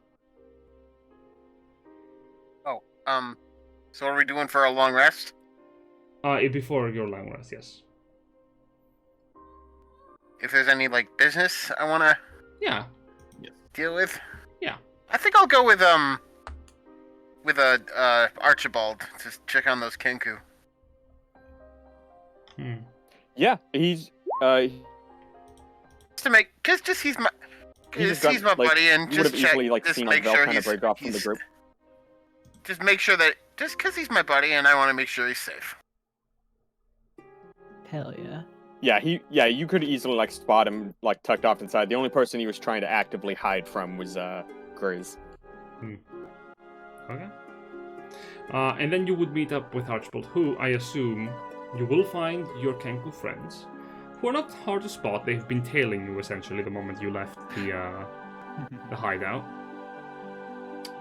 Oh, so what are we doing for a long rest? Before your long rest, yes. If there's any like business I wanna deal with. Yeah. I think I'll go with Archibald to check on those Kenku. Yeah, he's Just he's my buddy, and just check. Just make sure he's break off from the group. Just make sure that just because he's my buddy, and I want to make sure he's safe. Hell yeah. Yeah, you could easily like spot him like tucked off inside. The only person he was trying to actively hide from was Grizz. Okay. And then you would meet up with Archibald, who I assume you will find your Kenku friends, who are not hard to spot. They've been tailing you essentially the moment you left the hideout.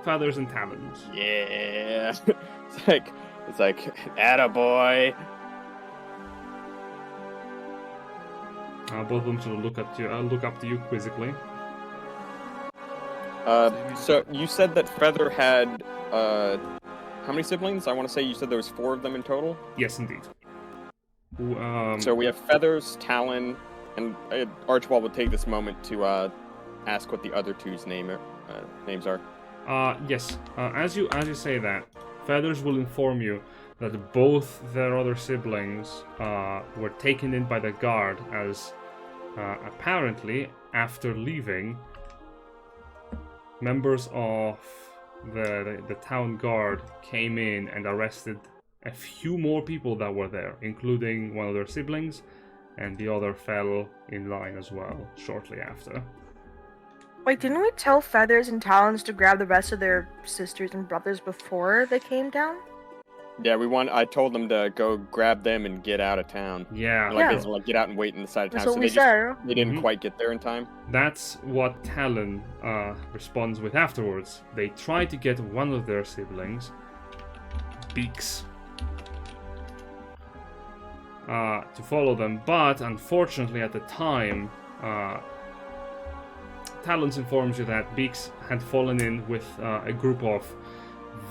Feathers and talons. Yeah. it's like attaboy. Both of them sort of look up to you quizzically. So you said that Feather had how many siblings? I want to say you said there was 4 of them in total. Yes, indeed. So we have Feathers, Talon, and Archibald would take this moment to ask what the other two's names are. Yes. As you say that, Feathers will inform you that both their other siblings were taken in by the guard as apparently after leaving, members of the town guard came in and arrested a few more people that were there, including one of their siblings, and the other fell in line as well shortly after. Wait, didn't we tell Feathers and Talons to grab the rest of their sisters and brothers before they came down? Yeah, I told them to go grab them and get out of town. Yeah. Basically, get out and wait in the side of town. That's what we said. They didn't quite get there in time. That's what Talon responds with afterwards. They try to get one of their siblings, Beaks, to follow them, but unfortunately at the time, Talons informs you that Beaks had fallen in with a group of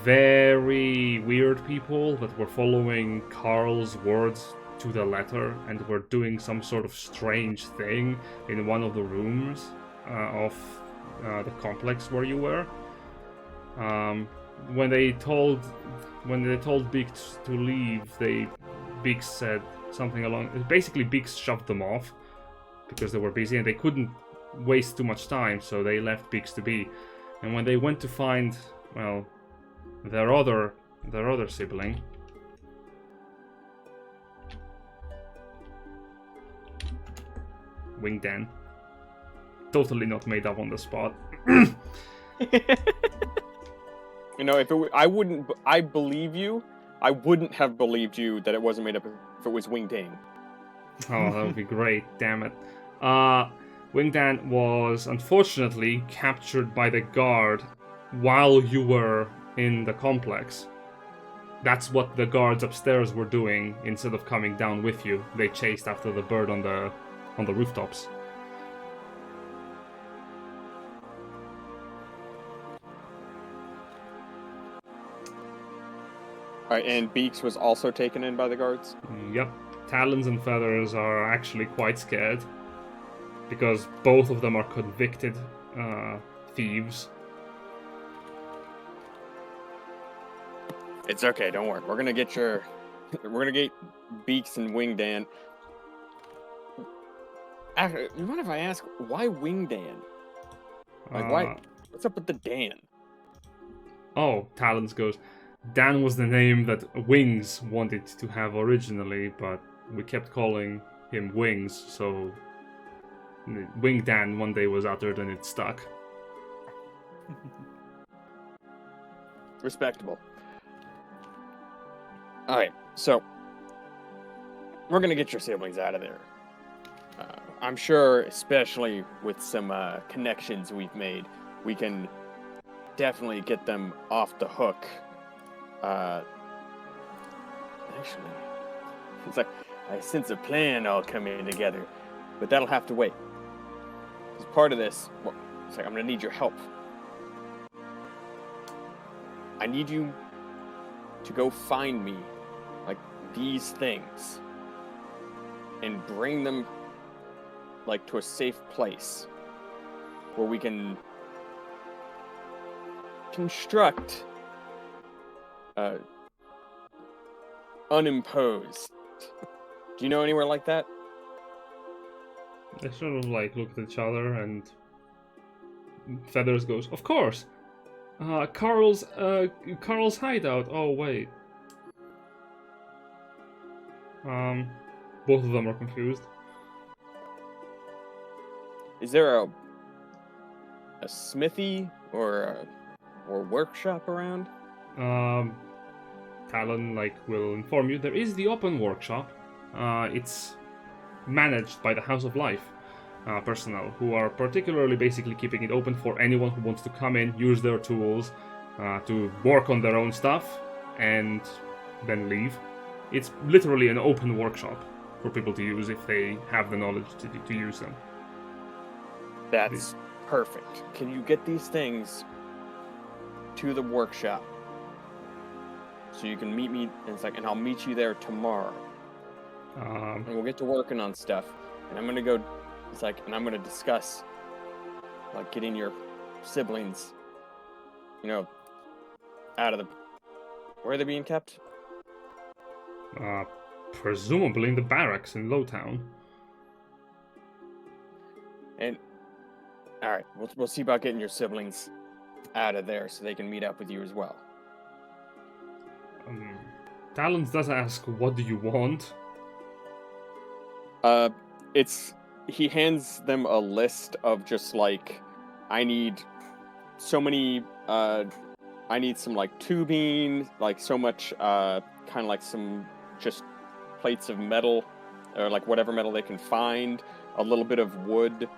very weird people that were following Carl's words to the letter and were doing some sort of strange thing in one of the rooms of the complex where you were. When they told Beaks to leave, Beaks said something along. Basically, Beaks shoved them off because they were busy and they couldn't waste too much time, so they left Beaks to be. And when they went to find, well, their other sibling, Wing Dan. Totally not made up on the spot. You know, I believe you. I wouldn't have believed you that it wasn't made up if it was Wing Dane. Oh, that would be great, damn it. Wing Dan was unfortunately captured by the guard while you were in the complex. That's what the guards upstairs were doing instead of coming down with you. They chased after the bird on the rooftops. Alright, and Beaks was also taken in by the guards? Yep. Talons and Feathers are actually quite scared because both of them are convicted thieves. It's okay, don't worry. We're gonna get Beaks and Wing Dan. Actually, you mind if I ask, why Wing Dan? Like, why? What's up with the Dan? Oh, Talons goes, Dan was the name that Wings wanted to have originally, but we kept calling him Wings, so Wing Dan one day was uttered and it stuck. Respectable. Alright, so we're gonna get your siblings out of there. I'm sure, especially with some connections we've made, we can definitely get them off the hook. Actually, it's like I sense a plan all coming together, but that'll have to wait. As part of this, well, it's like I'm gonna need your help. I need you to go find me, like, these things, and bring them, like, to a safe place where we can construct unimposed. Do you know anywhere like that? They sort of like look at each other, and Feathers goes, "Of course, Carl's hideout." Oh wait, both of them are confused. Is there a smithy or workshop around? Talon will inform you there is the open workshop. It's managed by the House of Life personnel, who are particularly basically keeping it open for anyone who wants to come in, use their tools, to work on their own stuff, and then leave. It's literally an open workshop for people to use if they have the knowledge to use them. That's perfect. Can you get these things to the workshop so you can meet me? And I'll meet you there tomorrow. And we'll get to working on stuff. And I'm gonna go. And I'm gonna discuss getting your siblings, out of the. Where are they being kept? Presumably in the barracks in Lowtown. And all right, we'll see about getting your siblings out of there so they can meet up with you as well. Talons does ask, "What do you want?" He hands them a list of just I need so many. I need some tubing, so much, kind of some just plates of metal, or whatever metal they can find, a little bit of wood,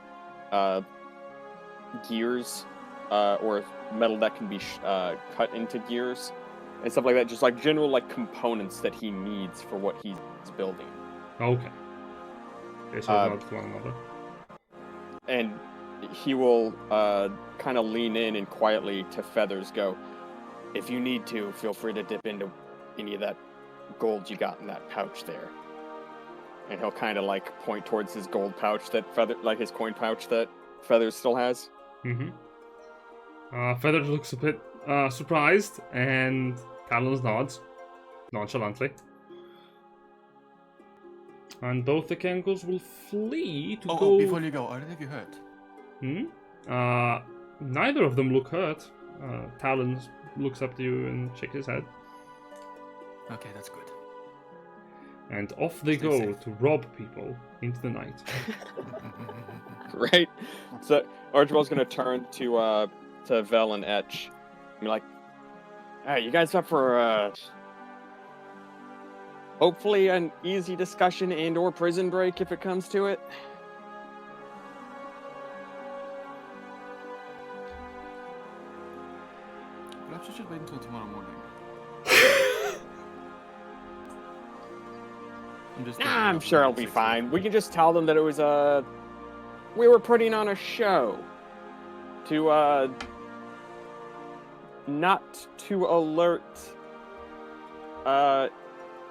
gears, or metal that can be cut into gears, and stuff like that. Just general components that he needs for what he's building. Okay. They sort of nod to one another. And he will kind of lean in and quietly to Feathers go, "If you need to, feel free to dip into any of that gold you got in that pouch there." And he'll kind of point towards his gold pouch that his coin pouch that Feathers still has. Mm-hmm. Feathers looks a bit surprised, and Talons nods nonchalantly. And both the Kangos will flee to go... Oh, before you go, are any of you hurt? Neither of them look hurt. Talons looks up to you and shakes his head. Okay, that's good. and off they Stay go safe. to rob people into the night. Right? So Archibald's gonna turn to Vel and Etch and be like, "Hey, you guys up for hopefully an easy discussion and/or prison break if it comes to it?" Perhaps you should wait until tomorrow morning. I'm sure it'll be fine. We can just tell them that it was we were putting on a show to not to alert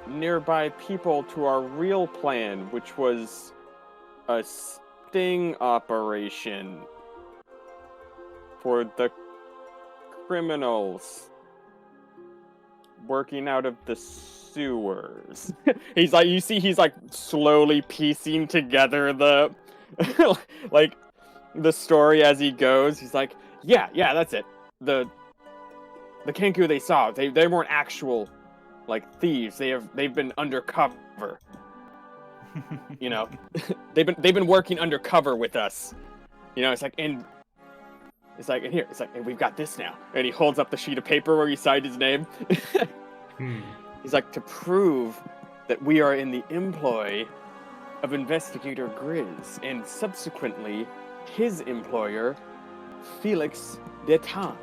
nearby people to our real plan, which was a sting operation for the criminals working out of the sewers. He's like, you see, he's like slowly piecing together the like the story as he goes. He's like, yeah, that's it. The Kenku they saw, they weren't actual like thieves. They've been undercover. You know, they've been working undercover with us. You know, and here, and we've got this now. And he holds up the sheet of paper where he signed his name. He's like, to prove that we are in the employ of Investigator Grizz, and subsequently his employer, Felix Detente.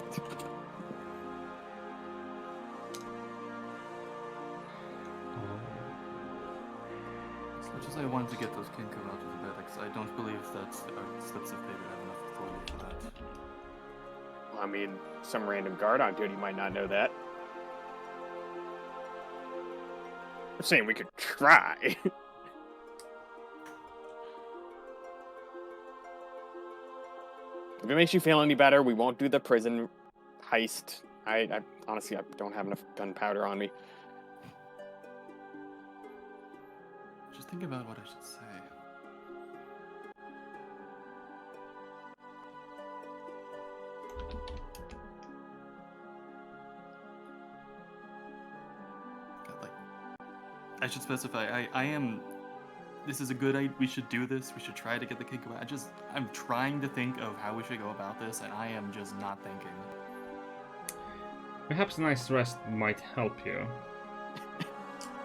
As much as I wanted to get those Kenku out of the Verx, I don't believe that slips of paper have enough authority for that. I mean, some random guard on duty might not know that. I'm saying we could try. If it makes you feel any better, we won't do the prison heist. I honestly, I don't have enough gunpowder on me. Just think about what I should say. I should specify, I am... This is a good idea. We should do this. We should try to get the Kenku out. I'm trying to think of how we should go about this, and I am just not thinking. Perhaps a nice rest might help you.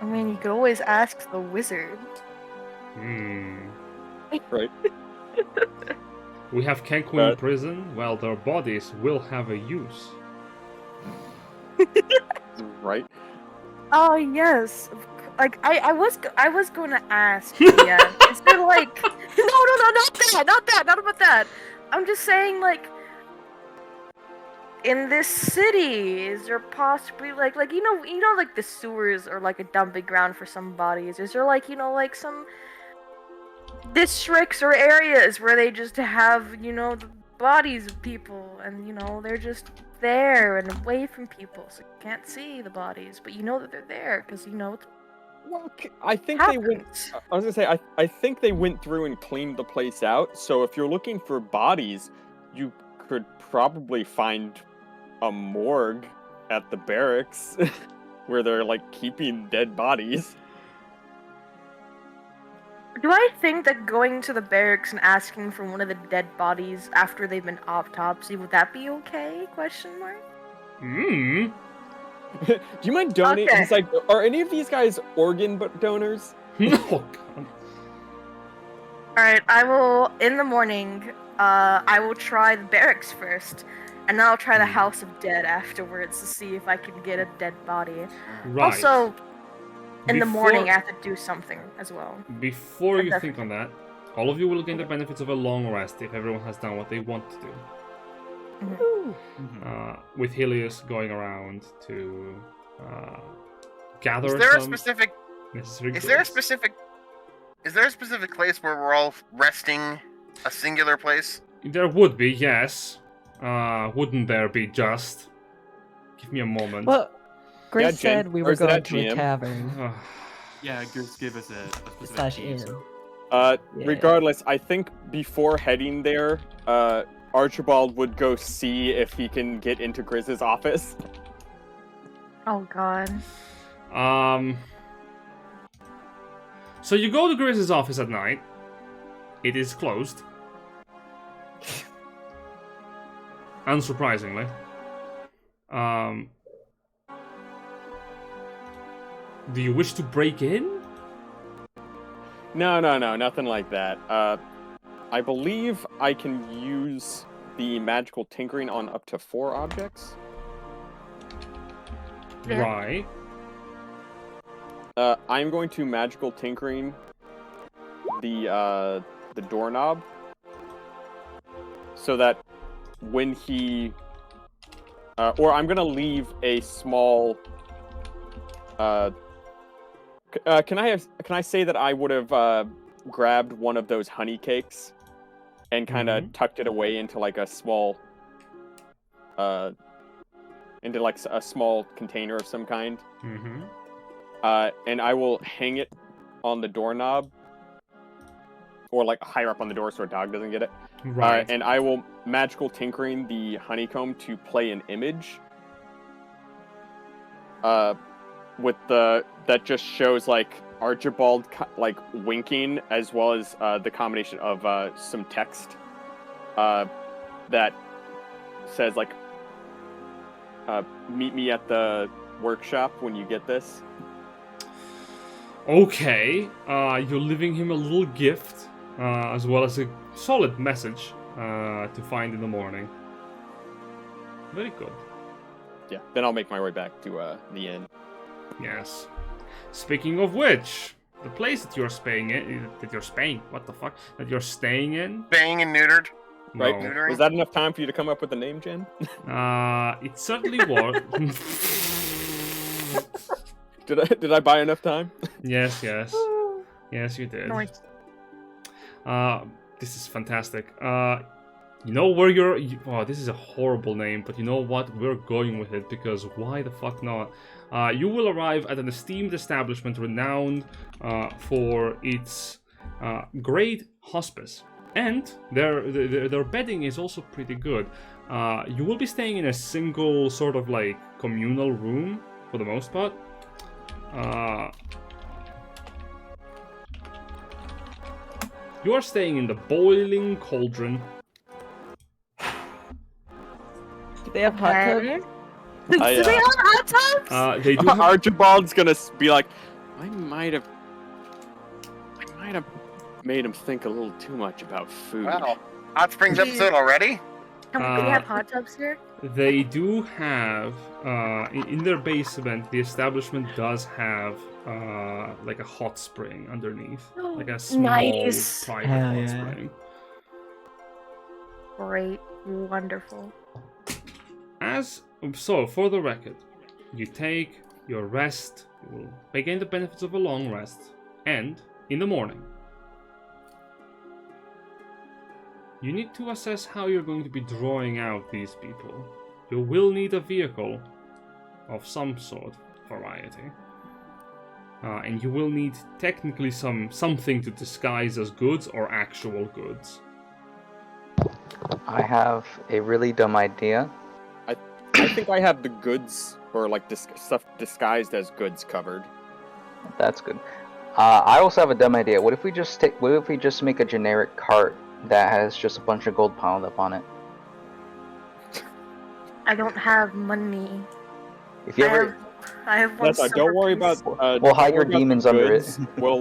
I mean, you could always ask the wizard. Right. We have Kenku in prison. Well, their bodies will have a use. Right. Oh yes, like I was going to ask. Yeah, is there like no, not about that. I'm just saying, like, in this city, is there possibly like you know like the sewers are like a dumping ground for some bodies? Is there like like some districts or areas where they just have the bodies of people and they're just there and away from people, so you can't see the bodies, but you know that they're there because it's Well, I think they went. I was gonna say, I think they went through and cleaned the place out. So if you're looking for bodies, you could probably find a morgue at the barracks where they're like keeping dead bodies. Do I think that going to the barracks and asking for one of the dead bodies after they've been autopsy, would that be okay? Question mark. Do you mind donating? Okay. He's like, are any of these guys organ donors? No, God. Alright, I will, in the morning, I will try the barracks first, and then I'll try the House of Dead afterwards to see if I can get a dead body. Right. Also, in the morning, I Before- have to do something as well. Before you That's- think on that, all of you will gain the benefits of a long rest if everyone has done what they want to do. With Helius going around to gather Is there a some specific? necessary Is there a goods. specific? Is there a specific place where we're all resting? A singular place? There would be, yes. Wouldn't there be just? Give me a moment. Well, Grace Yeah, Jen, said we or were is it going at to a GM? tavern Yeah, Gertz gave us a specific slash key, inn. so- Yeah. Regardless, I think before heading there, Archibald would go see if he can get into Grizz's office. Oh god. So you go to Gris's office at night. It is closed. Unsurprisingly. Do you wish to break in? No, nothing like that. I believe I can use the magical tinkering on up to 4 objects. Yeah. Right. I'm going to magical tinkering the doorknob so that when he or I'm gonna leave a small can I say that I would have grabbed one of those honey cakes and kind of tucked it away into like a small into like a small container of some kind. And I will hang it on the doorknob, or like higher up on the door so a dog doesn't get it. Right. And I will magical tinkering the honeycomb to play an image. With that just shows like Archibald like winking, as well as the combination of some text that says like meet me at the workshop when you get this. Okay, you're leaving him a little gift, as well as a solid message to find in the morning. Very good. Yeah, then I'll make my way back to the inn. Yes. Speaking of which, the place that you're staying in, that you're staying in. Bang and neutered. Right? No. Neutering. Was that enough time for you to come up with a name, Jen? It certainly was. Did I buy enough time? Yes, you did. Nice. This is fantastic. You know where you're... Oh, this is a horrible name, but you know what? We're going with it, because why the fuck not? You will arrive at an esteemed establishment renowned for its great hospice. And their bedding is also pretty good. You will be staying in a single sort of like communal room, for the most part. You are staying in the boiling cauldron. Do they have hot tubs? Do they have hot tubs? They do have... Archibald's gonna be like, I might have made him think a little too much about food. Wow. Hot Springs episode already? Do they have hot tubs here? They do have, in their basement, the establishment does have like a hot spring underneath. Like a small Nice. private Hell hot yeah. spring. Great. Wonderful. So, for the record, you take your rest, you will regain the benefits of a long rest, and in the morning, you need to assess how you're going to be drawing out these people. You will need a vehicle of some sort, variety. And you will need technically something to disguise as goods or actual goods. I have a really dumb idea. I think I have the goods, or like stuff disguised as goods covered. That's good. I also have a dumb idea. What if we just make a generic cart that has just a bunch of gold piled up on it? I don't have money. If you ever, I have one. Don't worry about. we'll hide your demons under it. We'll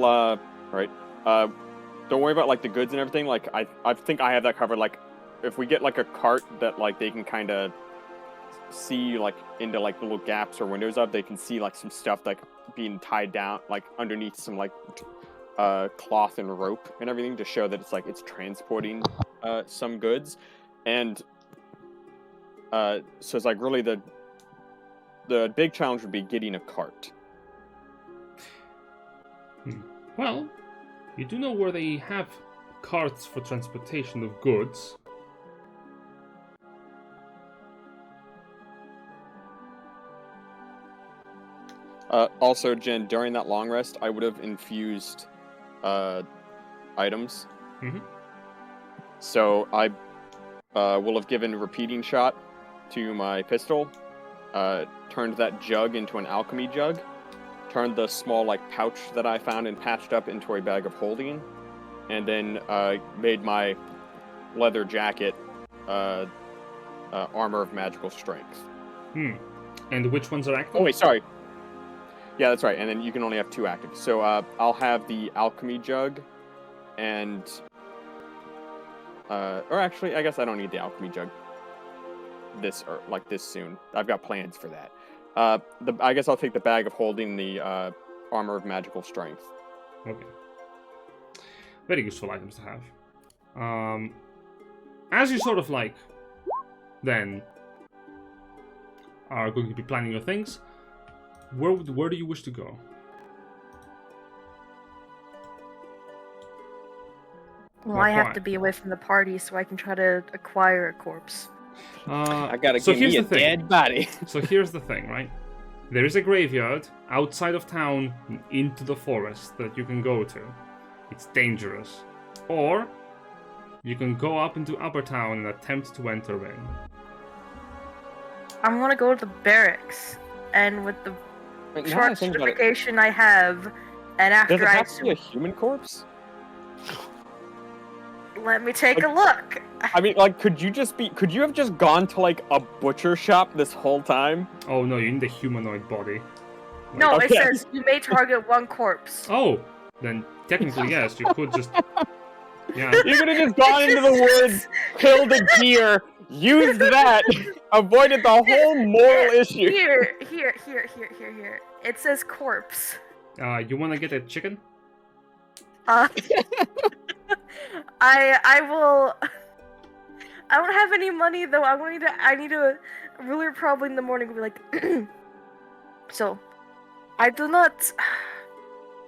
right. Don't worry about like the goods and everything. Like I think I have that covered. Like if we get like a cart that like they can kind of see like into like the little gaps or windows of, they can see like some stuff like being tied down like underneath some like cloth and rope and everything to show that it's transporting some goods. And so it's like really the big challenge would be getting a cart. Well, you do know where they have carts for transportation of goods. Also, Jen, during that long rest, I would have infused items. Mm-hmm. So I will have given repeating shot to my pistol, turned that jug into an alchemy jug, turned the small like pouch that I found and patched up into a bag of holding, and then made my leather jacket armor of magical strength. And which ones are active? Oh wait, sorry. Yeah, that's right. And then you can only have 2 active. So I'll have the alchemy jug, and or actually, I guess I don't need the alchemy jug this soon. I've got plans for that. I guess I'll take the bag of holding, the armor of magical strength. Okay. Very useful items to have. As you sort of like, then are going to be planning your things, where do you wish to go? Well, I have to be away from the party so I can try to acquire a corpse. I gotta give me a dead body. So here's the thing, right? There is a graveyard outside of town into the forest that you can go to. It's dangerous. Or you can go up into Upper Town and attempt to enter in. I'm gonna go to the barracks, and with the Wait, short certification I have, and after does it have to be a human corpse? Let me take a look. I mean, like, could you have just gone to, like, a butcher shop this whole time? Oh no, you need a humanoid body. No, Okay. it says you may target 1 corpse. Oh, then technically yes, you could just... Yeah. You could have just gone into the woods, killed a deer, used that, avoided the whole moral issue. Here. It says corpse. You wanna get a chicken? I will. I don't have any money though. I need a ruler probably in the morning. Will be like, so, I do not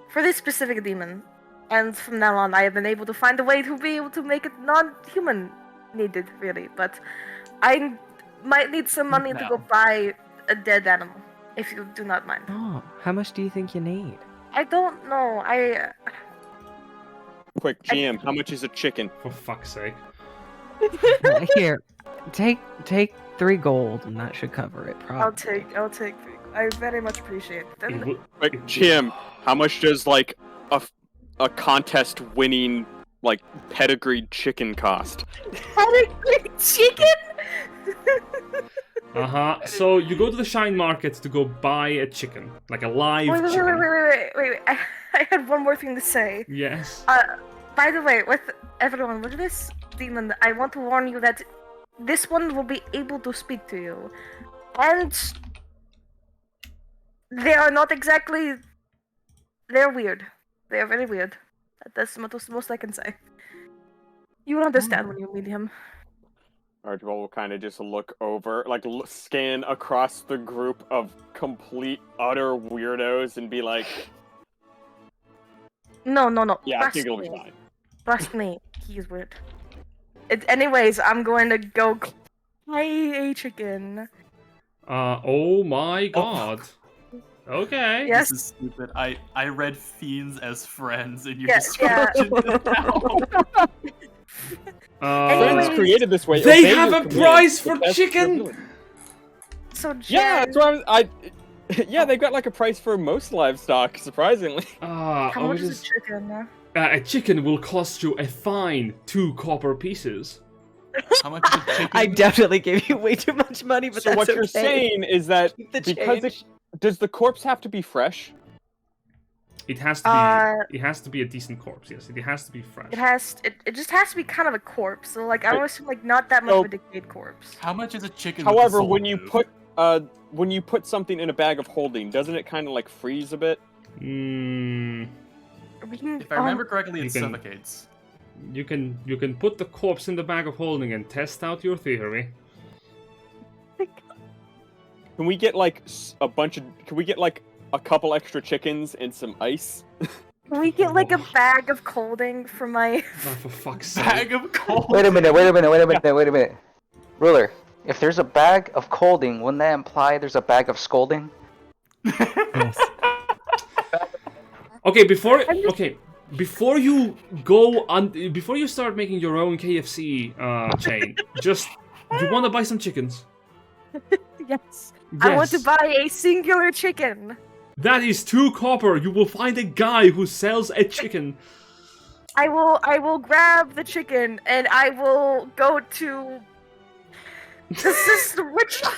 for this specific demon, and from now on I have been able to find a way to be able to make it non-human needed really, but I might need some money to go buy a dead animal if you do not mind. Oh, how much do you think you need? I don't know. Quick, GM, how much is a chicken? For fuck's sake. Here, take 3 gold, and that should cover it. Probably. I'll take. I very much appreciate it. Then Quick, GM, how much does like a contest winning like pedigreed chicken cost? Pedigreed chicken? So you go to the Shine Market to go buy a chicken, like a live chicken. Wait. I had one more thing to say. Yes. By the way, with everyone, with this demon, I want to warn you that this one will be able to speak to you. And they are not exactly... They're weird. They are very weird. That's the most I can say. You will understand when you meet him. Archibald will kind of just look over, like scan across the group of complete, utter weirdos and be like... No. Yeah, I think it'll be fine. Trust me, he's weird. Anyways, I'm going to go buy a chicken. Oh my god. Okay. Yes. This is stupid. I read fiends as friends in your Yeah. description. Friends created this way. They obey have your a commands prize to for the best of your chicken! ability. So Yeah, Jen, that's what yeah, they've got like a price for most livestock, surprisingly. how much is a chicken? A chicken will cost you a fine 2 copper pieces. How much is a chicken? I definitely gave you way too much money, but So that's what okay. you're saying is that Keep the because change. does the corpse have to be fresh? It has to be. It has to be a decent corpse. Yes, it has to be fresh. It just has to be kind of a corpse. So like I would assume like not that much So- of a decayed corpse. How much is a chicken? with a However, soul when you move? put something in a bag of holding, doesn't it kind of like freeze a bit? We can, If I remember correctly, you it can- suffocates. You can put the corpse in the bag of holding and test out your theory. Can we get like Can we get like a couple extra chickens and some ice? Can we get like a bag of colding for my? Oh, for fuck's sake. Bag of coal. Wait a minute. Ruler, if there's a bag of colding, wouldn't that imply there's a bag of scolding? Yes. Okay, before you go on, before you start making your own KFC chain, just you want to buy some chickens? Yes. I want to buy a singular chicken. That is 2 copper. You will find a guy who sells a chicken. I will grab the chicken and I will go to. This is the ritual.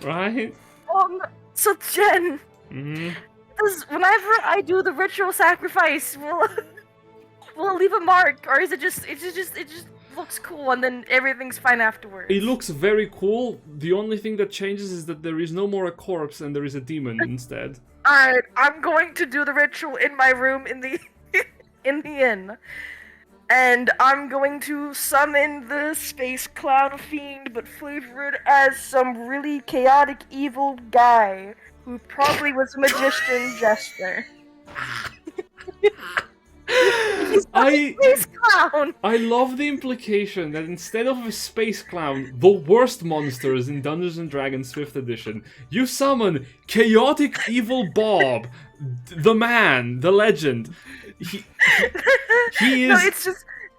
Right? So Jen, Mm-hmm. whenever I do the ritual sacrifice, will it leave a mark, or is it just looks cool and then everything's fine afterwards? It looks very cool. The only thing that changes is that there is no more a corpse and there is a demon instead. Alright, I'm going to do the ritual in my room in the inn. And I'm going to summon the space clown fiend, but flavor it as some really chaotic evil guy who probably was a magician jester. Space clown! I love the implication that instead of a space clown, the worst monsters in Dungeons & Dragons 5th edition, you summon chaotic evil Bob, the man, the legend. He is... No,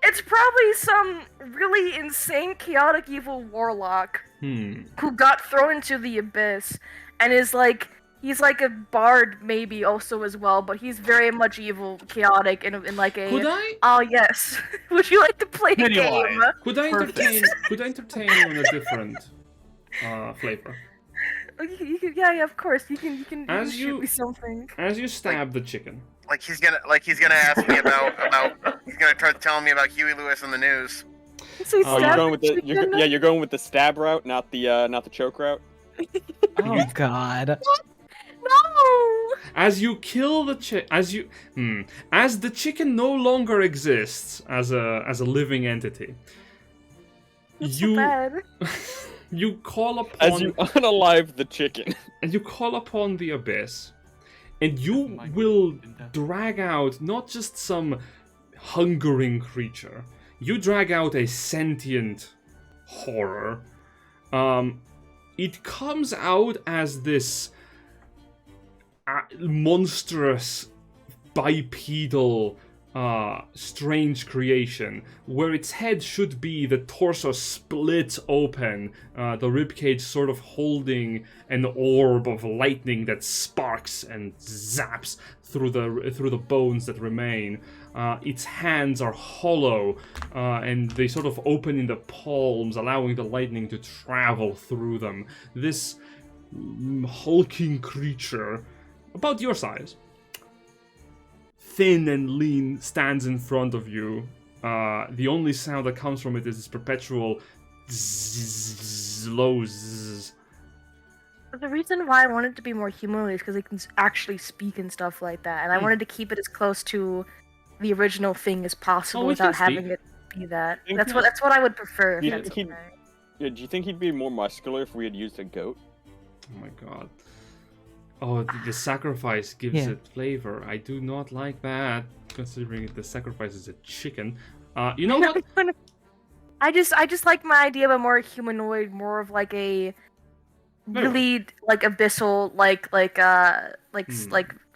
it's probably some really insane chaotic evil warlock who got thrown into the abyss and is like... He's like a bard, maybe, also as well, but he's very much evil, chaotic, in like a... Could I? Oh, yes. Would you like to play a game? Could I entertain you in a different flavor? Yeah, of course. You can As shoot me something. As you stab the chicken. Like he's gonna ask me about he's gonna try telling me about Huey Lewis on the news. So you're going with you're going with the stab route, not the choke route. Oh God. No! As you kill the as the chicken no longer exists as a living entity, That's so bad. you call upon as you unalive the chicken, and you call upon the abyss, and you will drag out not just some hungering creature. You drag out a sentient horror. It comes out as this monstrous bipedal strange creation where its head should be the torso split open, the ribcage sort of holding an orb of lightning that sparks and zaps through the bones that remain. Its hands are hollow and they sort of open in the palms, allowing the lightning to travel through them. This hulking creature, about your size, thin and lean, stands in front of you. The only sound that comes from it is this perpetual low zzz. The reason why I wanted it to be more humanoid is because it can actually speak and stuff like that, and I wanted to keep it as close to the original thing as possible without having it be that. That's what I would prefer. If that's okay. Yeah, do you think he'd be more muscular if we had used a goat? Oh my god. Oh, the sacrifice gives it flavor. I do not like that, considering the sacrifice is a chicken. You know what? I just like my idea of a more humanoid, more of like a really like abyssal, like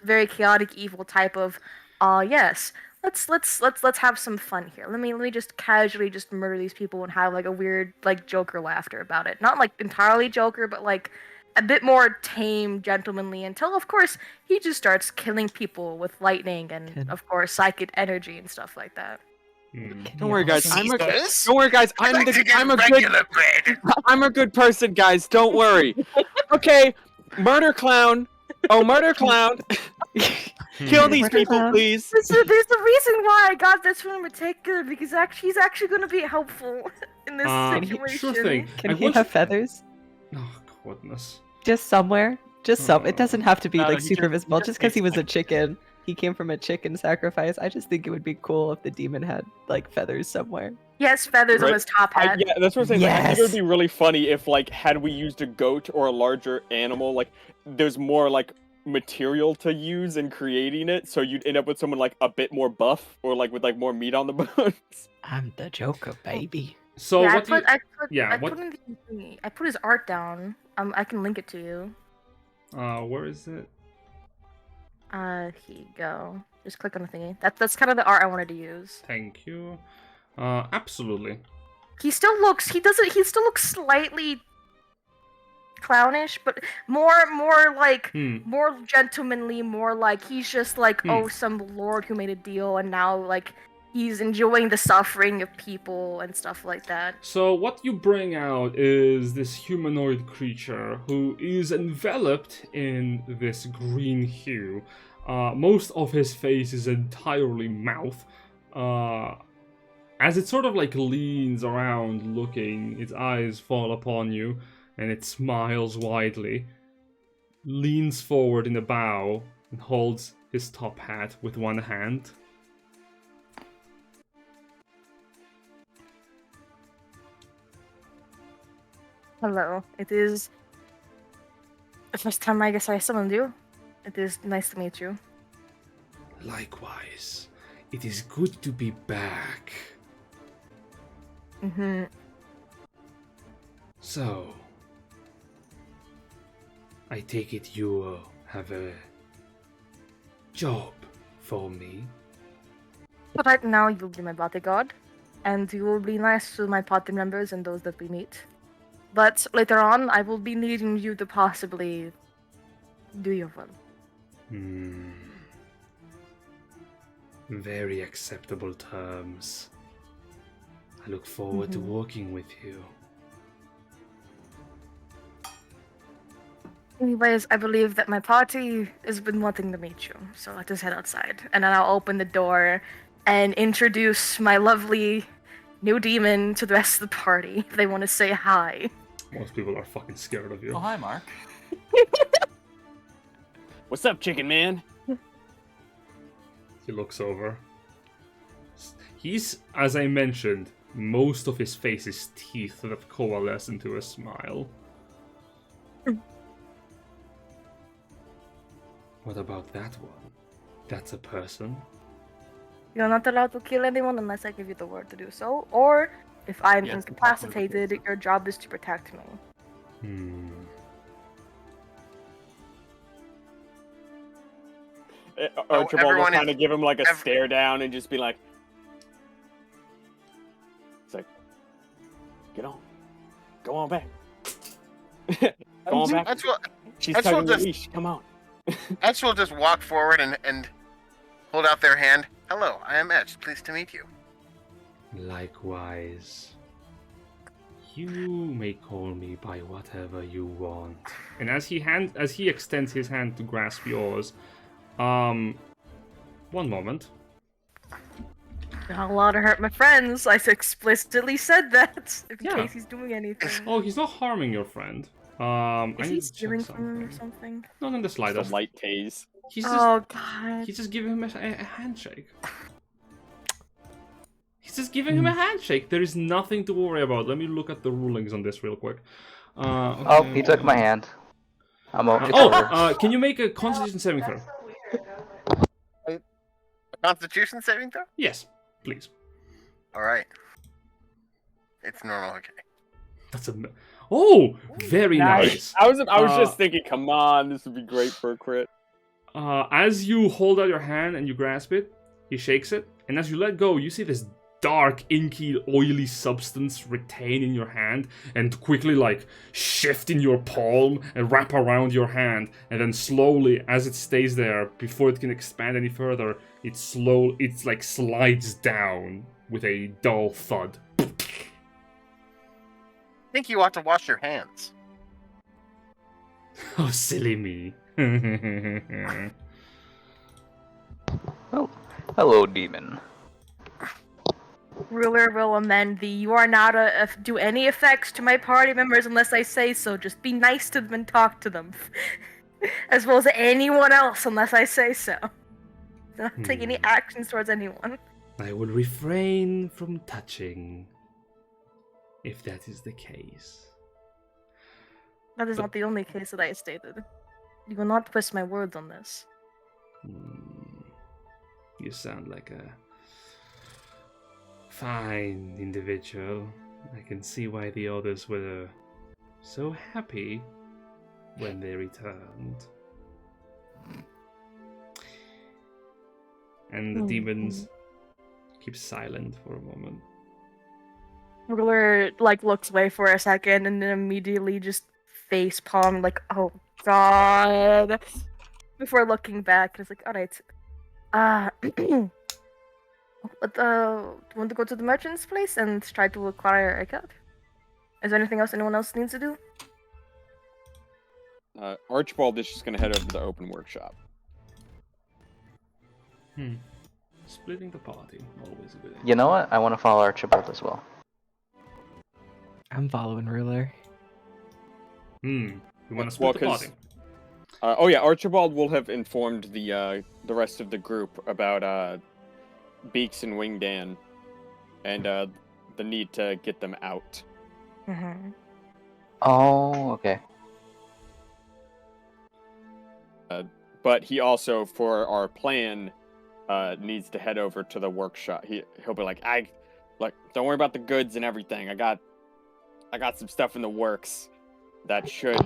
very chaotic evil type of. Yes. Let's have some fun here. Let me just casually just murder these people and have like a weird like Joker laughter about it. Not like entirely Joker, but like a bit more tame, gentlemanly, until, of course, he just starts killing people with lightning and, of course, psychic energy and stuff like that. Don't worry, guys. I'm a good person, guys. Don't worry. Okay, murder clown. Oh, murder clown. Kill these people, please. There's a reason why I got this from in particular, because he's actually going to be helpful in this situation. Sure thing. Can he have feathers? Oh, goodness. Just somewhere. Just some. It doesn't have to be like super visible. Just because he was a chicken. He came from a chicken sacrifice. I just think it would be cool if the demon had like feathers somewhere. Yes, feathers on his top hat. Yeah, that's what I'm saying. Yes. Like, I think it would be really funny if, like, had we used a goat or a larger animal, like, there's more like material to use in creating it, so you'd end up with someone like a bit more buff or like with like more meat on the bones. I'm the Joker, baby. So yeah, what I put his art down. I can link it to you. Where is it? Here you go. Just click on the thingy. That's kind of the art I wanted to use. Thank you. Absolutely. He still looks slightly clownish, but more like Hmm. more gentlemanly, more like he's just like Hmm. some lord who made a deal and now like he's enjoying the suffering of people and stuff like that. So what you bring out is this humanoid creature who is enveloped in this green hue. Most of his face is entirely mouth. As it sort of like leans around looking, its eyes fall upon you, and it smiles widely, leans forward in a bow, and holds his top hat with one hand. Hello. It is the first time I guess I summoned you. It is nice to meet you. Likewise, it is good to be back. Mm-hmm. So, I take it you have a job for me. But right now you'll be my bodyguard, and you will be nice to my party members and those that we meet. But later on, I will be needing you to possibly do your will. Very acceptable terms. I look forward to working with you. Anyways, I believe that my party has been wanting to meet you, so let us head outside. And then I'll open the door and introduce my lovely new demon to the rest of the party if they want to say hi. Most people are fucking scared of you. Oh, hi, Mark. What's up, chicken man? He looks over. He's, as I mentioned, most of his face is teeth that coalesce into a smile. What about that one? That's a person? You're not allowed to kill anyone unless I give you the word to do so, or if I'm Yes, incapacitated, your job is to protect me. Archibald will everyone kind is- of give him like a stare down and just be like, it's like, get on. Go on back. Go on back. Etch will, She's Etch will tugging the just- leash. Come on. Etch will just walk forward and hold out their hand. Hello, I am Etch. Pleased to meet you. Likewise. You may call me by whatever you want. And as he extends his hand to grasp yours, one moment. Not allowed to hurt my friends. I explicitly said that. In Yeah. case he's doing anything. Oh, he's not harming your friend. I Is need he to check stealing from me or something. something? Not in the Just slightest. a light tase. He's just Oh god. He's just giving him a handshake. He's just giving him a handshake. There is nothing to worry about. Let me look at the rulings on this real quick. Oh, he took my hand. It's over. Can you make a Constitution saving throw? A Constitution saving throw? Yes, please. All right. It's normal. Okay. That's a. Oh, very nice. I was just thinking, come on, this would be great for a crit. As you hold out your hand and you grasp it, he shakes it, and as you let go, you see this dark, inky, oily substance retain in your hand and quickly like shift in your palm and wrap around your hand, and then slowly, as it stays there, before it can expand any further, it's like slides down with a dull thud. I think you ought to wash your hands. Oh, silly me. Oh, hello, demon. Ruler will amend the you are not to do any effects to my party members unless I say so. Just be nice to them and talk to them. As well as anyone else unless I say so. Do not take any actions towards anyone. I will refrain from touching, if that is the case. That is not the only case that I stated. You will not twist my words on this. You sound like a fine individual. I can see why the others were so happy when they returned. And the demons keep silent for a moment. Ruler looks away for a second and then immediately just face palm, like, oh god. Before looking back, it's like, alright. Want to go to the merchant's place and try to acquire a cat? Is there anything else anyone else needs to do? Archibald is just gonna head over to the open workshop. Splitting the party, always a good idea. You know what? I want to follow Archibald as well. I'm following Ruler. You want to split the party? Oh yeah, Archibald will have informed the rest of the group about Beaks and Wingdan, and the need to get them out. Mm-hmm. Oh, okay. But he also, for our plan, needs to head over to the workshop. He'll be like, don't worry about the goods and everything. I got some stuff in the works that should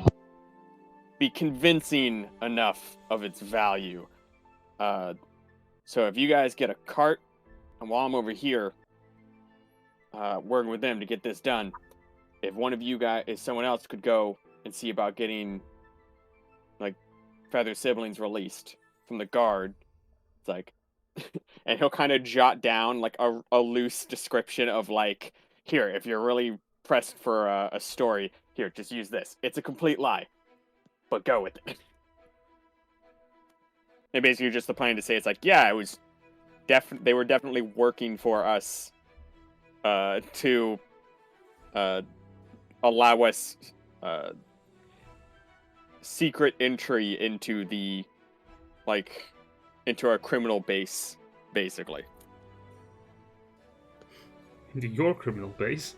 be convincing enough of its value. So if you guys get a cart, and while I'm over here working with them to get this done, if someone else could go and see about getting like Feather siblings released from the guard, it's like, and he'll kind of jot down like a loose description of like, here, if you're really pressed for a story, here, just use this. It's a complete lie, but go with it. And basically just the plan to say, it's like, yeah, it was they were definitely working for us to allow us secret entry into into our criminal base, basically. Into your criminal base?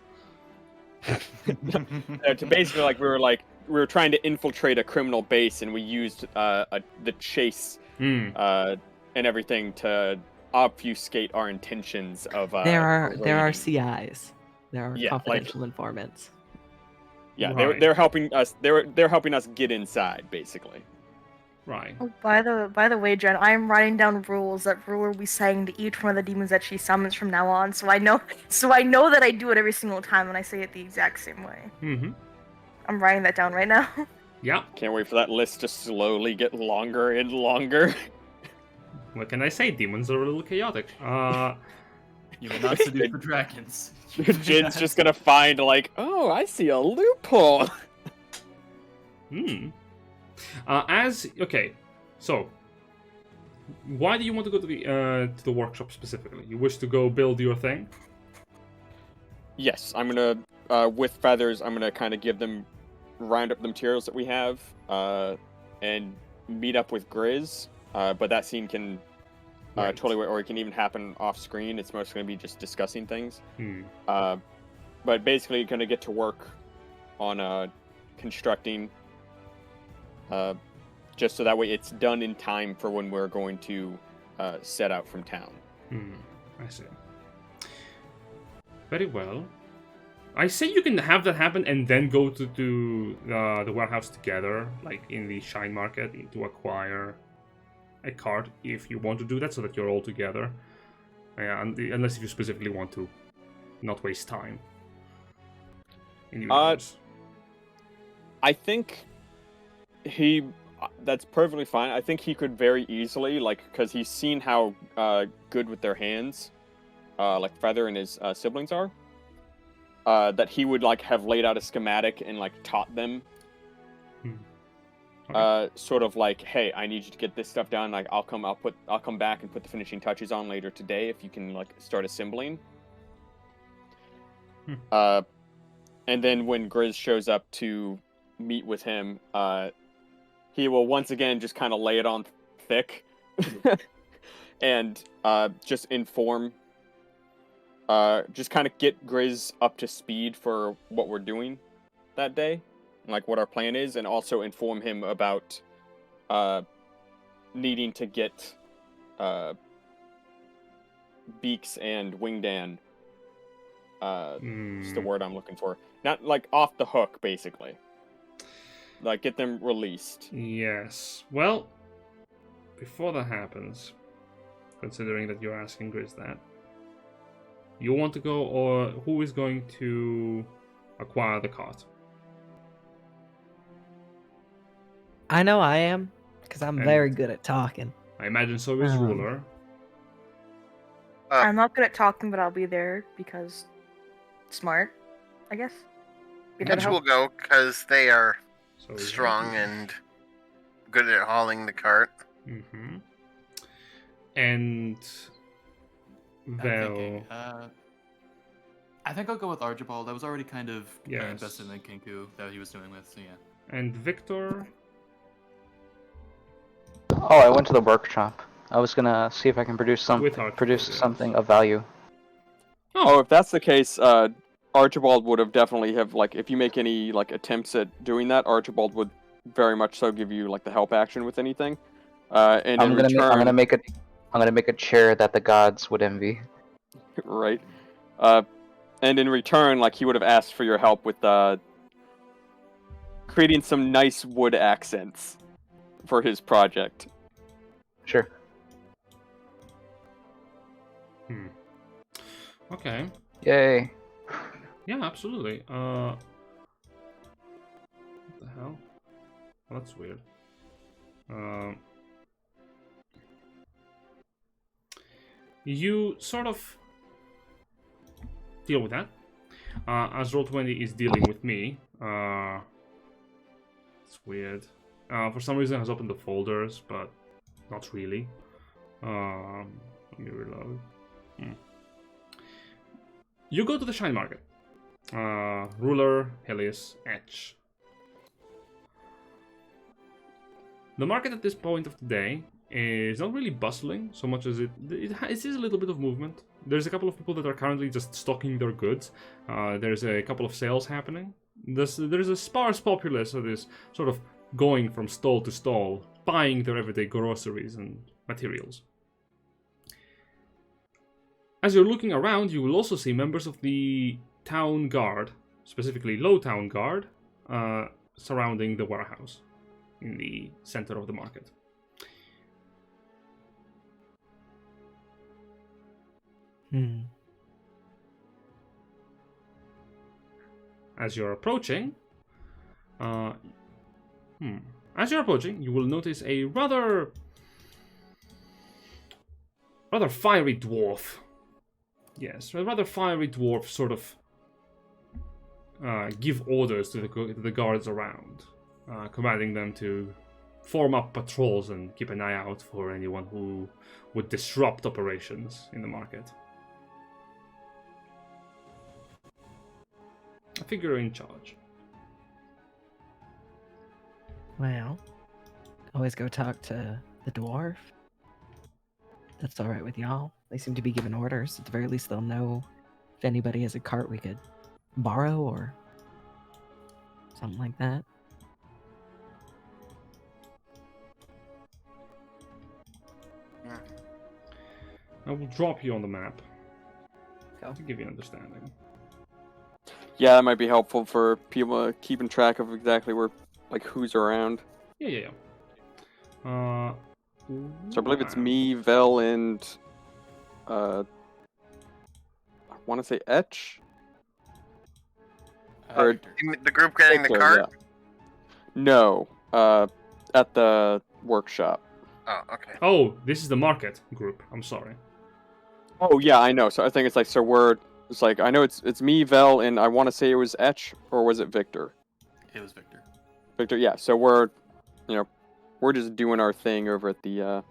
To basically, we were trying to infiltrate a criminal base, and we used the chase and everything to obfuscate our intentions of There are raiding. CIs. There are confidential informants. Yeah, Right. they're helping us. They're helping us get inside, basically. Right. Oh, by the way, Jen, I am writing down rules that Ruler will be saying to each one of the demons that she summons from now on, so I know that I do it every single time and I say it the exact same way. Mm-hmm. I'm writing that down right now. Yeah. Can't wait for that list to slowly get longer and longer. What can I say? Demons are a little chaotic. You will not seduce the dragons. Jin's just gonna find like, oh, I see a loophole. Okay, so why do you want to go to the workshop specifically? You wish to go build your thing? Yes, I'm gonna with feathers. I'm gonna kind of round up the materials that we have, and meet up with Grizz. But that scene can totally wait, or it can even happen off screen. It's mostly gonna be just discussing things. But basically, gonna get to work on constructing. Just so that way it's done in time for when we're going to set out from town. I see. Very well. I say you can have that happen and then go to the warehouse together, like in the Shine Market, to acquire a cart if you want to do that, so that you're all together. Unless if you specifically want to not waste time. I think that's perfectly fine. I think he could very easily, because he's seen how good with their hands, like Feather and his siblings are, that he would have laid out a schematic and taught them. Okay. Sort of like, hey, I need you to get this stuff done. I'll come back and put the finishing touches on later today if you can start assembling. And then when Grizz shows up to meet with him, he will once again just kind of lay it on thick and just inform, just kind of get Grizz up to speed for what we're doing that day, what our plan is, and also inform him about needing to get Beaks and Wingdan, is the word I'm looking for. Not off the hook, basically. Get them released. Yes. Well, before that happens, considering that you're asking Grizz that, you want to go, or who is going to acquire the cart? I know I am, because I'm And- very good at talking. I imagine so is Ruler. I'm not good at talking, but I'll be there because smart, I guess. Be there to Etch help. will go because they are So is strong and good at hauling the cart. Mm-hmm. And I'm Vel. thinking, I think I'll go with Archibald. I was already kind of Yes. invested in Kinku that he was doing with, so yeah. And Victor. Oh, I went to the workshop. I was gonna see if I can produce With Archibald, yes. something of value. Oh, if that's the case, Archibald would have definitely have like if you make any like attempts at doing that, Archibald would very much so give you like the help action with anything. And I'm in gonna return, I'm gonna make a chair that the gods would envy. right? And in return, like he would have asked for your help with creating some nice wood accents for his project. Sure. Okay. Yay. Yeah, absolutely. What the hell? Oh, that's weird. You sort of deal with that. As Roll20 is dealing with me. It's weird. For some reason, it has opened the folders, but not really. Let me reload. You go to the Shine Market. Ruler, Helius, Etch. The market at this point of the day is not really bustling so much as it is a little bit of movement. There's a couple of people that are currently just stocking their goods. There's a couple of sales happening. There's a sparse populace that is sort of going from stall to stall, buying their everyday groceries and materials. As you're looking around, you will also see members of the town guard, specifically low town guard, surrounding the warehouse in the center of the market. As you're approaching, you will notice a rather fiery dwarf. Yes, a rather fiery dwarf sort of give orders to the guards around, commanding them to form up patrols and keep an eye out for anyone who would disrupt operations in the market. A figure in charge. Well, always go talk to the dwarf. That's alright with y'all. They seem to be giving orders. At the very least, they'll know if anybody has a cart we could borrow or something like that. I will drop you on the map Go. to give you an understanding. Yeah, that might be helpful for people keeping track of exactly where, like, who's around. Yeah. So I believe it's me, Vel, and I want to say Etch. Or The group getting the Victor, cart? yeah. No, at the workshop. Oh, okay. Oh, this is the market group. I'm sorry. Oh yeah, I know. So I think it's like it's like I know it's me, Vel, and I want to say it was Etch, or was it Victor? It was Victor. Victor, yeah. So we're just doing our thing over at the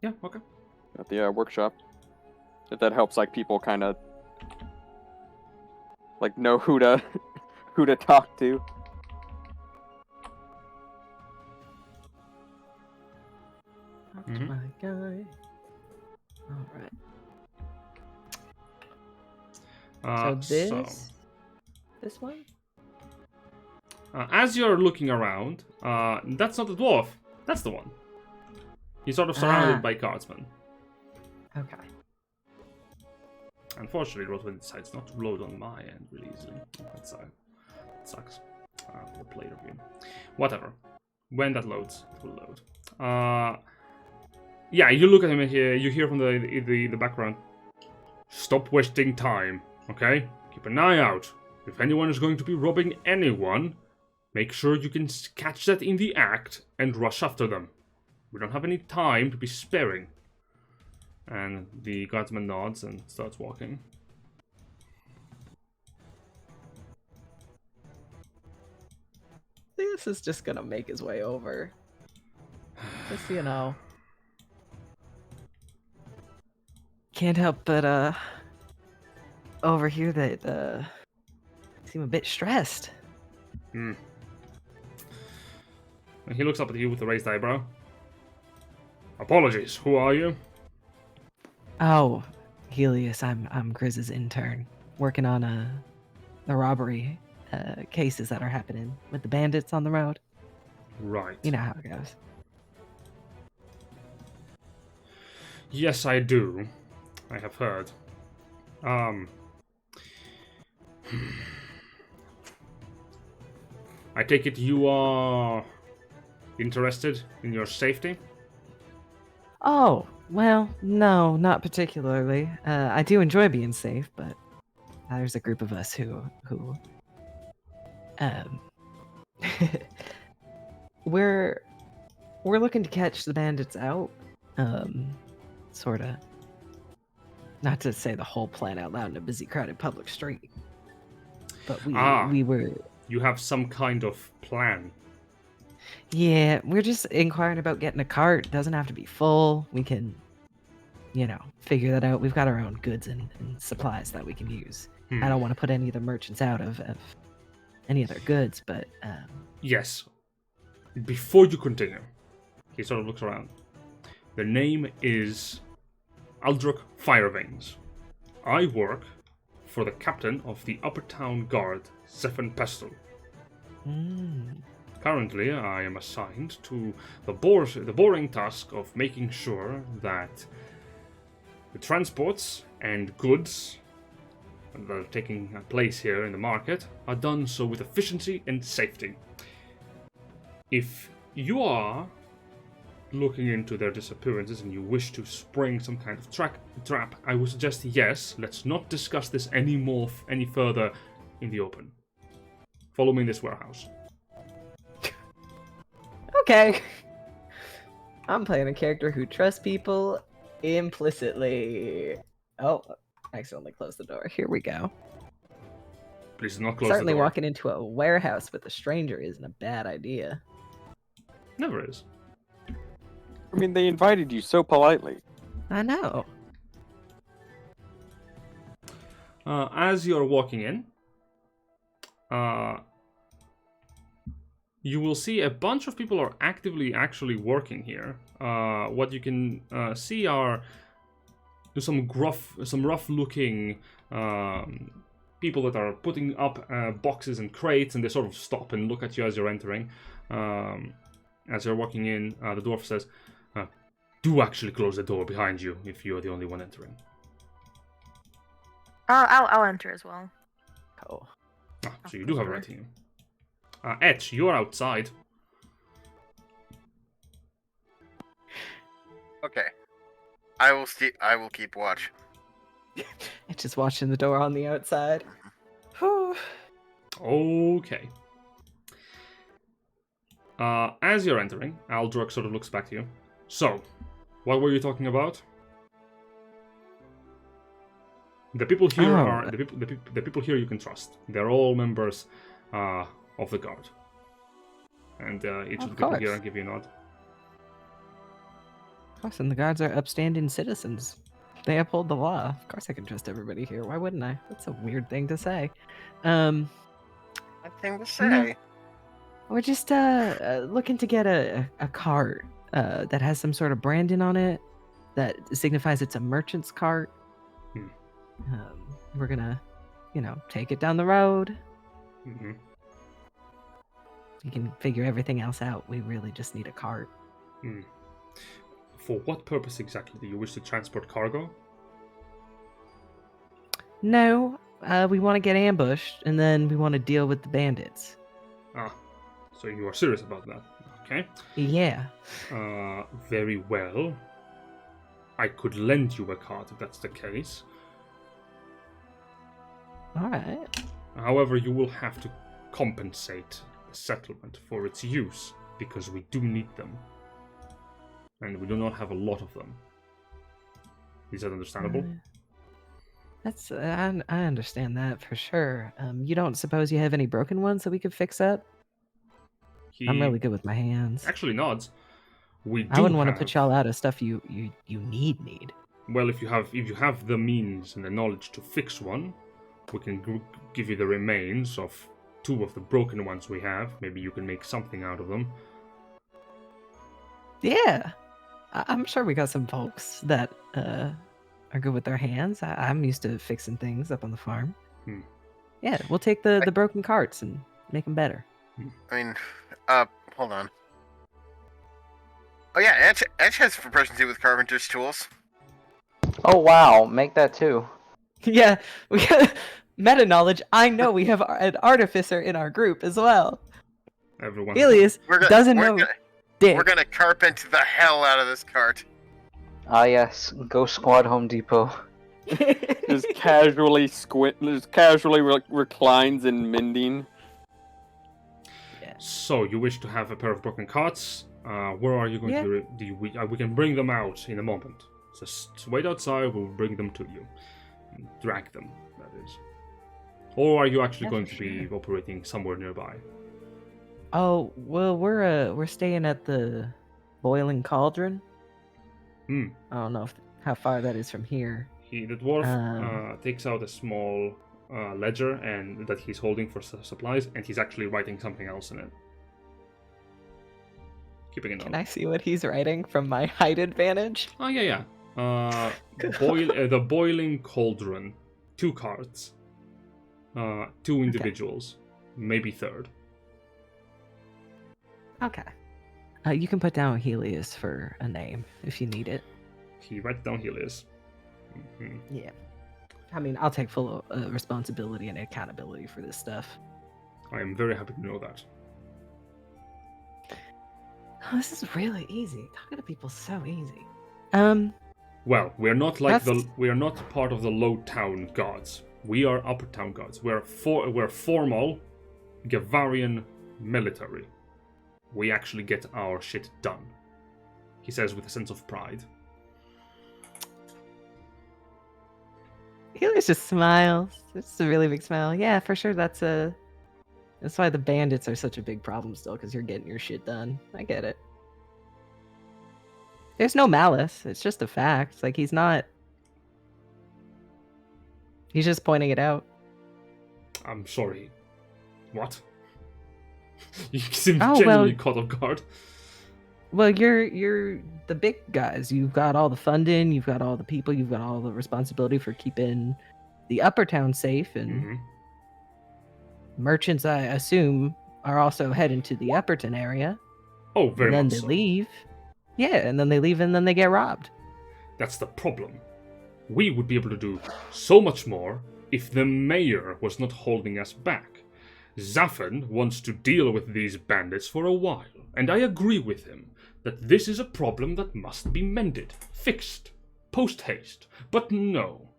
Yeah, okay. workshop. If that helps, like people kind of like know who to who to talk to. That's Mhm. my guy. Alright. So this one? As you're looking around, that's not the dwarf. That's the one. He's sort of surrounded by guardsmen. Okay. Unfortunately, Roll20 decides not to load on my end really easily. That sucks. The player game. Whatever. When that loads, it will load. Yeah, you look at him and you hear from the background. Stop wasting time, okay? Keep an eye out. If anyone is going to be robbing anyone, Make sure you can catch that in the act and rush after them. We don't have any time to be sparing. And the guardsman nods and starts walking. This is just gonna make his way over. Just, you know. Can't help but, overhear that, seem a bit stressed. And he looks up at you with a raised eyebrow. Apologies, who are you? Oh, Helius, I'm Grizz's intern, working on the robbery cases that are happening with the bandits on the road. Right. You know how it goes. Yes, I do. I have heard. I take it you are interested in your safety? Oh, well, no, not particularly. I do enjoy being safe, but there's a group of us who we're looking to catch the bandits out. Sorta. Not to say the whole plan out loud in a busy, crowded public street. But we were... You have some kind of plan. Yeah, we're just inquiring about getting a cart. It doesn't have to be full. We can, you know, figure that out. We've got our own goods and supplies that we can use. I don't want to put any of the merchants out of any of their goods, but... Yes. Before you continue, he sort of looks around. The name is Aldrich Fireveins. I work for the captain of the Upper Town Guard, Zephan Pestle. Currently, I am assigned to the boring task of making sure that the transports and goods that are taking place here in the market are done so with efficiency and safety. If you are looking into their disappearances and you wish to spring some kind of trap, I would suggest yes, let's not discuss this any further in the open. Follow me in this warehouse. Okay. I'm playing a character who trusts people implicitly. Oh, I accidentally closed the door. Here we go. Please do not close Certainly the door. walking into a warehouse with a stranger isn't a bad idea. Never is. I mean, they invited you so politely. I know. As you're walking in, you will see a bunch of people are actively actually working here. What you can see are some rough-looking people that are putting up boxes and crates, and they sort of stop and look at you as you're entering. As you're walking in, the dwarf says, "Do actually close the door behind you if you're the only one entering." I'll enter as well. Oh. So you do have a right team. Etch, you're outside. Okay. I will keep watch. It's just watching the door on the outside. Whew. Okay. As you're entering, Aldrich sort of looks back to you. So, what were you talking about? The people here are the people here you can trust. They're all members of the guard, and each of the people here give you a nod. Of course, and the guards are upstanding citizens. They uphold the law. Of course, I can trust everybody here. Why wouldn't I? That's a weird thing to say. Nothing to say. No. We're just looking to get a cart that has some sort of branding on it that signifies it's a merchant's cart. We're gonna, take it down the road. Mm-hmm. You can figure everything else out. We really just need a cart. For what purpose exactly? Do you wish to transport cargo? No, we want to get ambushed, and then we want to deal with the bandits. So you are serious about that. Okay. Yeah. Very well. I could lend you a cart if that's the case. All right. However, you will have to compensate the settlement for its use, because we do need them. And we do not have a lot of them. Is that understandable? That's I understand that for sure. You don't suppose you have any broken ones that we could fix up? I'm really good with my hands. Actually nods. We do I wouldn't want to have- put y'all out of stuff you need. Well, if you have the means and the knowledge to fix one, we can give you the remains of 2 of the broken ones we have. Maybe you can make something out of them. Yeah, I'm sure we got some folks that are good with their hands. I'm used to fixing things up on the farm. Yeah, we'll take the broken carts and make them better. I mean, hold on. Oh yeah, Etch has proficiency with carpenter's tools. Oh wow, make that too. Yeah, we got meta knowledge. I know we have an artificer in our group as well. Everyone. Helius doesn't know dick. We're gonna carpent the hell out of this cart. Ah yes, Go Squad Home Depot. Just casually reclines in mending. So you wish to have a pair of broken carts? Where are you going to? We can bring them out in a moment. Just wait outside. We'll bring them to you. Drag them, that is. Or are you actually going to be operating somewhere nearby? Oh well, we're staying at the Boiling Cauldron. I don't know how far that is from here. The dwarf takes out a small ledger and that he's holding for supplies, and he's actually writing something else in it. Keeping a note. Can I see what he's writing from my height advantage? Oh yeah. The Boiling Cauldron. 2 cards. 2 individuals. Maybe 3rd. Okay. You can put down Helius for a name if you need it. He writes down Helius. Yeah. I mean, I'll take full responsibility and accountability for this stuff. I am very happy to know that. Oh, this is really easy. Talking to people is so easy. Well, we are not we are not part of the low town gods. We are upper town gods. We're formal, Gavarian military. We actually get our shit done. He says with a sense of pride. Helios just smiles. It's a really big smile. Yeah, for sure. That's why the bandits are such a big problem still, because you're getting your shit done. I get it. There's no malice. It's just a fact. Like, he's just pointing it out. I'm sorry. What? You seem genuinely caught off guard. Well, you're the big guys. You've got all the funding. You've got all the people. You've got all the responsibility for keeping the upper town safe. And merchants, I assume, are also heading to the Upperton area. Oh, very much. And then they leave. Yeah, and then they leave, and then they get robbed. That's the problem. We would be able to do so much more if the mayor was not holding us back. Zaffen wants to deal with these bandits for a while, and I agree with him that this is a problem that must be mended, fixed, post-haste. But no.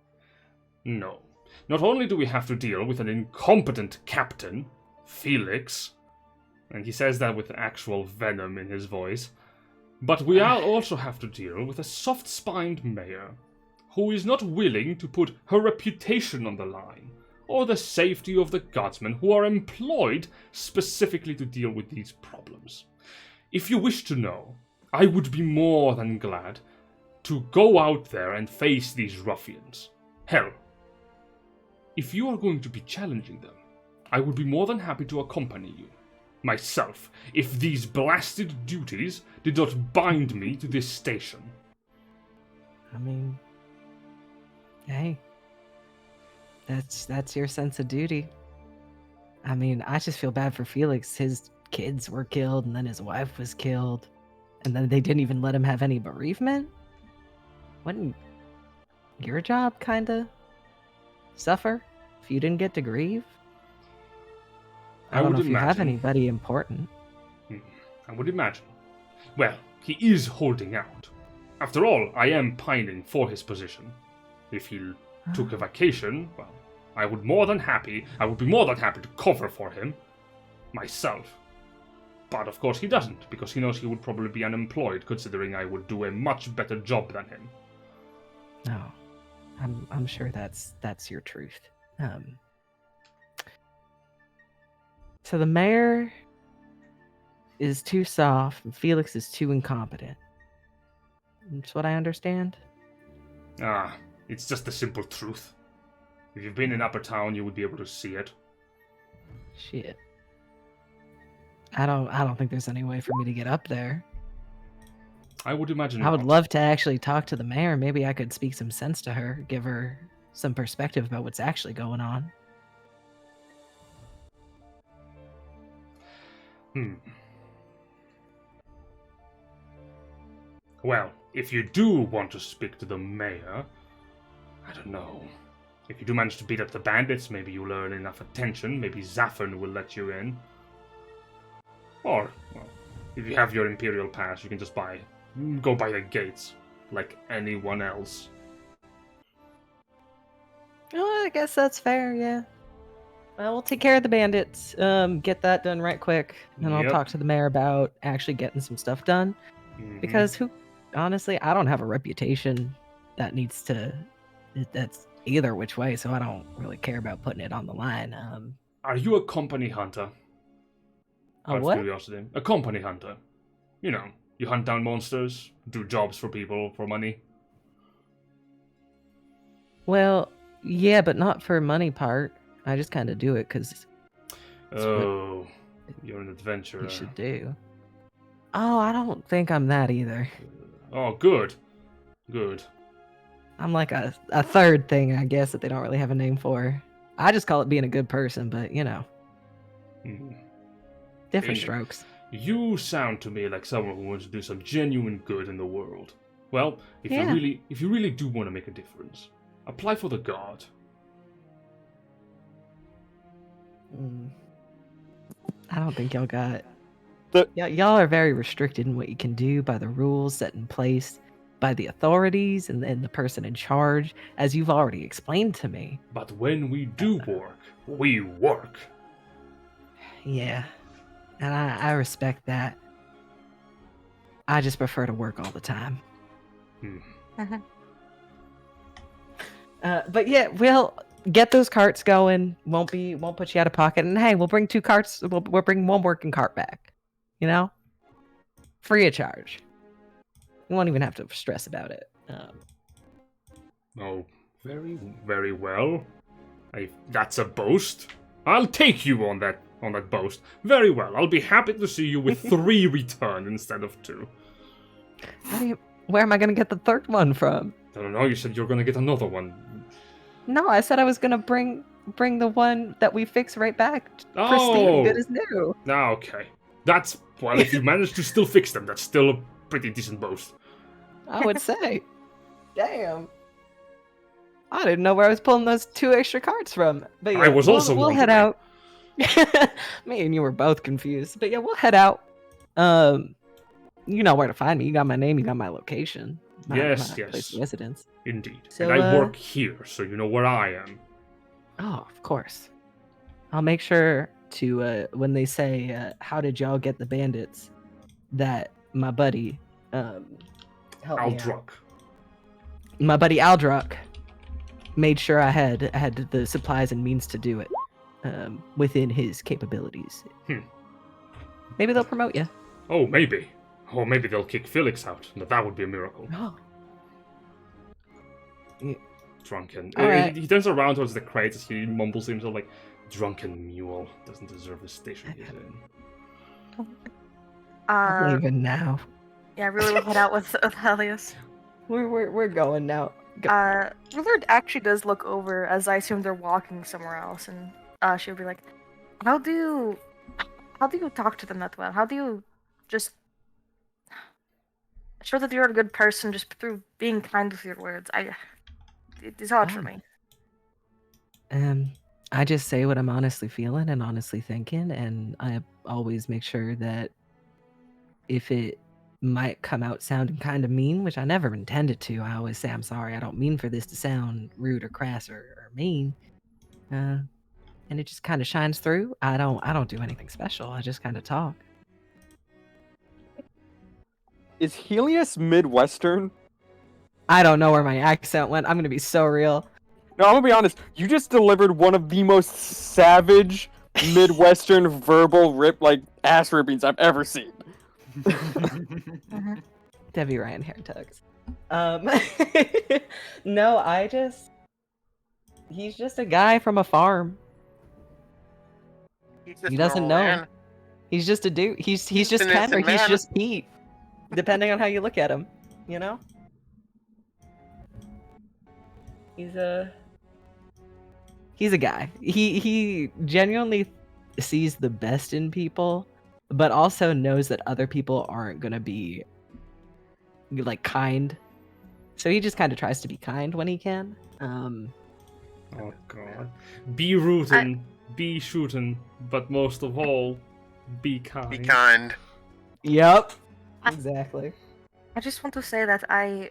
Not only do we have to deal with an incompetent captain, Felix, and he says that with actual venom in his voice, but we also have to deal with a soft-spined mayor who is not willing to put her reputation on the line, or the safety of the guardsmen who are employed specifically to deal with these problems. If you wish to know, I would be more than glad to go out there and face these ruffians. Hell, if you are going to be challenging them, I would be more than happy to accompany you. Myself, if these blasted duties did not bind me to this station. I mean, hey, that's your sense of duty. I mean, I just feel bad for Felix. His kids were killed, and then his wife was killed, and then they didn't even let him have any bereavement. Wouldn't your job kind of suffer if you didn't get to grieve? I don't know if you have anybody important. I would imagine. Well, he is holding out. After all, I am pining for his position. If he took a vacation, well, I would be more than happy to cover for him. Myself. But of course he doesn't, because he knows he would probably be unemployed, considering I would do a much better job than him. No, I'm sure that's your truth. So the mayor is too soft, and Felix is too incompetent. That's what I understand. Ah, it's just the simple truth. If you've been in Upper Town, you would be able to see it. Shit. I don't think there's any way for me to get up there. I would imagine I would not. love to actually talk to the mayor. Maybe I could speak some sense to her, give her some perspective about what's actually going on. Well, if you do want to speak to the mayor, I don't know. If you do manage to beat up the bandits, maybe you'll earn enough attention. Maybe Zaffern will let you in. Or, well, if you have your Imperial Pass, you can just go by the gates, like anyone else. Oh, I guess that's fair, yeah. Well, we'll take care of the bandits. Get that done right quick. And I'll Yep. talk to the mayor about actually getting some stuff done. Mhm. Because honestly, I don't have a reputation that's either which way, so I don't really care about putting it on the line. Are you a company hunter? A Out of what? curiosity. A company hunter. You know, you hunt down monsters, do jobs for people for money. Well, yeah, but not for money part. I just kind of do it because Oh, you're an adventurer. you should do. Oh, I don't think I'm that either. Oh, good. Good. I'm like a third thing, I guess, that they don't really have a name for. I just call it being a good person, but Mhm. different Yeah. strokes. You sound to me like someone who wants to do some genuine good in the world. Well, if Yeah. you really do want to make a difference, apply for the guard. I don't think y'all got. The- Y'all are very restricted in what you can do by the rules set in place by the authorities and the person in charge, as you've already explained to me. But when we do work, we work. Yeah, and I respect that. I just prefer to work all the time. But yeah, we'll get those carts going. Won't put you out of pocket. And hey, we'll bring 2 carts. We'll bring 1 working cart back. Free of charge. You won't even have to stress about it. Oh, very, very well. That's a boast. I'll take you on that boast. Very well. I'll be happy to see you with 3 return instead of 2. Where am I gonna get the 3rd one from? I don't know. You said you're gonna get another one. No, I said I was gonna bring the one that we fix right back, pristine, good as new. Okay. Well, if you manage to still fix them, that's still a pretty decent boast. I would say. Damn. I didn't know where I was pulling those 2 extra carts from. But yeah, I was also we'll head wondering. out. Me and you were both confused. But yeah, we'll head out. You know where to find me. You got my name, you got my location. My Yes. place of residence. Indeed. So, and I work here, so you know where I am. Oh, of course. I'll make sure to when they say how did y'all get the bandits, that my buddy help me out. Aldruck. My buddy Aldruck made sure I had the supplies and means to do it within his capabilities. Maybe they'll promote you. Oh, maybe. Or maybe they'll kick Felix out. Now, that would be a miracle. Oh. Drunken. All right. He turns around towards the crates as he mumbles to himself like, drunken mule. Doesn't deserve the station he's in. I'm leaving now. Yeah, really will head out with Helius. We're going now. Willard actually does look over, as I assume they're walking somewhere else, and she'll be like, How do you talk to them that well? How do you just show that you're a good person just through being kind with your words? It's hard for me. I just say what I'm honestly feeling and honestly thinking, and I always make sure that if it might come out sounding kind of mean, which I never intended to, I always say I'm sorry. I don't mean for this to sound rude or crass or mean. And it just kind of shines through. I don't do anything special. I just kind of talk. Is Helius Midwestern? I don't know where my accent went. I'm gonna be so real. No, I'm gonna be honest. You just delivered one of the most savage Midwestern verbal ass rippings I've ever seen. Debbie Ryan hair tugs. No, he's just a guy from a farm. He doesn't know. Man. He's just a dude. He's just an Ken or innocent he's man. just Pete, depending on how you look at him. You know. He's a guy. He genuinely sees the best in people, but also knows that other people aren't gonna be like kind. So he just kind of tries to be kind when he can. Oh god. Be rootin', be shootin', but most of all, be kind. Be kind. Yep. Exactly. I just want to say that I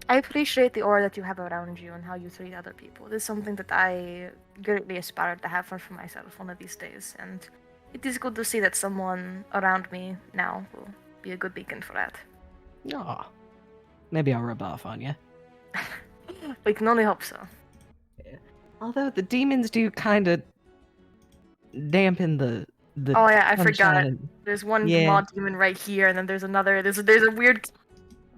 appreciate the aura that you have around you and how you treat other people. This is something that I greatly aspire to have for myself one of these days, and it is good to see that someone around me now will be a good beacon for that. Aw. Maybe I'll rub off on you. We can only hope so. Although the demons do kind of dampen the. Oh yeah, I forgot. sunshine. There's one Yeah. mod demon right here, and then there's another. There's a weird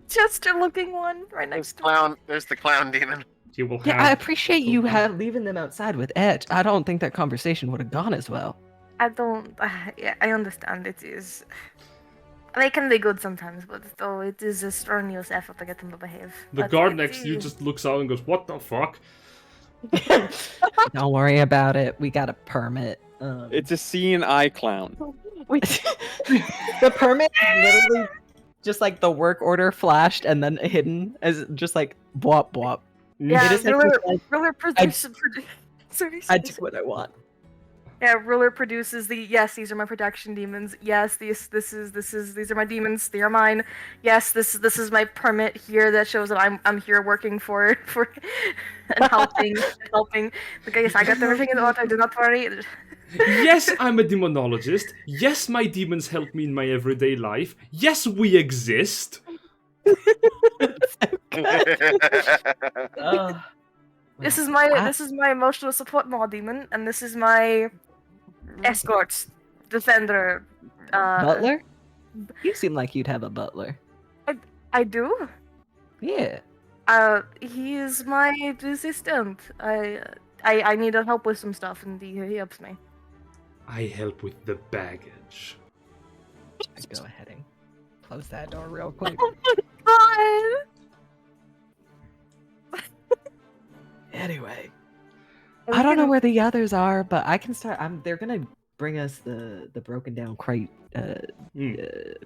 Chester-looking one right next to it. There's the clown demon. You will Yeah, I have appreciate you leaving them outside with Etch. I don't think that conversation would have gone as well. I don't. Yeah, I understand. It is. They can be good sometimes, but though it is a strenuous effort to get them to behave. the But guard it next to you is- just looks out and goes, "What the fuck?" Don't worry about it. We got a permit. It's a seeing eye clown. The permit literally just like the work order flashed and then hidden as just like bwop bwop. Yeah, It is like, Ruler produces. Sorry, I do what I want. Yeah, Ruler produces the yes. These are my protection demons. Yes, these are my demons. They are mine. Yes, this is my permit here that shows that I'm here working for and helping. Okay, yes, I got everything in order. Do not worry. Yes, I'm a demonologist. Yes, my demons help me in my everyday life. Yes, we exist. This is my emotional support mod demon, and this is my escort defender. Butler? You seem like you'd have a butler. I do. Yeah. He is my assistant. I need help with some stuff, and he helps me. I help with the baggage. I go ahead and close that door real quick. Oh my god! Anyway, I don't know where the others are, but I can start. They're gonna bring us the broken down crate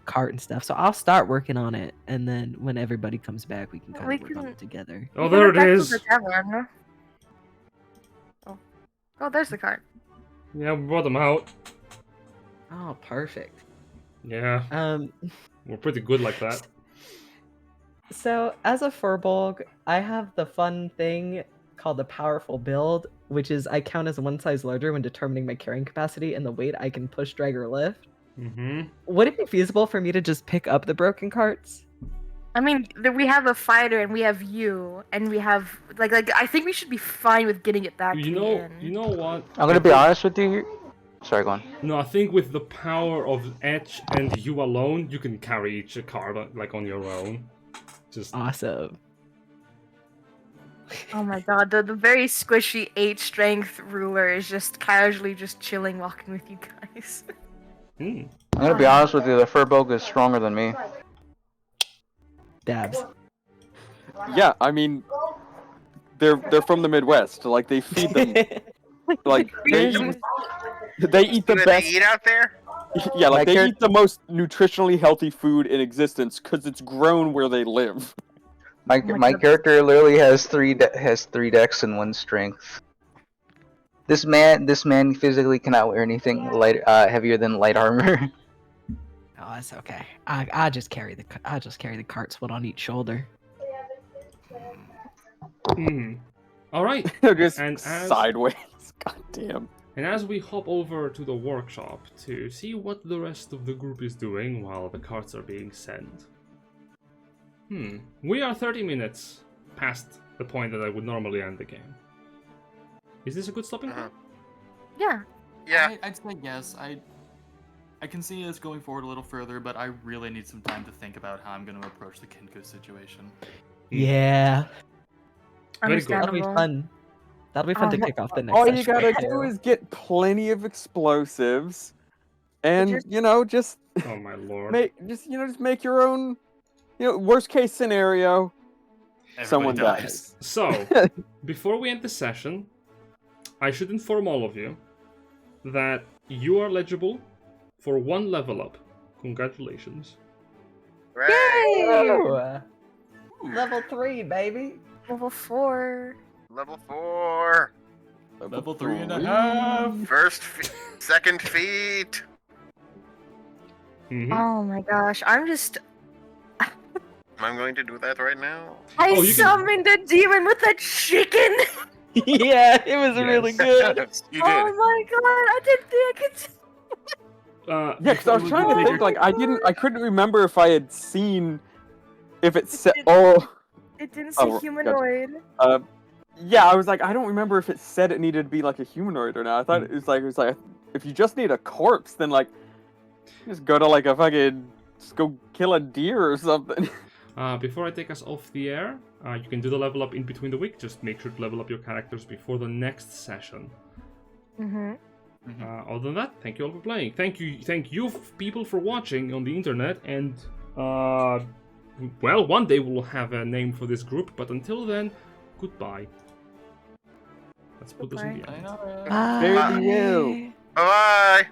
cart and stuff. So I'll start working on it, and then when everybody comes back, we can kind of work on it together. Oh, there it is. The tavern. Oh, there's the cart. Yeah, we brought them out. Oh, perfect. Yeah, we're pretty good like that. So as a Firbolg, I have the fun thing called the powerful build, which is I count as one size larger when determining my carrying capacity and the weight I can push, drag, or lift. Mm-hmm. Would it be feasible for me to just pick up the broken carts? I mean, we have a fighter, and we have you, and we have like I think we should be fine with getting it back. You know what? I'm gonna be honest with you. Sorry, go on. No, I think with the power of Etch and you alone, you can carry each card like on your own. Just Awesome. Oh my god, the very squishy 8 strength ruler is just casually just chilling, walking with you guys. I'm gonna be honest with you. The Firbolg is stronger than me. Dabs. Yeah, I mean, they're from the Midwest. Like they feed them. Like they eat the Do best. they eat out there? Yeah, like My they eat the most nutritionally healthy food in existence because it's grown where they live. My my my God. character literally has three dex and 1 strength. This man physically cannot wear anything heavier than light armor. Oh, that's okay. I just carry the carts, one on each shoulder. all right. They're just And as- sideways. God damn. And as we hop over to the workshop to see what the rest of the group is doing while the cards are being sent. We are 30 minutes past the point that I would normally end the game. Is this a good stopping point? Yeah. Yeah. I'd say yes. I can see us going forward a little further, but I really need some time to think about how I'm going to approach the Kinko situation. Yeah, Very good. that'll be Understandable. fun. That'll be fun to kick off the next All session. you gotta with, do too. is get plenty of explosives, and just- just Oh my lord. just make your own. Worst case scenario, someone Everybody dies. So, before we end the session, I should inform all of you that you are eligible for 1 level up. Congratulations. Right. Ooh, level 3, baby. Level 4. Level 4. Level 3.5. Second feat. Mhm. Oh my gosh, I'm going to do that right now. I Oh, you can- summoned a demon with a chicken! Yeah, it was Yes. really good. You Oh did. my god, I didn't think I could. Yeah, because I was Before trying we to go- think. Like, I couldn't remember if I had seen if it said. It- Oh, It didn't say Oh, gotcha. humanoid. yeah. I was like, I don't remember if it said it needed to be like a humanoid or not. I thought it was like if you just need a corpse, then like just go to like a fucking just go kill a deer or something. Before I take us off the air, you can do the level up in between the week. Just make sure to level up your characters before the next session. Mm-hmm. Other than that, thank you all for playing. Thank you people for watching on the internet. And well, one day we'll have a name for this group. But until then, goodbye. Let's put this in the end. I know. There we go. Bye.